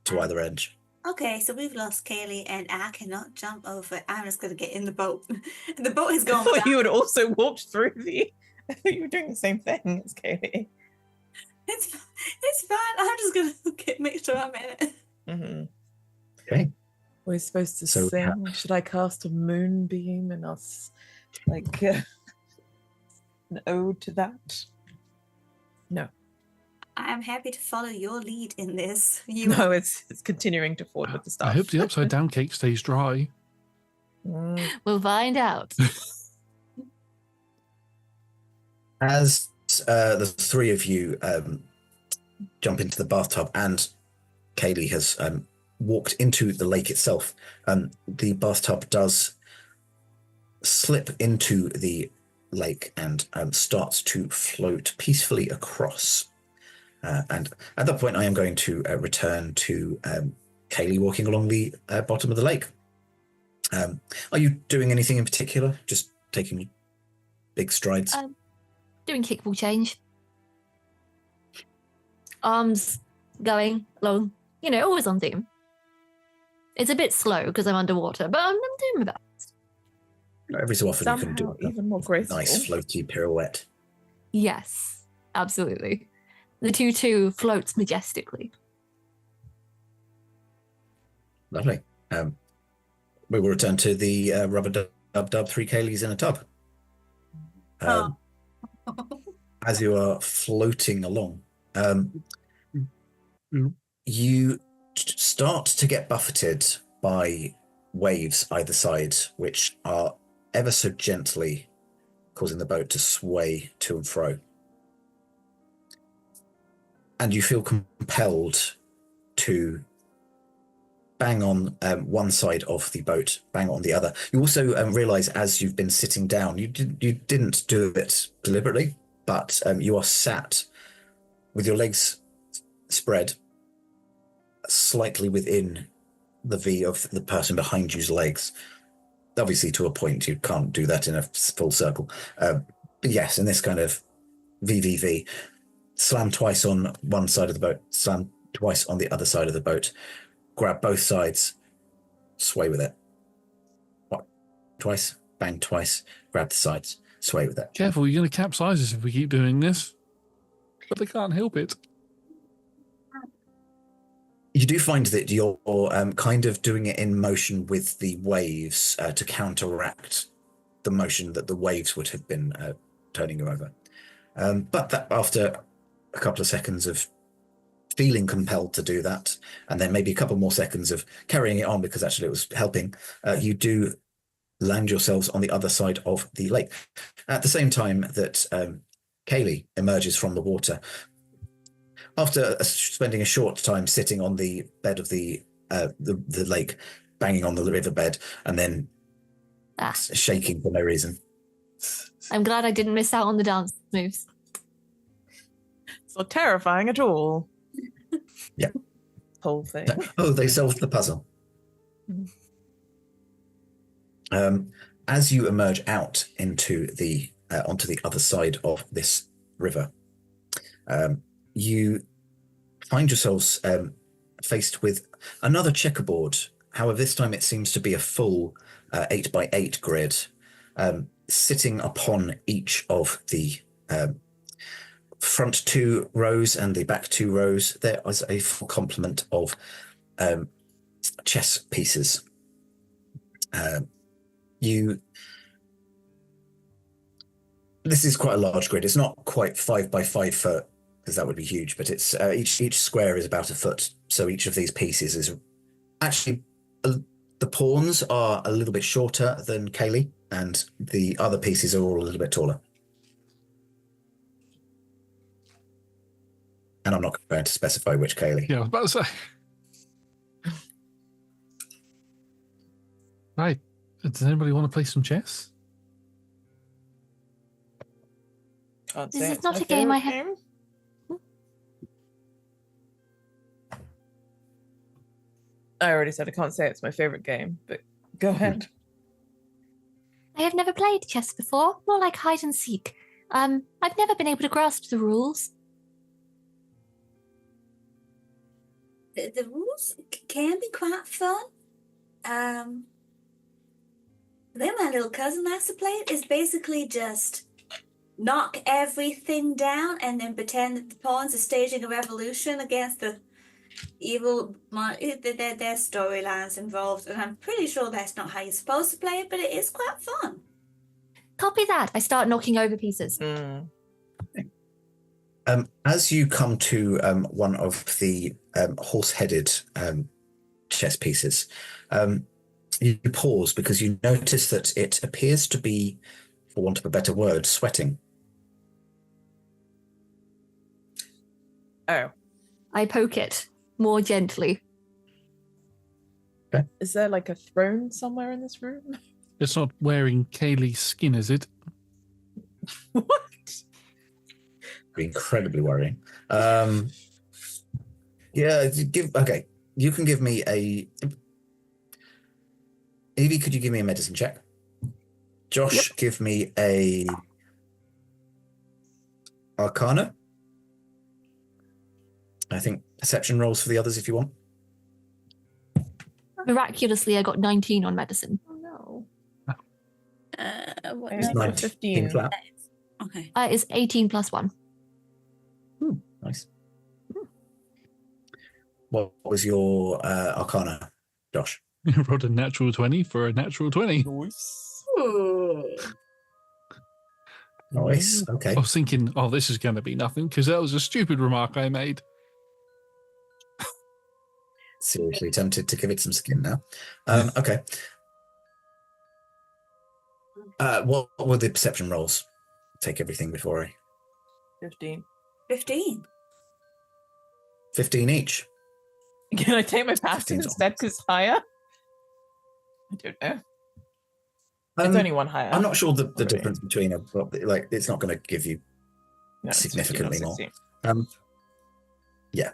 to either edge. Okay, so we've lost Kaylee, and I cannot jump over. I'm just going to get in the boat. The boat has gone. I thought you had also walked through the. I thought you were doing the same thing as Kaylee. It's fine. I'm just going to make sure I'm in it. Mm-hmm. Okay. We're supposed to sing. Should I cast a moonbeam and us an ode to that? No. I am happy to follow your lead in this. No, it's continuing to forward with the stuff. I hope the upside down cake stays dry. We'll find out. As the three of you jump into the bathtub, and Kaylee has walked into the lake itself, the bathtub does slip into the lake and starts to float peacefully across. And at that point, I am going to return to Kaylee walking along the bottom of the lake. Are you doing anything in particular? Just taking big strides? Doing kickball change. Arms going along, always on theme. It's a bit slow because I'm underwater, but I'm doing my best. Every so often Somehow you can do even more graceful. nice floaty pirouette. Yes, absolutely. The tutu floats majestically. Lovely. We will return to the rubber dub 3 Kayleys in a tub. As you are floating along, you start to get buffeted by waves either side, which are ever so gently causing the boat to sway to and fro. And you feel compelled to bang on one side of the boat, bang on the other. You also realize as you've been sitting down, you didn't do it deliberately, but you are sat with your legs spread slightly within the V of the person behind you's legs. Obviously, to a point, you can't do that in a full circle. But yes, in this kind of VVV, slam twice on one side of the boat, slam twice on the other side of the boat, grab both sides, sway with it. What? Twice, bang twice, grab the sides, sway with it. Careful, you're going to capsize us if we keep doing this. But they can't help it. You do find that you're kind of doing it in motion with the waves to counteract the motion that the waves would have been turning you over. But that after a couple of seconds of feeling compelled to do that, and then maybe a couple more seconds of carrying it on because actually it was helping, you do land yourselves on the other side of the lake. At the same time that Kaylee emerges from the water, after spending a short time sitting on the bed of the lake, banging on the riverbed, and then shaking for no reason. I'm glad I didn't miss out on the dance moves. It's not terrifying at all. Yeah. Whole thing. Oh, they solved the puzzle. As you emerge out into the onto the other side of this river, you find yourselves faced with another checkerboard. However, this time it seems to be a full 8x8 grid, sitting upon each of the front 2 rows and the back 2 rows. There is a full complement of chess pieces. This is quite a large grid. It's not quite 5 by 5 foot, because that would be huge, but it's each square is about a foot. So each of these pieces is actually the pawns are a little bit shorter than Kaylee, and the other pieces are all a little bit taller. And I'm not going to specify which Kaylee. Yeah, I was about to say. Right. Does anybody want to play some chess? Can't This say is it's not my a game I favourite have- game. I already said I can't say it's my favorite game, but go ahead. I have never played chess before, more like hide and seek. I've never been able to grasp the rules. The rules can be quite fun. The way my little cousin likes to play it is basically just knock everything down and then pretend that the pawns are staging a revolution against the evil their storylines involved, and I'm pretty sure that's not how you're supposed to play it, but it is quite fun. Copy that. I start knocking over pieces. As you come to one of the horse-headed chess pieces, you pause because you notice that it appears to be, for want of a better word, sweating. Oh. I poke it more gently. Is there like a throne somewhere in this room? It's not wearing Kaylee's skin, is it? What? Incredibly worrying. Okay. You can give me a. Evie, could you give me a medicine check? Josh, give me a Arcana. I think perception rolls for the others if you want. Miraculously, I got 19 on medicine. Oh no. What I It's got 19 15. flat. Okay. It's 18 plus 1. Nice. What was your Arcana, Josh? You rolled a natural 20 for a natural 20. Ooh. Nice. Okay. I was thinking, oh, this is going to be nothing, because that was a stupid remark I made. Seriously tempted to give it some skin now. Okay. What were the perception rolls? take everything before I... 15. 15. 15 each. Can I take my passive 15's instead because it's higher? I don't know. It's Um, only one higher. I'm not sure the Really? difference between like it's not going to give you No, it's 15 or significantly more. 16. Yeah.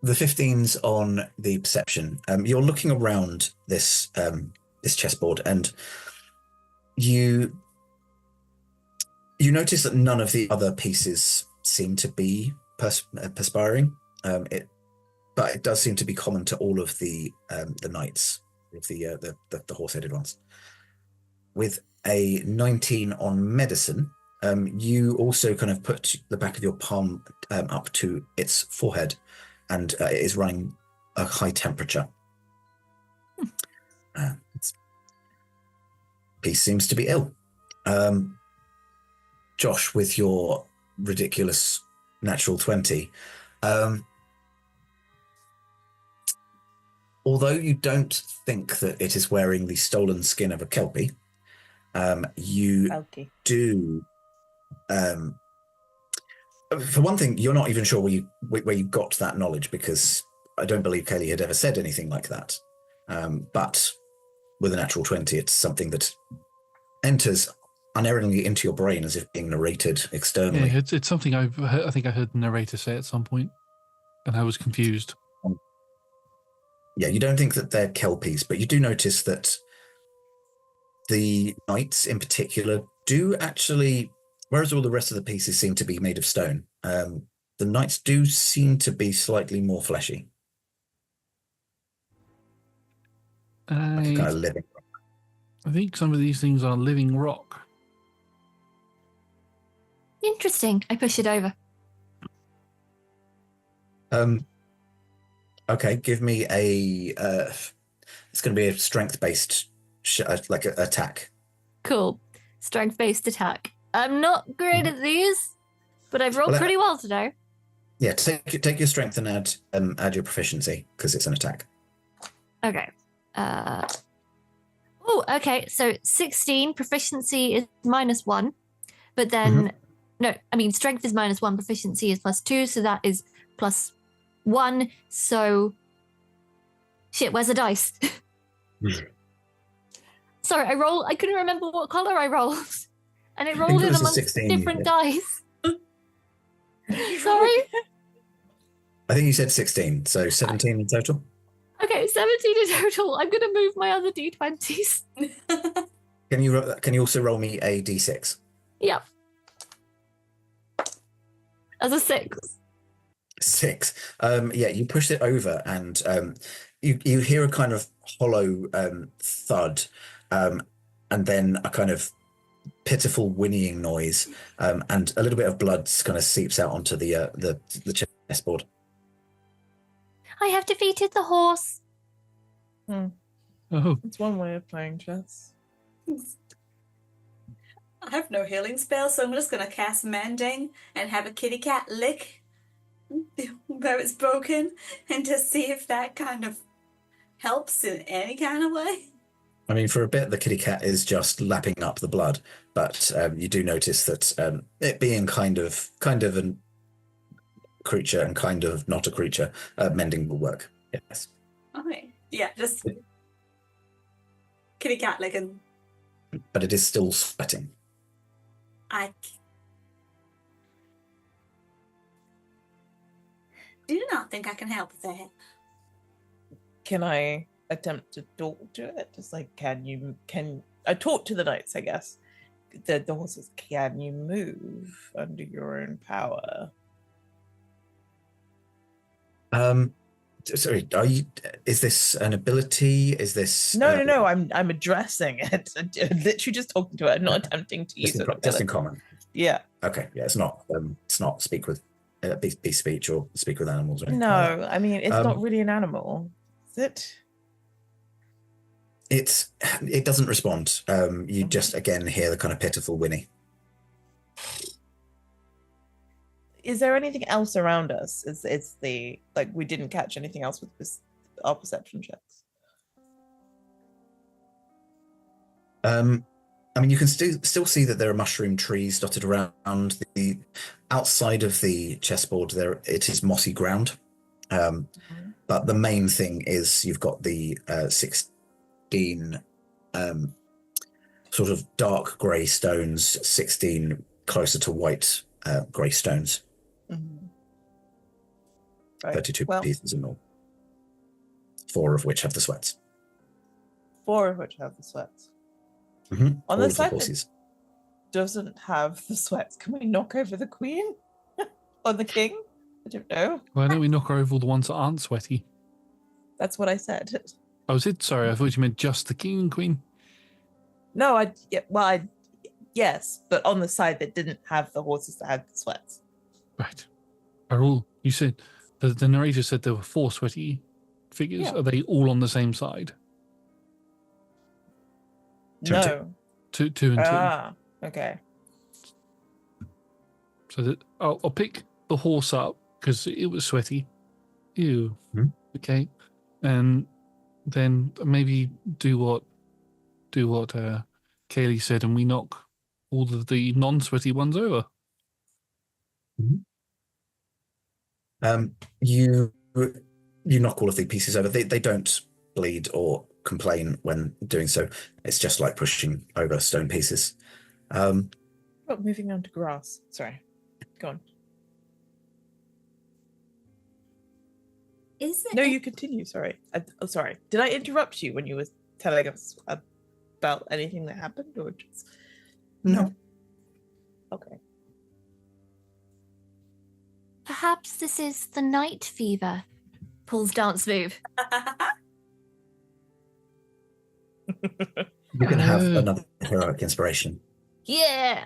The 15's on the perception. You're looking around this this chessboard, and you notice that none of the other pieces seem to be perspiring. But it does seem to be common to all of the knights, of the horse-headed ones. With a 19 on medicine, you also kind of put the back of your palm up to its forehead, and it is running a high temperature. Peace seems to be ill. Josh, with your ridiculous natural 20, although you don't think that it is wearing the stolen skin of a kelpie, you do. For one thing, you're not even sure where you got that knowledge, because I don't believe Kelly had ever said anything like that. But with a natural 20, it's something that enters unerringly into your brain as if being narrated externally. Yeah, it's something I think I heard the narrator say at some point, and I was confused. Yeah, you don't think that they're kelpies, but you do notice that the knights in particular do actually, whereas all the rest of the pieces seem to be made of stone, the knights do seem to be slightly more fleshy. Like a kind of living. I think some of these things are living rock. Interesting. I push it over. Okay, give me a. It's going to be a strength-based, like attack. Cool. Strength-based attack. I'm not great at these, but I've rolled pretty well today. Yeah, take your strength and add your proficiency, because it's an attack. Okay. Okay. So 16 proficiency is -1, but then no, I mean strength is -1, proficiency is +2, so that is +1. So shit. Where's the dice? Sorry, I couldn't remember what color I rolled, and it rolled in amongst 16, different dice. Sorry. I think you said 16, so 17 in total. Okay, 17 in total. I'm gonna move my other d20s. Can you also roll me a d6? Yep. As a 6. 6. Yeah, you push it over, and you hear a kind of hollow thud, and then a kind of pitiful whinnying noise, and a little bit of blood kind of seeps out onto the chessboard. I have defeated the horse. Oh, It's one way of playing chess. I have no healing spell, so I'm just going to cast Mending and have a kitty cat lick where it's broken, and just see if that kind of helps in any kind of way. I mean, for a bit, the kitty cat is just lapping up the blood, but you do notice that it being kind of a creature and kind of not a creature, mending will work. Yes. Okay. Yeah, just kitty cat licking. But it is still sweating. I do not think I can help with that. Can I attempt to talk to it? Just like, can I talk to the knights, I guess? The horses, can you move under your own power? Sorry, is this an ability? Is this No, I'm addressing it. I'm literally just talking to it. I'm not attempting to use it. just in common? Yeah. Okay, yeah, it's not speak with be speech or speak with animals or anything. No, like I mean it's not really an animal, is it? It doesn't respond. You just again hear the kind of pitiful whinny. Is there anything else around us? It's the like we didn't catch anything else with our perception checks. I mean, you can still see that there are mushroom trees dotted around the outside of the chessboard. There, it is mossy ground. But the main thing is you've got the 16 sort of dark grey stones, 16 closer to white grey stones. Right. 32 pieces in all. 4 of which have the sweats. 4 of which have the sweats. On On all the of the side horses. that doesn't have the sweats, can we knock over the queen? Or the king? I don't know. Why don't we knock over all the ones that aren't sweaty? That's what I said. Oh, is it? Sorry, I thought you meant just the king and queen. No, yes, but on the side that didn't have the horses that had the sweats. Right. Are all, you said, the narrator said there were 4 sweaty figures. Yeah. Are they all on the same side? Two and No. Two and 2. Ah, okay. So that I'll pick the horse up because it was sweaty. Ew. Okay. And then maybe do what Kaylee said, and we knock all of the non-sweaty ones over. You knock all of the pieces over. They don't bleed or complain when doing so. It's just like pushing over stone pieces. Moving on to grass. Sorry. Go on. Is it? No, you continue. Sorry. Sorry. Did I interrupt you when you were telling us about anything that happened, or just No. Okay. Perhaps this is the night fever. Paul's dance move. You can have another heroic inspiration. Yeah.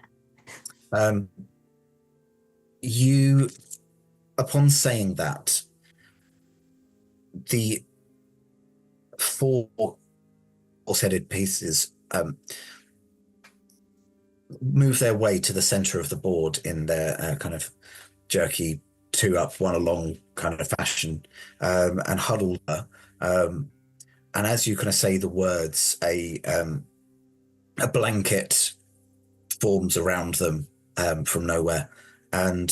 You, upon saying that, the 4 horse-headed pieces move their way to the center of the board in their kind of jerky 2 up, 1 along kind of fashion, and huddle there. And as you kind of say the words, a blanket forms around them from nowhere, and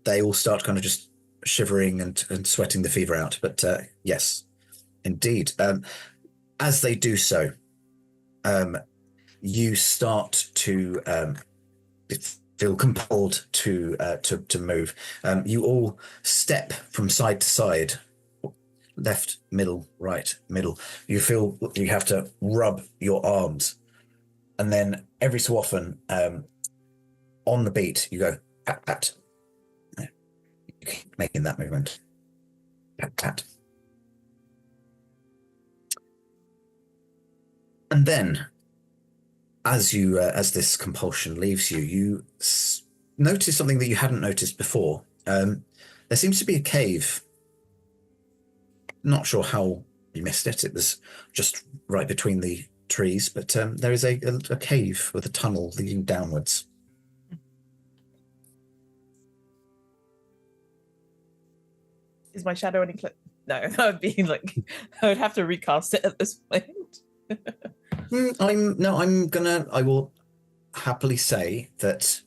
they all start kind of just shivering and sweating the fever out. But yes, indeed. As they do so, you start to feel compelled to move. You all step from side to side, left, middle, right, middle. You feel you have to rub your arms, and then every so often, on the beat, you go pat pat. You keep making that movement. Pat pat. And then, as this compulsion leaves you, you notice something that you hadn't noticed before. There seems to be a cave. Not sure how you missed it. It was just right between the trees, but there is a cave with a tunnel leading downwards. Is my shadow any clear? No, that would be like I would have to recast it at this point. I will happily say that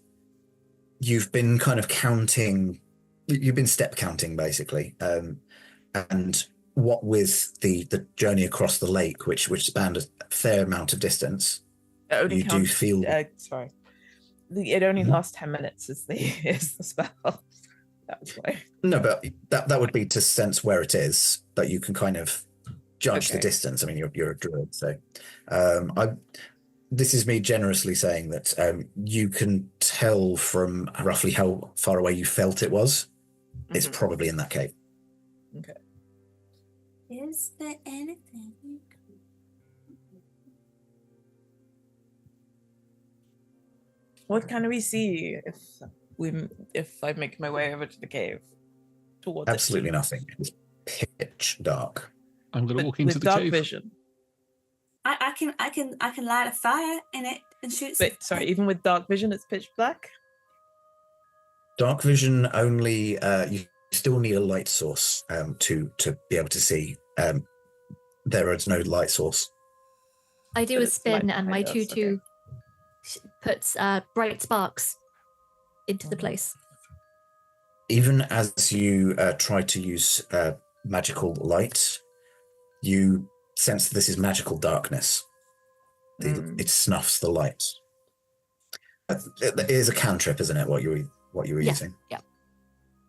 you've been kind of counting. You've been step counting basically, and what with the journey across the lake, which spanned a fair amount of distance, you do feel. Sorry, it only lasts 10 minutes. Is the spell? That was why. No, but that would be to sense where it is, but you can kind of judge the distance. I mean, you're a druid, so this is me generously saying that you can tell from roughly how far away you felt it was. Mm-hmm. It's probably in that cave. Okay. Is there anything? What can we see if I make my way over to the cave? Towards Absolutely nothing. It's pitch dark. I'm going to walk into with the dark cave. Vision. I can light a fire in it and shoot. Wait, sorry. Even with dark vision, it's pitch black. Dark vision only. You still need a light source to be able to see. There is no light source. I do a spin, and my 2/2 puts bright sparks into the place. Even as you try to use magical light, you sense that this is magical darkness. It snuffs the light. It is a cantrip, isn't it? What you were using? Yeah.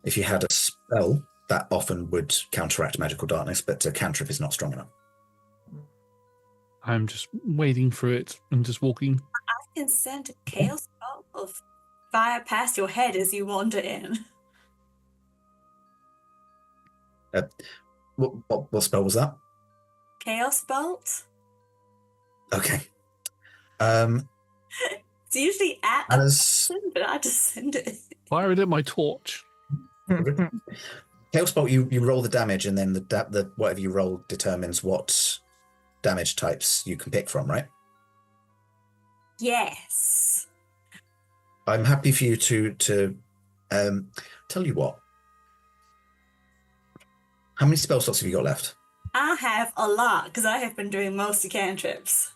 If you had a spell, that often would counteract magical darkness, but a cantrip is not strong enough. I'm just wading through it and just walking. I can send a chaos bolt of fire past your head as you wander in. What spell was that? Chaos bolt? Okay. It's usually at a person, but I just send it. Fire it at my torch. Chaos Bolt, you roll the damage, and then the whatever you roll determines what damage types you can pick from, right? Yes. I'm happy for you to tell you what. How many spell slots have you got left? I have a lot because I have been doing mostly cantrips.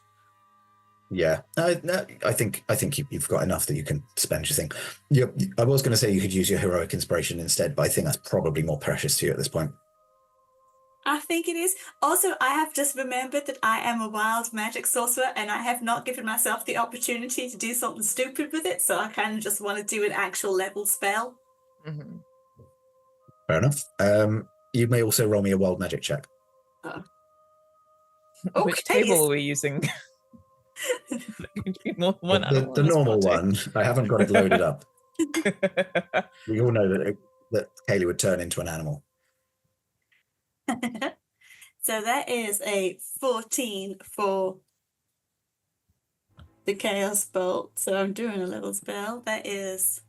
Yeah, I think you've got enough that you can spend your thing. I was going to say you could use your heroic inspiration instead, but I think that's probably more precious to you at this point. I think it is. Also, I have just remembered that I am a wild magic sorcerer and I have not given myself the opportunity to do something stupid with it, so I kind of just want to do an actual level spell. Mm-hmm. Fair enough. You may also roll me a wild magic check. Which table are we using? The normal one. I haven't got it loaded up. We all know that Kaylee would turn into an animal. So that is a 14 for the Chaos Bolt. So I'm doing a little spell. That is...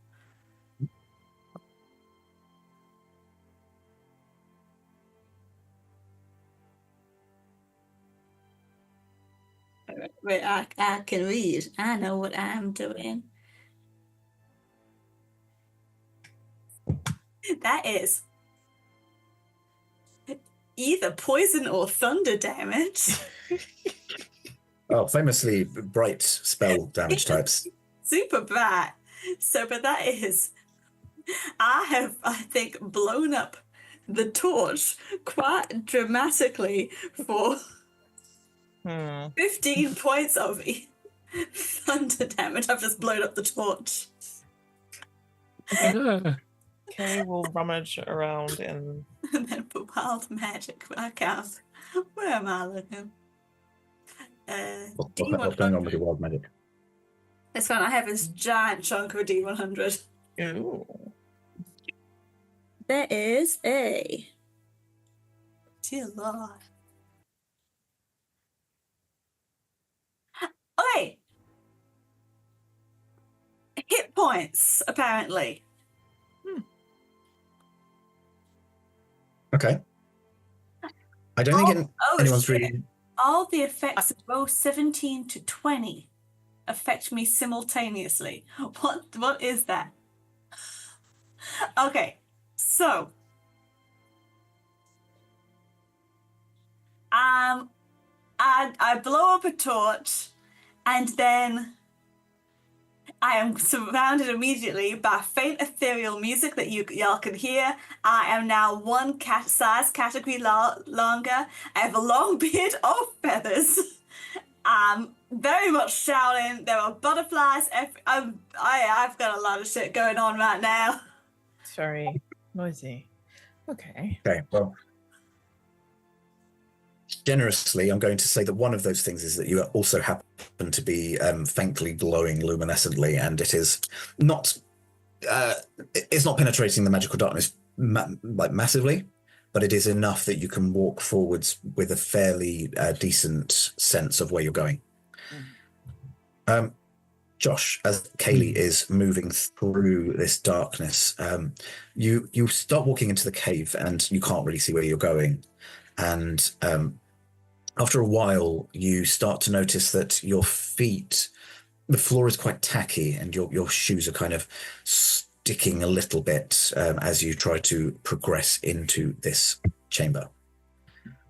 Wait, I can read. I know what I'm doing. That is either poison or thunder damage. Oh, famously bright spell damage types. Super bright. So, but that is, I have, I think, blown up the torch quite dramatically for 15 points of thunder damage. I've just blown up the torch. Okay, we'll rummage around and then for wild magic, I count. Where am I looking? What's going on with your wild magic? It's fine. I have this giant chunk of a D100. ooh. There is a... Dear Lord. Okay. Hit points, apparently. Okay. I don't think anyone's really... All the effects of roll 17 to 20 affect me simultaneously. What is that? Okay, so I blow up a torch, and then I am surrounded immediately by faint ethereal music that y'all can hear. I am now one size category longer. I have a long beard of feathers. I'm very much shouting. There are butterflies. I've got a lot of shit going on right now. It's very noisy. Okay. Okay, well, generously, I'm going to say that one of those things is that you also happen to be faintly glowing luminescently, and it is not it's not penetrating the magical darkness like massively, but it is enough that you can walk forwards with a fairly decent sense of where you're going. Josh, as Kaylee is moving through this darkness, you start walking into the cave and you can't really see where you're going. And after a while, you start to notice that your feet, the floor is quite tacky and your shoes are kind of sticking a little bit as you try to progress into this chamber.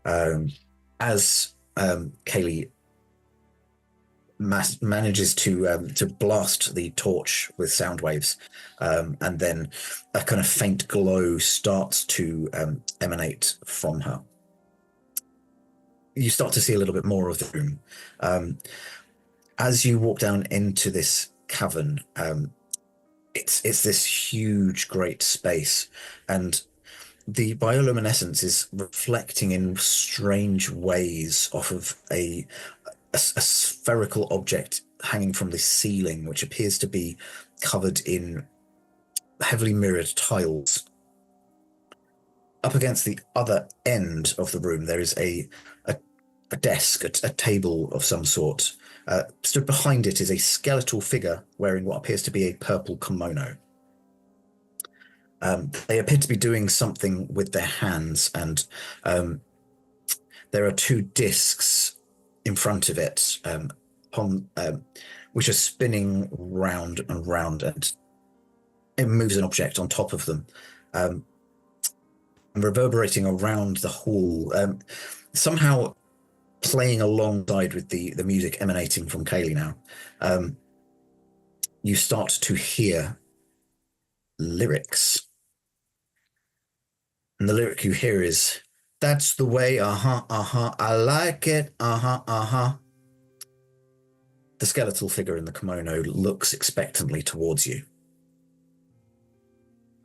As Kaylee manages to blast the torch with sound waves, and then a kind of faint glow starts to emanate from her. You start to see a little bit more of the room. As you walk down into this cavern, it's this huge, great space, and the bioluminescence is reflecting in strange ways off of a spherical object hanging from the ceiling, which appears to be covered in heavily mirrored tiles. Up against the other end of the room, there is a desk, a table of some sort. Stood behind it is a skeletal figure wearing what appears to be a purple kimono. They appear to be doing something with their hands, and there are two discs in front of it, which are spinning round and round, and it moves an object on top of them, reverberating around the hall, somehow playing alongside with the music emanating from Kaylee now. You start to hear lyrics. And the lyric you hear is, "That's the way, I like it, The skeletal figure in the kimono looks expectantly towards you.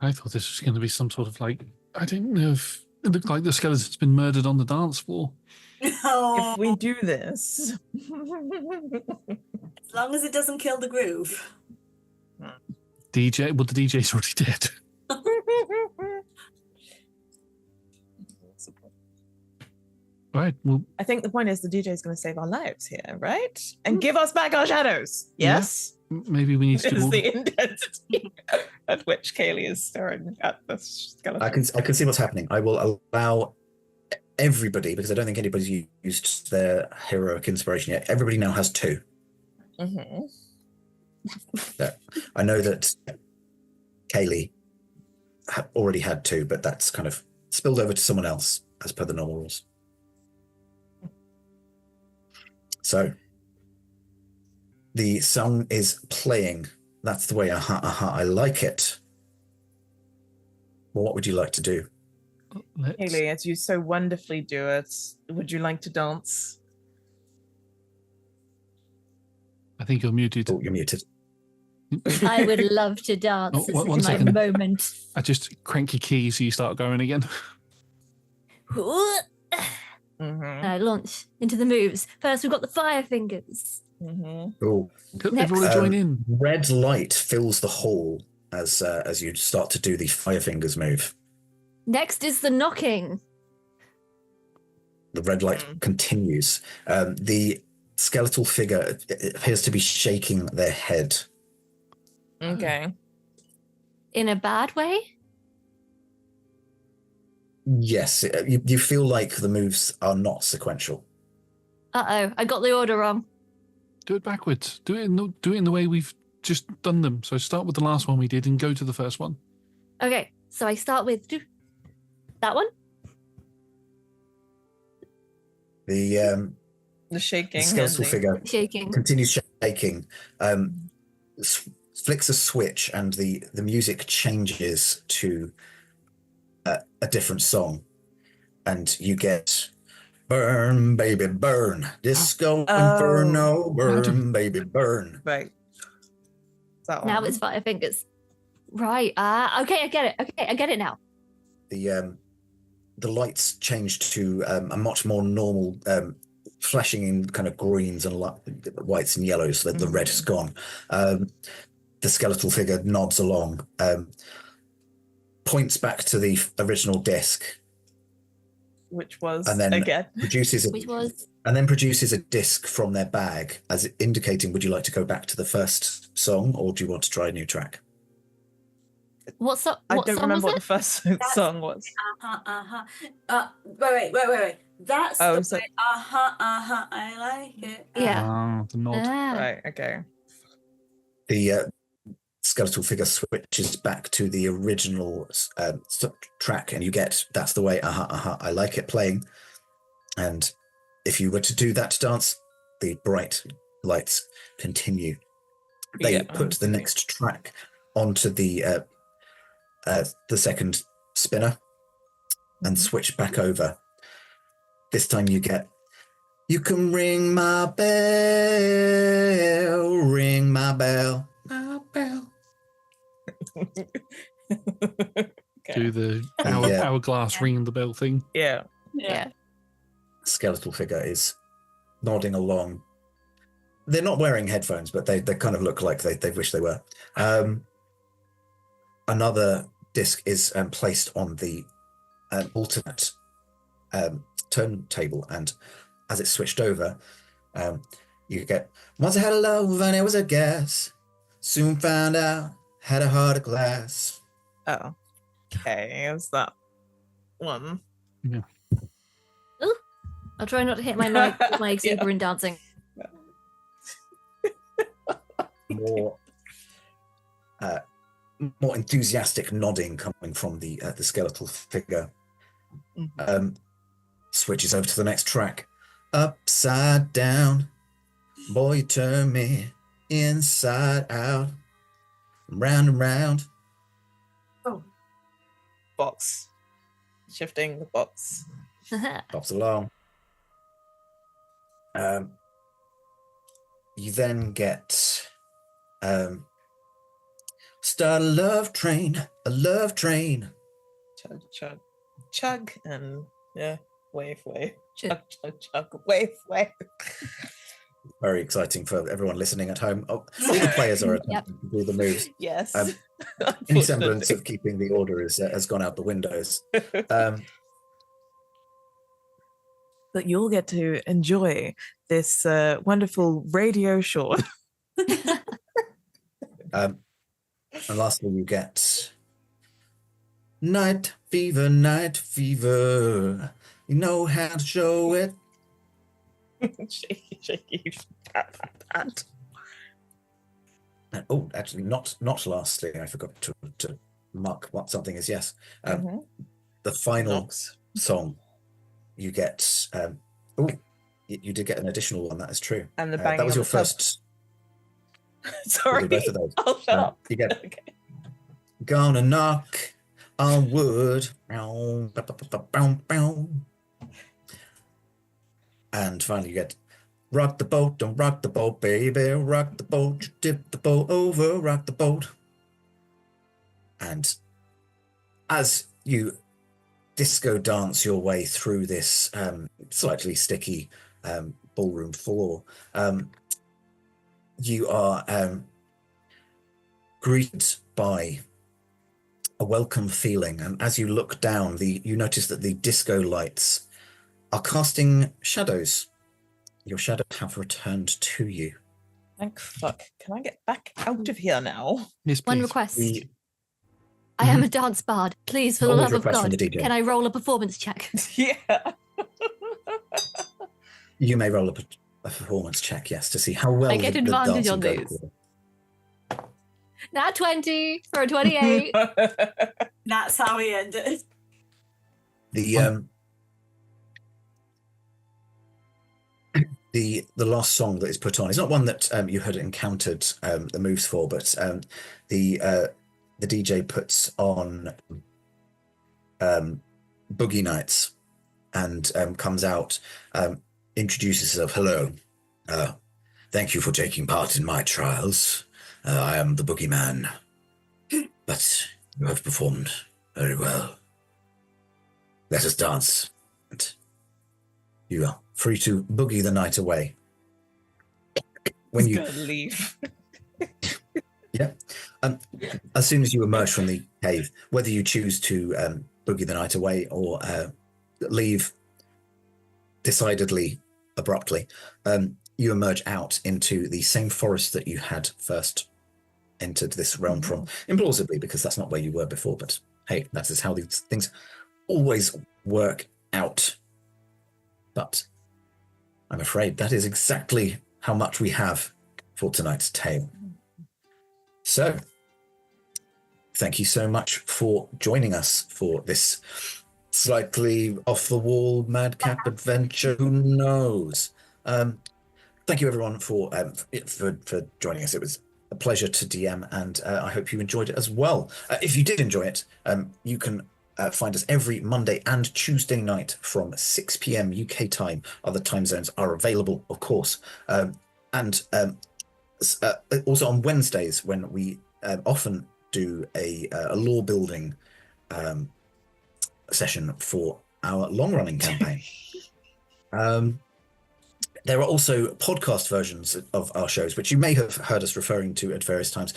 I thought this was going to be some sort of like, I didn't know if it looked like the skeleton's been murdered on the dance floor. Oh, If we do this. as long as it doesn't kill the groove. DJ, well, the DJ's already dead. Right. Well, I think the point is the DJ is going to save our lives here, right? And give us back our shadows. Yes? maybe we need to do Is more. the intensity at which Kaylee is staring at the skeleton. I can see what's happening. I will allow everybody, because I don't think anybody's used their heroic inspiration yet. Everybody now has 2. Mm-hmm. So, I know that Kaylee already had 2, but that's kind of spilled over to someone else as per the normal rules. So the song is playing. That's the way, I like it. Well, what would you like to do? Kaylee, as you so wonderfully do it, would you like to dance? I think you're muted. Oh, you're muted. I would love to dance. Oh, This one is my second. moment. I just crank your key so you start going again. Mm-hmm. I launch into the moves. First, we've got the fire fingers. Mm-hmm. Oh, Could Next. everyone join in? red light fills the hall as you start to do the fire fingers move. Next is the knocking. The red light continues. The skeletal figure appears to be shaking their head. Okay. In a bad way? Yes, you feel like the moves are not sequential. Uh-oh, I got the order wrong. Do it backwards. Do it in the way we've just done them. So start with the last one we did and go to the first one. Okay, so I start with that one. The The skeletal figure Shaking. continues shaking, flicks a switch, and the music changes to a different song, and you get "Burn, Baby, Burn," Disco Inferno, burn, baby, burn. Right. That Now one. it's fire fingers. Right. Okay, I get it. Okay, I get it now. The lights changed to a much more normal, flashing in kind of greens and whites and yellows, so that the red is gone. The skeletal figure nods along, points back to the original disc, Which was and then again. produces Which was a disc from their bag, as indicating, would you like to go back to the first song, or do you want to try a new track? what song? I What don't song remember was what it? the first song was. Wait. That's the so- way, I like it. Yeah. Ah, the nod. Ah. Right. Okay. The skeletal figure switches back to the original track, and you get "That's the way, I like it" playing. And if you were to do that dance, the bright lights continue. They put the next track onto the second spinner and switch back over. This time you get, you can ring my bell, ring my bell, my bell. Do the hourglass ringing the bell thing. Yeah. Skeletal figure is nodding along. They're not wearing headphones, but they kind of look like they wish they were. Another disc is placed on the alternate turntable, and as it's switched over, you get, once I had a love and it was a gas, soon found out had a heart of glass. Oh, okay. Is that one? Yeah. Ooh, I'll try not to hit my mic with my exuberant dancing. More enthusiastic nodding coming from the skeletal figure. Switches over to the next track. Upside down, boy, you turn me inside out, round and round. Oh, box. Shifting the box. Pops along. You then get start a love train, a love train. Chug, chug, chug, and wave, wave. Chug, chug, chug, wave, wave. Very exciting for everyone listening at home. Oh, all the players are attempting to do the moves. Yes. Any semblance of keeping the order has gone out the windows. But you'll get to enjoy this wonderful radio show. And lastly, you get night fever, night fever. You know how to show it. Shaky, shaky, pat, pat, pat. And, actually, not lastly, I forgot to mark what something is. Yes, the final song. You get. You did get an additional one. That is true. And the that was your first. Sorry. Both of those. Oh, shut up. You get. Okay. Gonna knock on wood. And finally, you get rock the boat, don't rock the boat, baby, rock the boat, you tip the boat over, rock the boat. And as you disco dance your way through this slightly sticky ballroom floor, you are greeted by a welcome feeling. And as you look down, you notice that the disco lights are casting shadows. Your shadows have returned to you. Thank fuck. Can I get back out of here now? Yes, One please. request. I am a dance bard. Please, for the Always love of request from God, the DJ. can I roll a performance check? Yeah. You may roll a performance check, yes, to see how well I get the advantage dancing on goes. these. Nat 20 for a 28. That's how we end it. The last song that is put on is not one that you had encountered the moves for, but the DJ puts on Boogie Nights and comes out, introduces himself. Hello, thank you for taking part in my trials. I am the Boogeyman, but you have performed very well. Let us dance. And you are free to boogie the night away. When you leave. Yeah. As soon as you emerge from the cave, whether you choose to boogie the night away or leave decidedly abruptly, you emerge out into the same forest that you had first entered this realm from. Implausibly, because that's not where you were before, but hey, that is how these things always work out. But I'm afraid that is exactly how much we have for tonight's tale. So, thank you so much for joining us for this slightly off-the-wall madcap adventure. Who knows? The thank you everyone for joining us. It was a pleasure to DM, and I hope you enjoyed it as well. If you did enjoy it, you can find us every Monday and Tuesday night from 6 p.m. UK time. Other time zones are available, of course. And also on Wednesdays, when we often do a lore building session for our long running campaign. There are also podcast versions of our shows, which you may have heard us referring to at various times.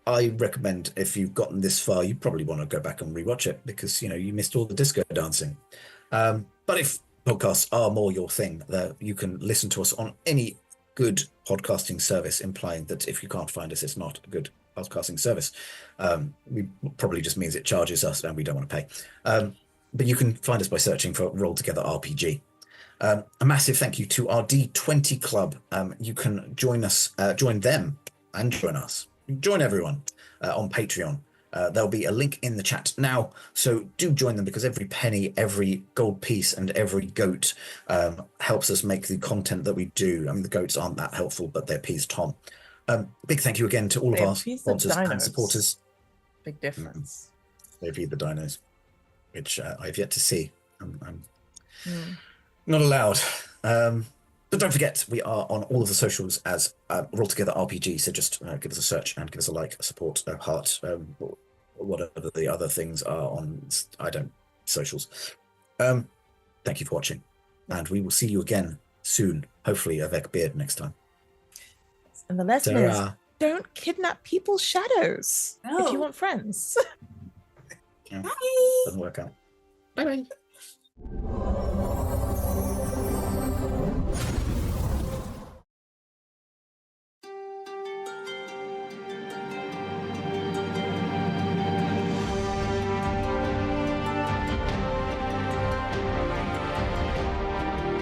I recommend, if you've gotten this far, you probably want to go back and rewatch it, because you missed all the disco dancing. But if podcasts are more your thing, you can listen to us on any good podcasting service, implying that if you can't find us, it's not a good podcasting service. We probably just means it charges us and we don't want to pay. But you can find us by searching for Roll Together RPG. A massive thank you to our D20 club. You can join them and join us. Join everyone on Patreon. There'll be a link in the chat now, so do join them, because every penny, every gold piece, and every goat helps us make the content that we do. I mean, the goats aren't that helpful, but they're peas Tom. Big thank you again to all of our sponsors and supporters. Big difference. They feed the dinos, which I've yet to see. I'm not allowed. But don't forget, we are on all of the socials as Roll Together RPG, so just give us a search and give us a like, a support, a heart, whatever the other things are on, socials. Thank you for watching, and we will see you again soon, hopefully avec beard next time. And the lesson is, don't kidnap people's shadows if you want friends. Doesn't work out. Bye-bye.